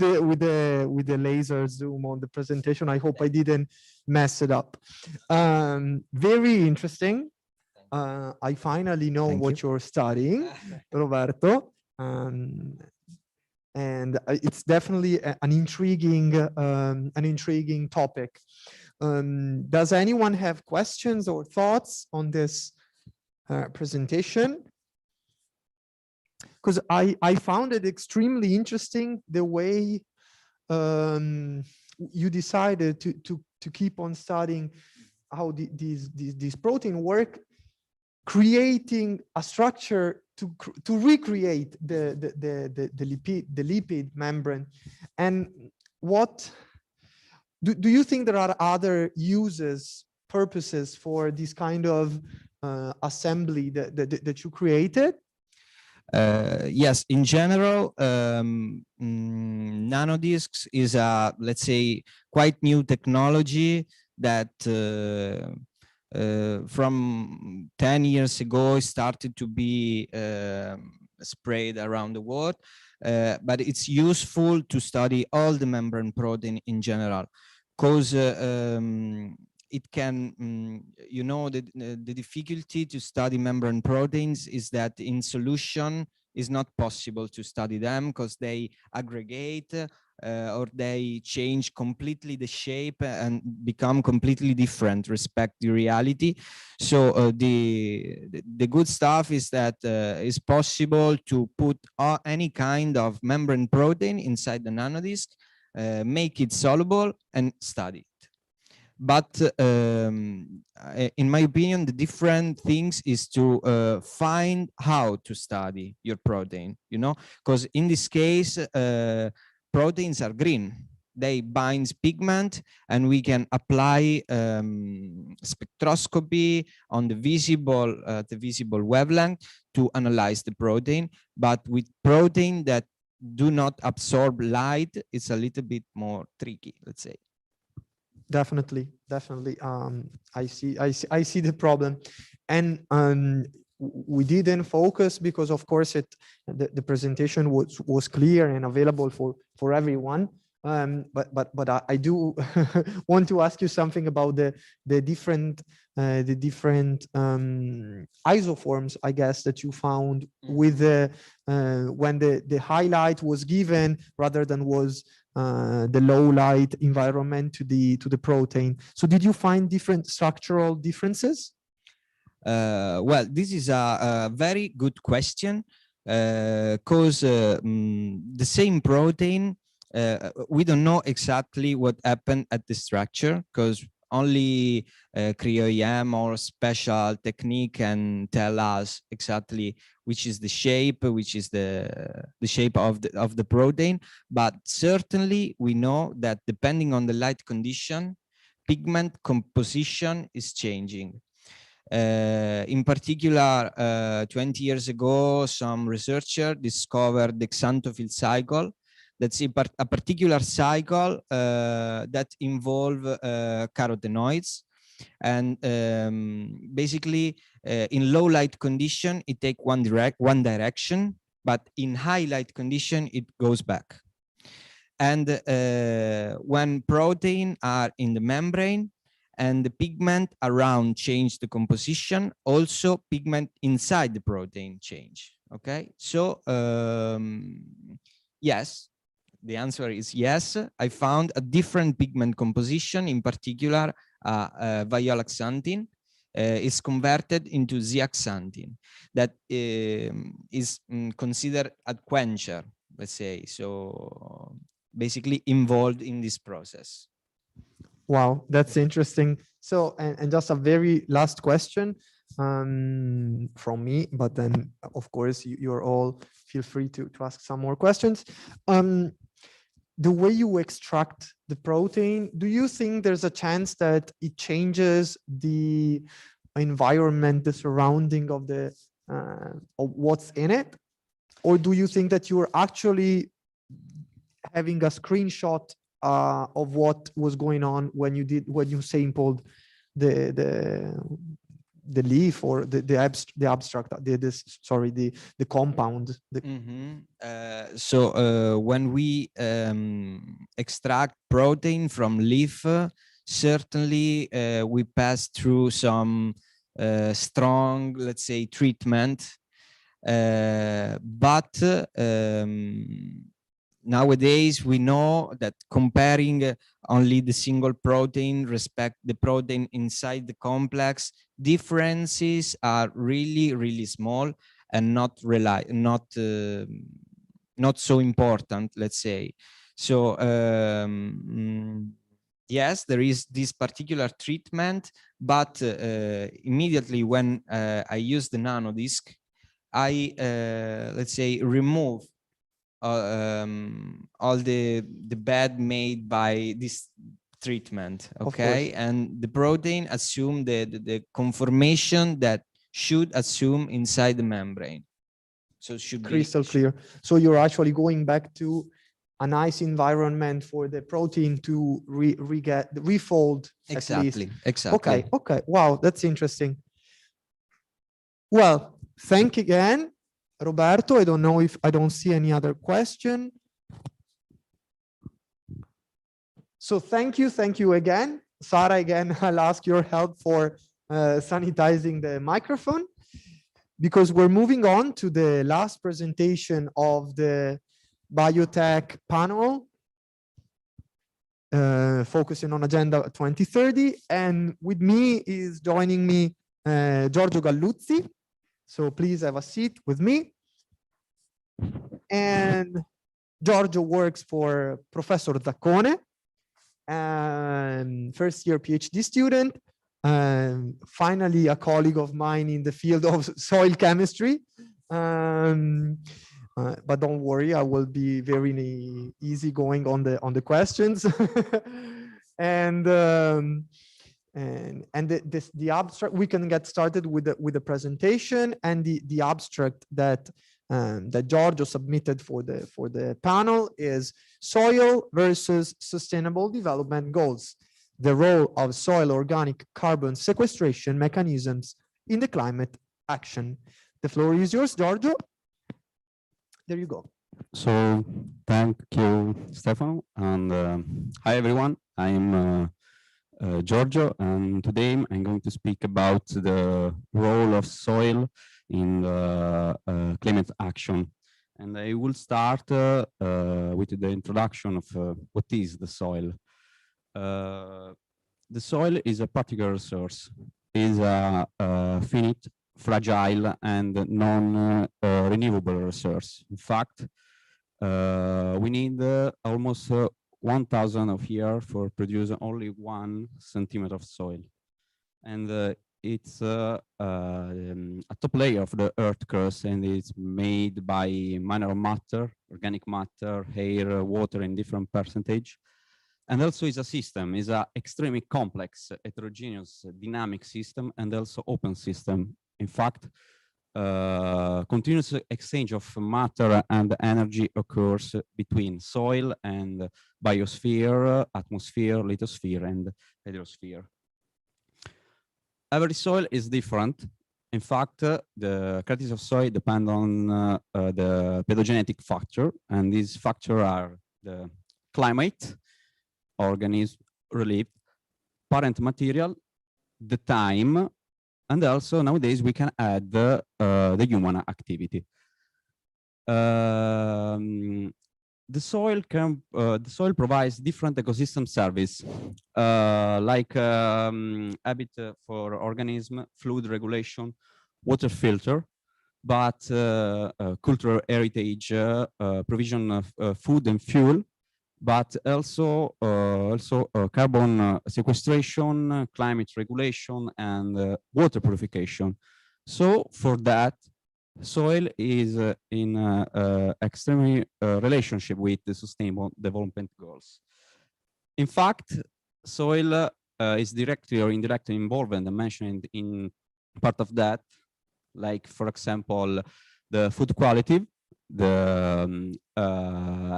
the laser zoom on the presentation. I hope I didn't mess it up. Very interesting. I finally know what you're studying, Roberto, and it's definitely an intriguing topic. Does anyone have questions or thoughts on this presentation? Because I found it extremely interesting the way you decided to keep on studying how these protein work creating a structure to recreate the lipid membrane. And what do you think there are other purposes for this kind of assembly that you created? Yes, in general, nanodiscs is a, let's say, quite new technology that from 10 years ago started to be spread around the world, but it's useful to study all the membrane protein in general, because it can, you know, the difficulty to study membrane proteins is that in solution is not possible to study them because they aggregate or they change completely the shape and become completely different respect the reality. So the good stuff is that it's possible to put any kind of membrane protein inside the nanodisc, make it soluble and study it. But in my opinion, the different things is to find how to study your protein, you know, because in this case, proteins are green. They bind pigment, and we can apply spectroscopy on the visible wavelength to analyze the protein. But with protein that do not absorb light, it's a little bit more tricky, let's say. Definitely. I see the problem, and we didn't focus because, of course, the presentation was clear and available for everyone. But I do want to ask you something about the different isoforms, I guess, that you found with when the highlight was given rather than was the low light environment to the protein. So did you find different structural differences? Well, this is a very good question, because the same protein, we don't know exactly what happened at the structure, because only cryo-EM or special technique can tell us exactly which is the shape, which is the shape of the protein. But certainly we know that depending on the light condition, pigment composition is changing. In particular, 20 years ago, some researcher discovered the xanthophyll cycle. That's a particular cycle that involve carotenoids. And basically, in low light condition, it takes one direction, but in high light condition, it goes back. And when protein are in the membrane and the pigment around change the composition, also pigment inside the protein change. Okay, so yes. The answer is yes. I found a different pigment composition, in particular, violaxanthin is converted into zeaxanthin that is considered a quencher, let's say. So basically involved in this process. Wow, that's interesting. So, and just a very last question from me, but then of course you're all feel free to ask some more questions. The way you extract the protein, do you think there's a chance that it changes the environment, the surrounding of the of what's in it? Or do you think that you're actually having a screenshot of what was going on when you sampled the leaf or the compound? So when we extract protein from leaf, certainly we pass through some strong, let's say, treatment, but nowadays we know that comparing only the single protein respect the protein inside the complex, differences are really small and not so important, let's say. So yes, there is this particular treatment, but immediately when I use the nanodisk, I let's say remove all the bad made by this treatment, okay? And the protein assume the conformation that should assume inside the membrane. So it should crystal be clear. So you're actually going back to a nice environment for the protein to refold. exactly. Okay, okay. Wow, that's interesting. Well, thank you again, Roberto. I don't know if I don't see any other question. So thank you again. Sara, again, I'll ask your help for sanitizing the microphone, because we're moving on to the last presentation of the biotech panel, focusing on Agenda 2030. And with me is joining me Giorgio Galluzzi. So please have a seat with me. And Giorgio works for Professor Zaccone, and first year PhD student, finally a colleague of mine in the field of soil chemistry. But don't worry, I will be very easy going on the questions. And the abstract, we can get started with the presentation, and the abstract that Giorgio submitted for the panel is Soil versus Sustainable Development Goals: the role of soil organic carbon sequestration mechanisms in the climate action. The floor is yours, Giorgio. There you go. So thank you, Stefano, and hi everyone. I'm Giorgio, and today I'm going to speak about the role of soil in climate action. And I will start with the introduction of what is the soil. The soil is a particular resource, is a finite, fragile, and non-renewable resource. In fact, we need almost 1,000 of years for producing only 1 centimeter of soil. And it's a top layer of the earth crust, and it's made by mineral matter, organic matter, air, water in different percentage. And also is a system, is an extremely complex, heterogeneous, dynamic system, and also open system. In fact, continuous exchange of matter and energy occurs between soil and biosphere, atmosphere, lithosphere, and hydrosphere. Every soil is different. In fact, the characteristics of soil depend on the pedogenetic factor, and these factors are the climate, organism, relief, parent material, the time, and also nowadays we can add the human activity. The soil provides different ecosystem service, like habitat for organism, fluid regulation, water filter, but cultural heritage, provision of food and fuel, but also carbon sequestration, climate regulation, and water purification. So for that, soil is in extremely relationship with the Sustainable Development Goals. In fact, soil is directly or indirectly involved and mentioned in part of that, like, for example, the food quality, the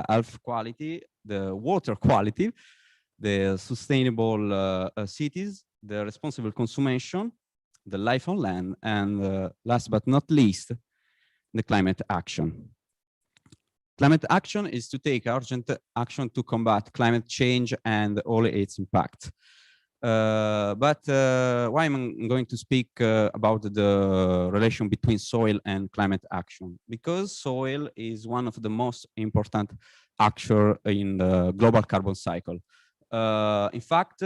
health quality, the water quality, the sustainable cities, the responsible consumption, the life on land, and last but not least, the climate action. Climate action is to take urgent action to combat climate change and all its impact. But why I'm going to speak about the relation between soil and climate action? Because soil is one of the most important actors in the global carbon cycle. In fact,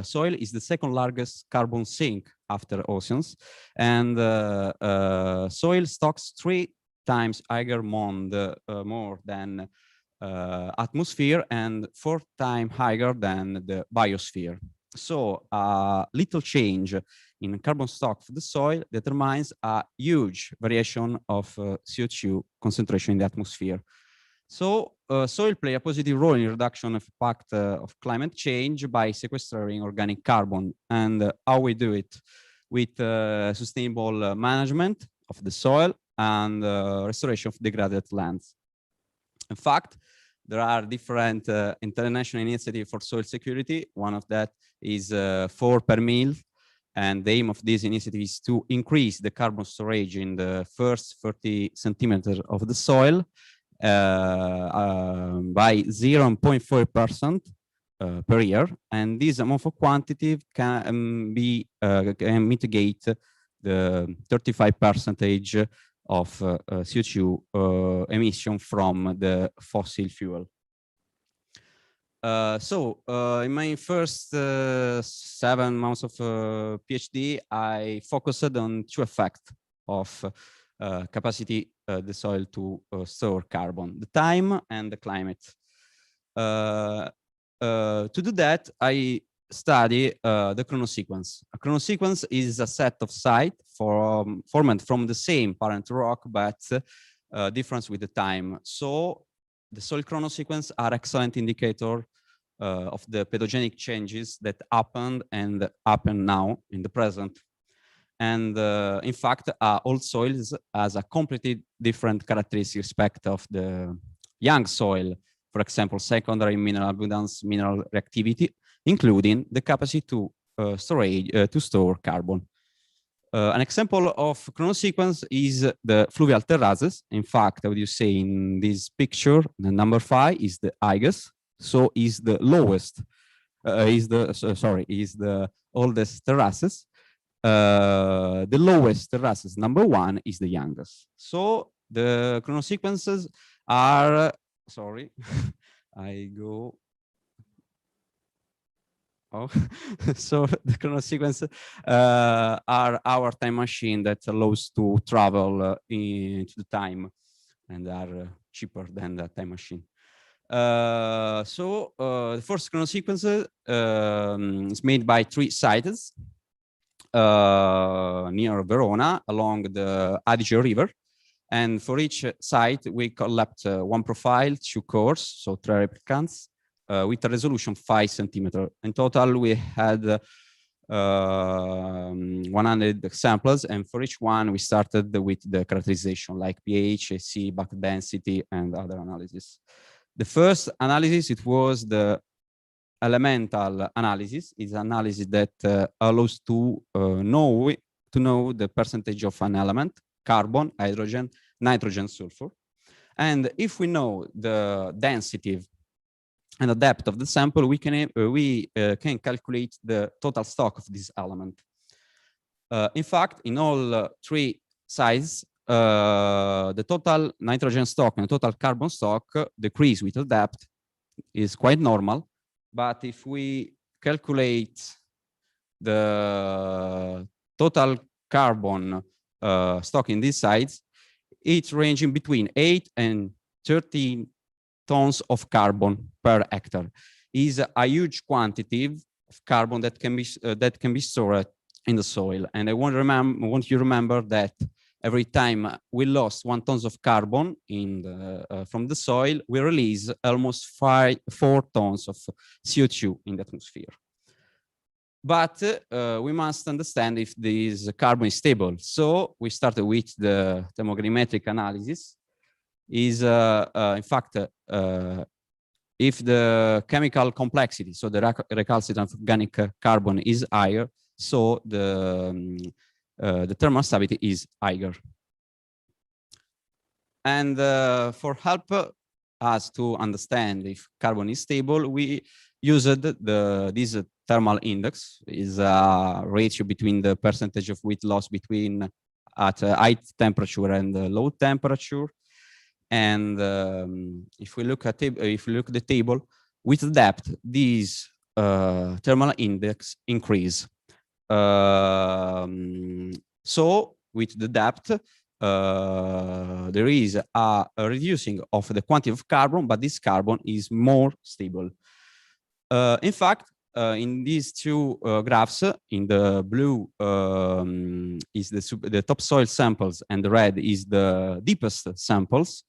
soil is the second largest carbon sink after oceans, and soil stocks 3 times higher more than atmosphere and 4 times higher than the biosphere. So a little change in carbon stock for the soil determines a huge variation of CO2 concentration in the atmosphere. So soil play a positive role in reduction of impact of climate change by sequestering organic carbon. And how we do it? With sustainable management of the soil and restoration of degraded lands. In fact, there are different international initiatives for soil security. One of that is 4 per mil. And the aim of this initiative is to increase the carbon storage in the first 30 centimeters of the soil by 0.4% per year. And this amount of quantity can mitigate the 35% of CO2 emission from the fossil fuel. In my first 7 months of PhD, I focused on 2 effects of capacity the soil to store carbon: the time and the climate. To do that, I study the chronosequence. A chronosequence is a set of sites formed from the same parent rock, but difference with the time. So the soil chronosequence are excellent indicator of the pedogenic changes that happened and happen now in the present. And in fact, old soils has a completely different characteristic respect of the young soil. For example, secondary mineral abundance, mineral reactivity, including the capacity to store carbon. An example of chronosequence is the fluvial terraces. In fact, what you say in this picture, the number 5 is the highest, so is the lowest, is the oldest terraces. The lowest terraces, number 1, is the youngest. So the chronosequences are, sorry, I go. Oh, so the chronosequences are our time machine that allows to travel into the time and are cheaper than the time machine. The first chronosequence is made by 3 sites near Verona along the Adige River. And for each site, we collect 1 profile, 2 cores, so 3 replicants, with a resolution 5 centimeters. In total, we had 100 samples, and for each one, we started with the characterization like pH, AC, bucket density, and other analysis. The first analysis, it was the elemental analysis. Is analysis that allows to know the percentage of an element: carbon, hydrogen, nitrogen, sulfur. And if we know the density and the depth of the sample, we can calculate the total stock of this element. In fact, in all 3 sites, the total nitrogen stock and total carbon stock decrease with the depth is quite normal. But if we calculate the total carbon stock in these sites, it's ranging between 8 and 13 tons of carbon per hectare. Is a huge quantity of carbon that can be stored in the soil. And I want you to remember that every time we lost 1 ton of carbon from the soil, we release almost 4 tons of CO2 in the atmosphere. But we must understand if this carbon is stable. So we started with the thermogrammetric analysis. Is in fact, if the chemical complexity, so the recalcitrant organic carbon is higher, so the thermal stability is higher. And for help us to understand if carbon is stable, we used this thermal index. Is a ratio between the percentage of weight loss between at high temperature and low temperature. And if we look at the table with the depth, these thermal index increase. So with the depth, there is a reducing of the quantity of carbon, but this carbon is more stable. In fact, in these two graphs, in the blue is the topsoil samples and the red is the deepest samples.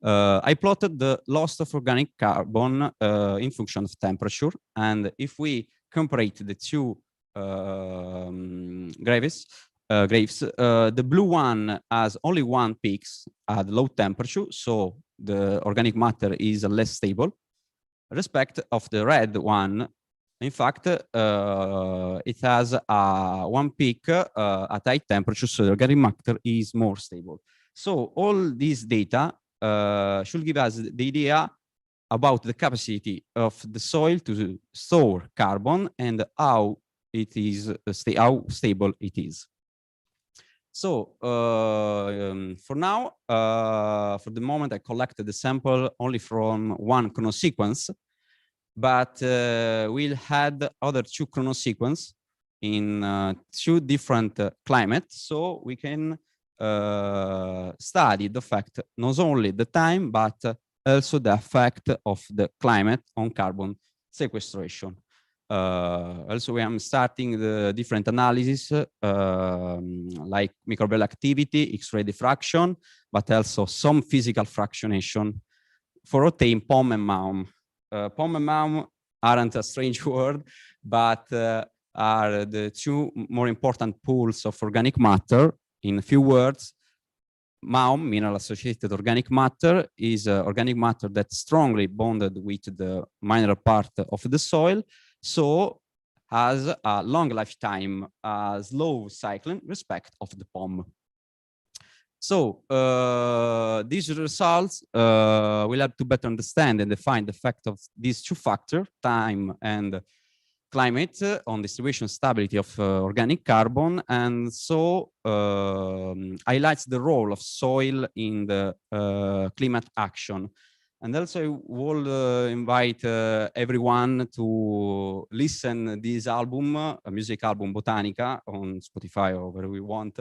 I plotted the loss of organic carbon in function of temperature. And if we compare the two graphs, the blue one has only one peak at low temperature, so the organic matter is less stable. Respect of the red one, in fact, it has one peak at high temperature, so the organic matter is more stable. So all these data should give us the idea about the capacity of the soil to store carbon and how it is how stable it is. So for now, for the moment, I collected the sample only from one chronosequence, but we'll add other two chronosequences in two different climates, so we can study the effect, not only the time, but also the effect of the climate on carbon sequestration. Also, we am starting the different analysis like microbial activity, X-ray diffraction, but also some physical fractionation for obtain POM and MAUM. POM and MAUM aren't a strange word, but are the two more important pools of organic matter. In a few words, MAUM, mineral-associated organic matter, is organic matter that's strongly bonded with the mineral part of the soil, so has a long lifetime, slow cycling respect of the POM. So these results will help to better understand and define the effect of these two factors, time and climate, on distribution stability of organic carbon, and so highlights the role of soil in the climate action. And also I will invite everyone to listen this album, a music album Botanica, on Spotify or wherever we want,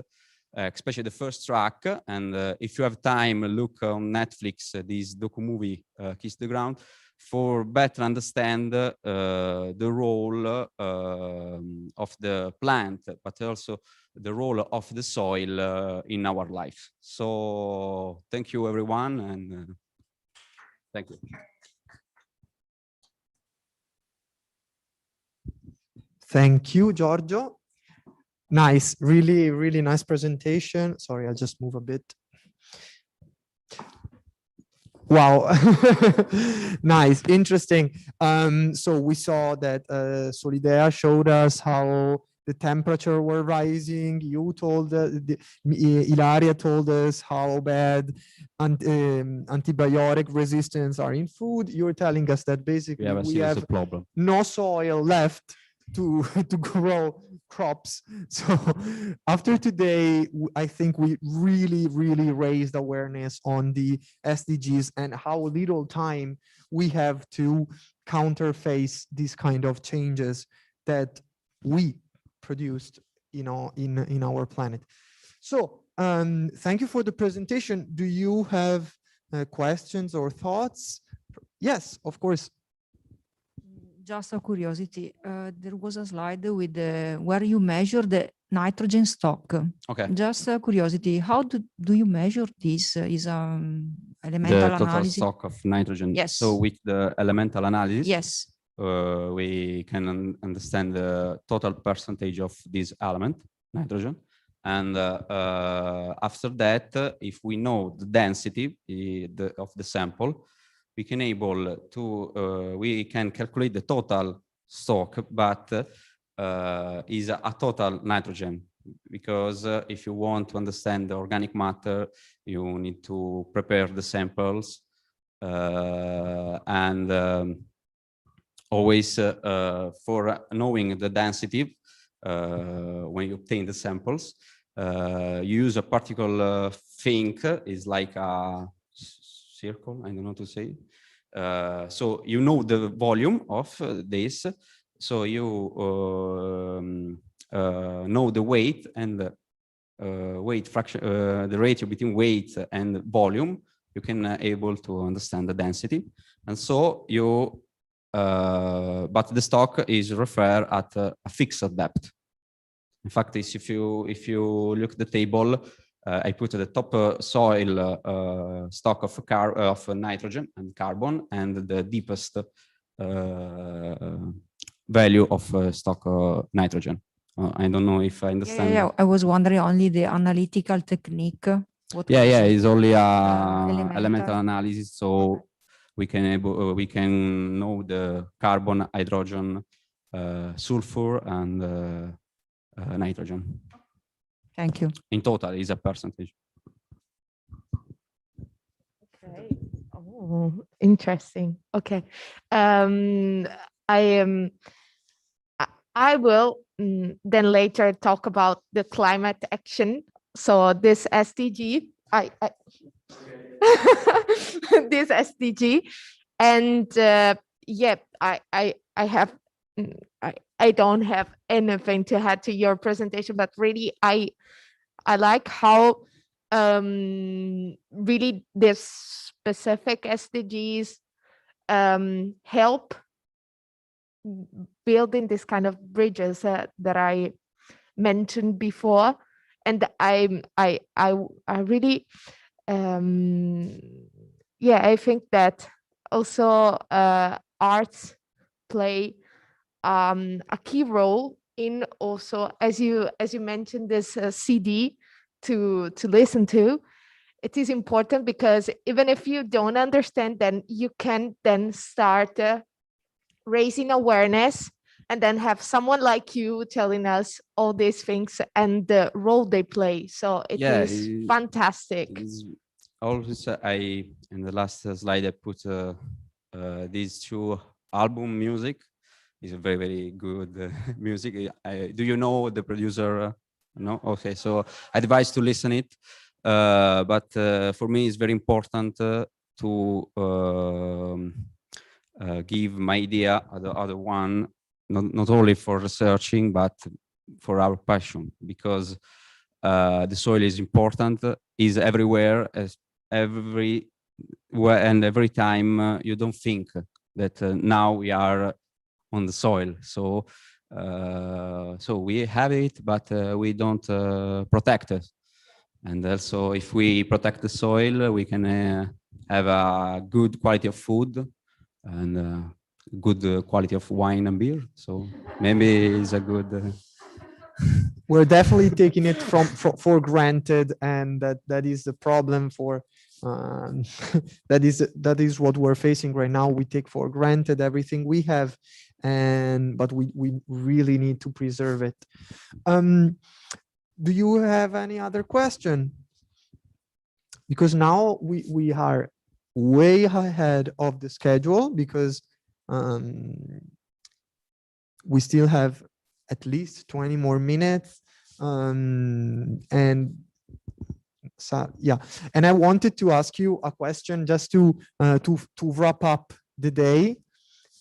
especially the first track. And if you have time, look on Netflix, this docu-movie, Kiss the Ground, for better understand the role of the plant, but also the role of the soil in our life. So thank you, everyone, and thank you. Thank you, Giorgio. Nice, really, really nice presentation. Sorry, I'll just move a bit. Wow, nice, interesting. So we saw that Solidea showed us how the temperature were rising. You told, Ilaria told us how bad antibiotic resistance are in food. You're telling us that basically we have problem. No soil left to grow crops. So after today, I think we really raised awareness on the SDGs and how little time we have to counterface these kind of changes that we produced, you know, in our planet. So thank you for the presentation. Do you have questions or thoughts? Yes, of course. Just a curiosity, there was a slide with where you measure the nitrogen stock. Okay. Just a curiosity, how do you measure this? Is elemental the total analysis? stock of nitrogen. Yes. So with the elemental analysis, yes, we can understand the total percentage of this element, nitrogen. And after that, if we know the density of the sample, we can able to we can calculate the total stock, but is a total nitrogen, because if you want to understand the organic matter, you need to prepare the samples and always for knowing the density when you obtain the samples, you use a particular thing, is like a circle, I don't know to say. So you know the volume of this, so you know the weight, and weight fraction, the ratio between weight and volume, you can able to understand the density. And so you, but the stock is referred at a fixed depth. In fact, if you look at the table, I put the top soil stock of nitrogen and carbon, and the deepest value of stock nitrogen. I don't know if I understand. Yeah, I was wondering only the analytical technique. Yeah, it's only elemental analysis, so we can know the carbon, hydrogen, sulfur, and nitrogen. Thank you. In total, is a percentage. Okay. Oh, interesting. Okay. I will then later talk about the climate action. So this SDG, this SDG, and yeah, I don't have anything to add to your presentation, but really I like how really this specific SDGs help building this kind of bridges that I mentioned before. And I really yeah, I think that also arts play a key role in also, as you mentioned, this CD to listen to. It is important because even if you don't understand, then you can then start raising awareness, and then have someone like you telling us all these things and the role they play. So it is fantastic. Always, in the last slide, I put these two album music. It's a very, very good music. Do you know the producer? No? Okay, so I advise to listen it. But for me, it's very important to give my idea, the other one, not only for researching, but for our passion, because the soil is important, is everywhere, everywhere, and every time you don't think that now we are on the soil. So so we have it, but we don't protect it. And also, if we protect the soil, we can have a good quality of food and good quality of wine and beer. So maybe it's a good. We're definitely taking it for granted, and that is the problem for. That is what we're facing right now. We take for granted everything we have, but we really need to preserve it. Do you have any other question? Because now we are way ahead of the schedule, because we still have at least 20 more minutes. And so, yeah, and I wanted to ask you a question just to wrap up the day.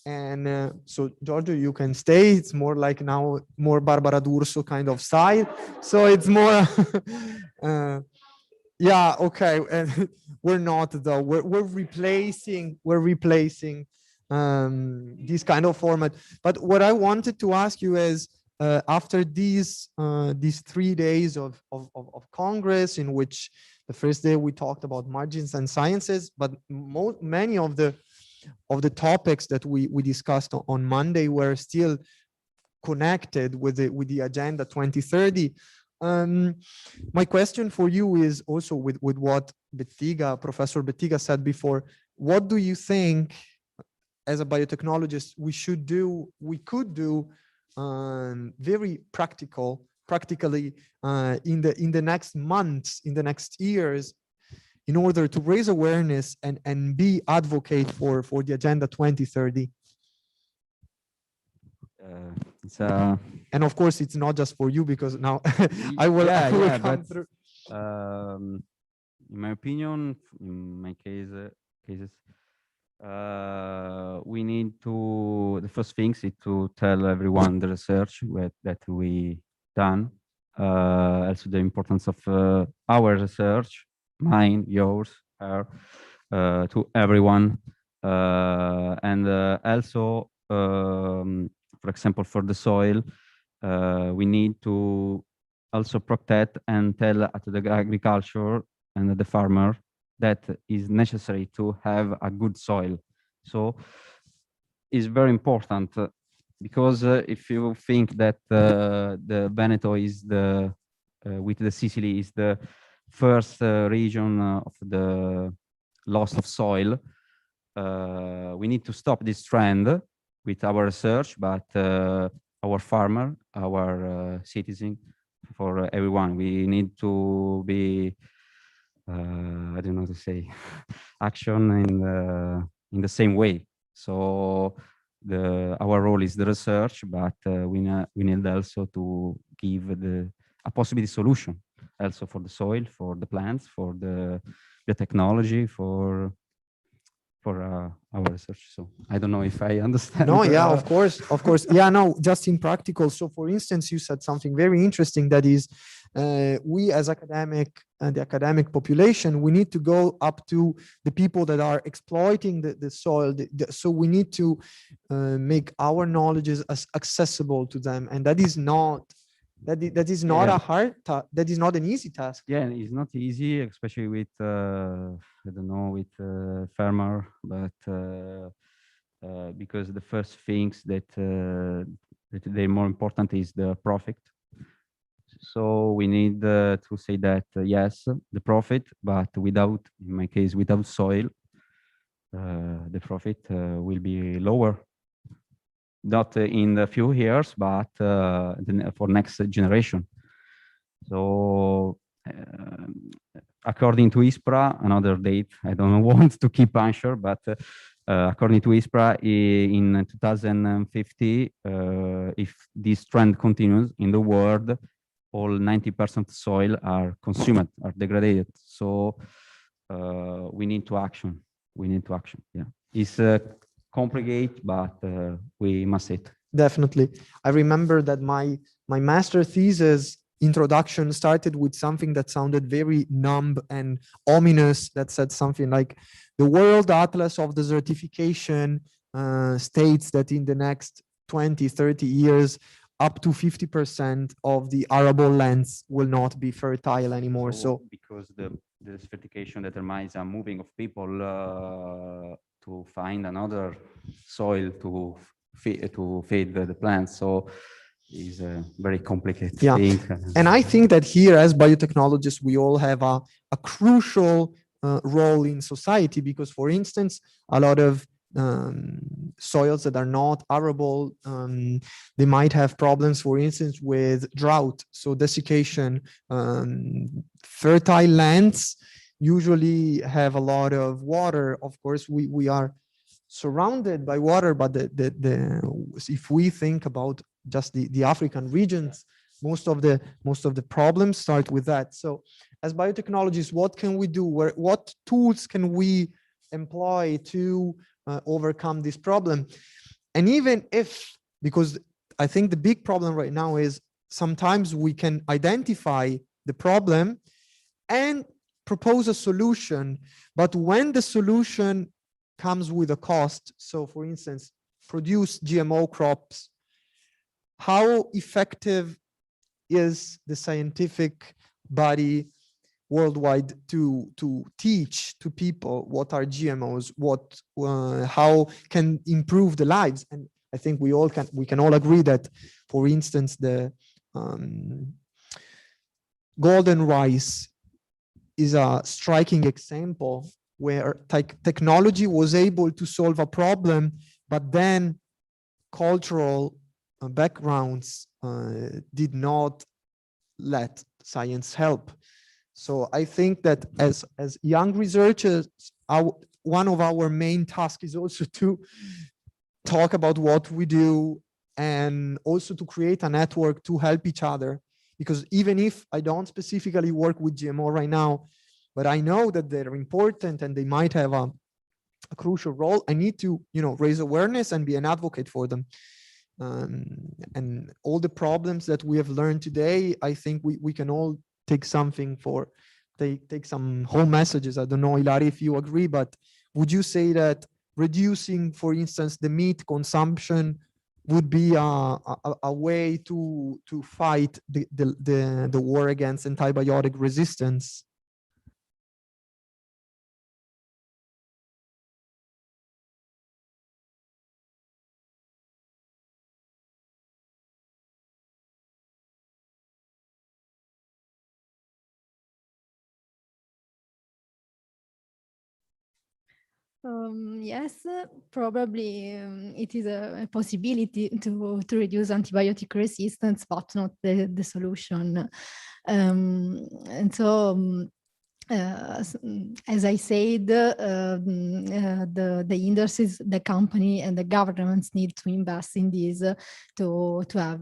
And so, Giorgio, you can stay. It's more like now more Barbara D'Urso kind of style. So it's more, yeah, okay. And we're not though. We're replacing this kind of format. But what I wanted to ask you is, after these 3 days of Congress, in which the first day we talked about margins and sciences, but many of the topics that we discussed on Monday were still connected with the Agenda 2030. My question for you is also with what Professor Bettiga said before. What do you think, as a biotechnologist, we could do very practically in the next months, in the next years, in order to raise awareness and be advocate for the Agenda 2030? And of course, it's not just for you, because now I will come through. In my opinion, in my cases, we need to, the first thing is to tell everyone the research that we done also the importance of our research, mine, yours, her, to everyone. And also, for example, for the soil, we need to also protect and tell at the agriculture and the farmer that is necessary to have a good soil. So it's very important because if you think that the Veneto is the, with the Sicily is the first region of the loss of soil, we need to stop this trend with our research, but our farmer, our citizen, for everyone, we need to be, I don't know how to say, action in the same way. So our role is the research, but we need also to give a possibility solution also for the soil, for the plants, for the technology, for our research. So I don't know if I understand. No, yeah, of course. Yeah, no, just in practical. So for instance, you said something very interesting, that is, we as the academic population, we need to go up to the people that are exploiting the soil. So we need to make our knowledges as accessible to them. And that is not a hard task. That is not an easy task. Yeah, it's not easy, especially with I don't know, with farmer, but because the first things that they're more important is the profit. So we need to say that yes, the profit, but without, in my case, without soil, the profit will be lower. Not in a few years, but for next generation. So according to ISPRA, another date, I don't want to keep unsure, but according to ISPRA, in 2050, if this trend continues in the world, all 90% soil are consumed, are degraded. So we need to action. Yeah, it's complicated, but we must it. Definitely. I remember that my master thesis introduction started with something that sounded very numb and ominous, that said something like, the World Atlas of Desertification states that in the next 20, 30 years, up to 50% of the arable lands will not be fertile anymore. So because the desertification determines a moving of people to find another soil to feed the plants. So it's a very complicated thing. And I think that here, as biotechnologists, we all have a crucial role in society, because, for instance, a lot of soils that are not arable, they might have problems, for instance, with drought, so desiccation. Fertile lands usually have a lot of water. Of course, we are surrounded by water, but if we think about just the African regions, most of the problems start with that. So as biotechnologists, what can we do? What tools can we employ to overcome this problem? And even if, because I think the big problem right now is sometimes we can identify the problem and propose a solution, but when the solution comes with a cost, so for instance, produce GMO crops, how effective is the scientific body worldwide to teach to people what are GMOs, how can improve the lives? And I think we can all agree that, for instance, the golden rice is a striking example where technology was able to solve a problem, but then cultural backgrounds did not let science help. So I think that as young researchers, one of our main tasks is also to talk about what we do, and also to create a network to help each other. Because even if I don't specifically work with GMO right now, but I know that they're important and they might have a crucial role, I need to, raise awareness and be an advocate for them. and all the problems that we have learned today, I think we can all take something for, take some home messages. I don't know, Ilari, if you agree, but would you say that reducing, for instance, the meat consumption would be a way to fight the war against antibiotic resistance? Yes, probably it is a possibility to reduce antibiotic resistance, but not the solution. And so, as I said, the industries, the company, and the governments need to invest in this to have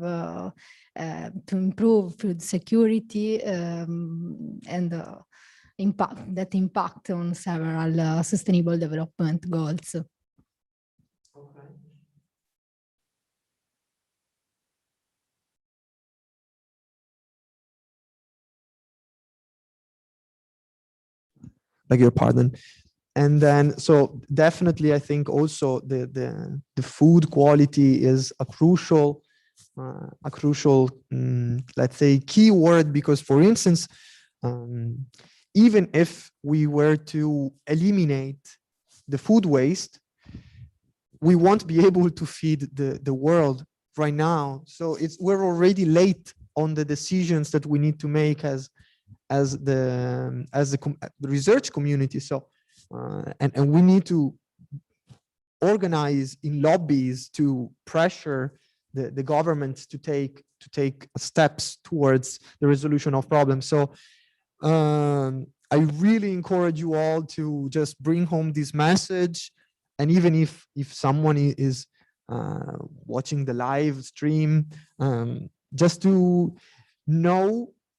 to improve food security and impact on several sustainable development goals. Okay. Beg your pardon. And then, so definitely, I think also the food quality is a crucial, let's say, key word, because, for instance, even if we were to eliminate the food waste, we won't be able to feed the world right now. So we're already late on the decisions that we need to make as the research community. So and we need to organize in lobbies to pressure the government to take steps towards the resolution of problems. So I really encourage you all to just bring home this message, and even if someone is watching the live stream, just to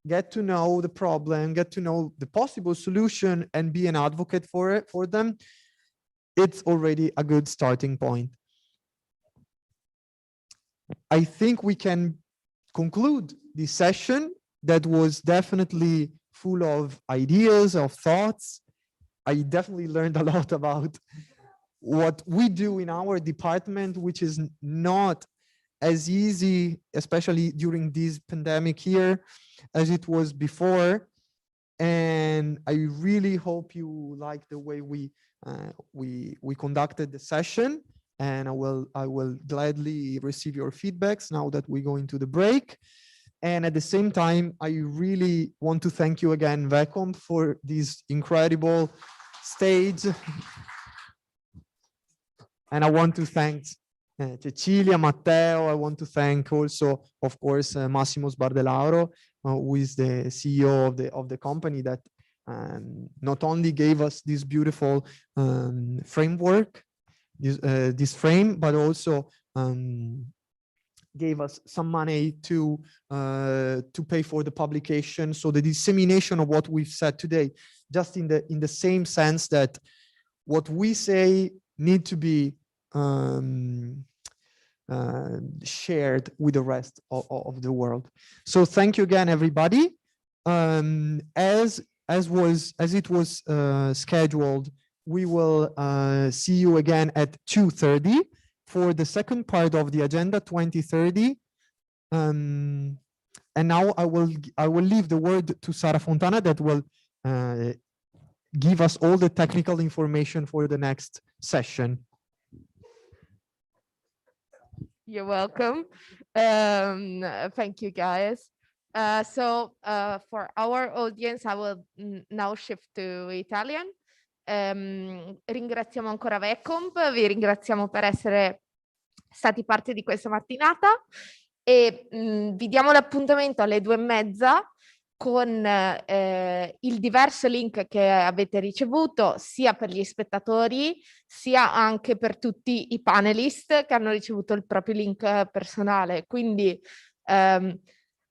get to know the problem, get to know the possible solution, and be an advocate for them. It's already a good starting point. I think we can conclude this session that was definitely full of ideas, of thoughts. I definitely learned a lot about what we do in our department, which is not as easy, especially during this pandemic here, as it was before. And I really hope you like the way we conducted the session. And I will gladly receive your feedbacks now that we go into the break. And at the same time, I really want to thank you again, Vecomp, for this incredible stage. And I want to thank Cecilia, Matteo. I want to thank also, of course, Massimo Sbardelauro, who is the CEO of the company that not only gave us this beautiful framework, this frame, but also gave us some money to pay for the publication. So the dissemination of what we've said today, just in the same sense that what we say need to be shared with the rest of the world. So thank you again, everybody. As it was scheduled, we will see you again at 2:30 for the second part of the agenda 2030. And now I will leave the word to Sara Fontana, that will give us all the technical information for the next session. You're welcome. Thank you, guys. So for our audience, I will now shift to Italian. Ringraziamo ancora Vecomp, vi ringraziamo per essere stati parte di questa mattinata e vi diamo l'appuntamento alle 2:30 con il diverso link che avete ricevuto sia per gli spettatori sia anche per tutti i panelist che hanno ricevuto il proprio link personale. Quindi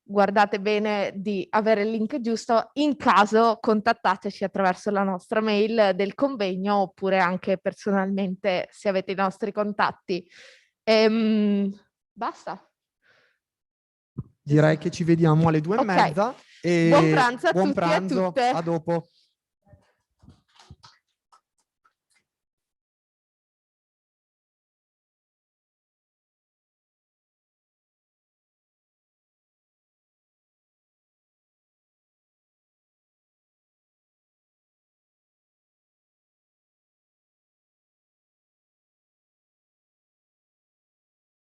guardate bene di avere il link giusto. In caso, contattateci attraverso la nostra mail del convegno oppure anche personalmente se avete i nostri contatti. Basta. Direi che ci vediamo alle 2:30 e Buon pranzo a buon tutti e a pranzo, tutte. a dopo.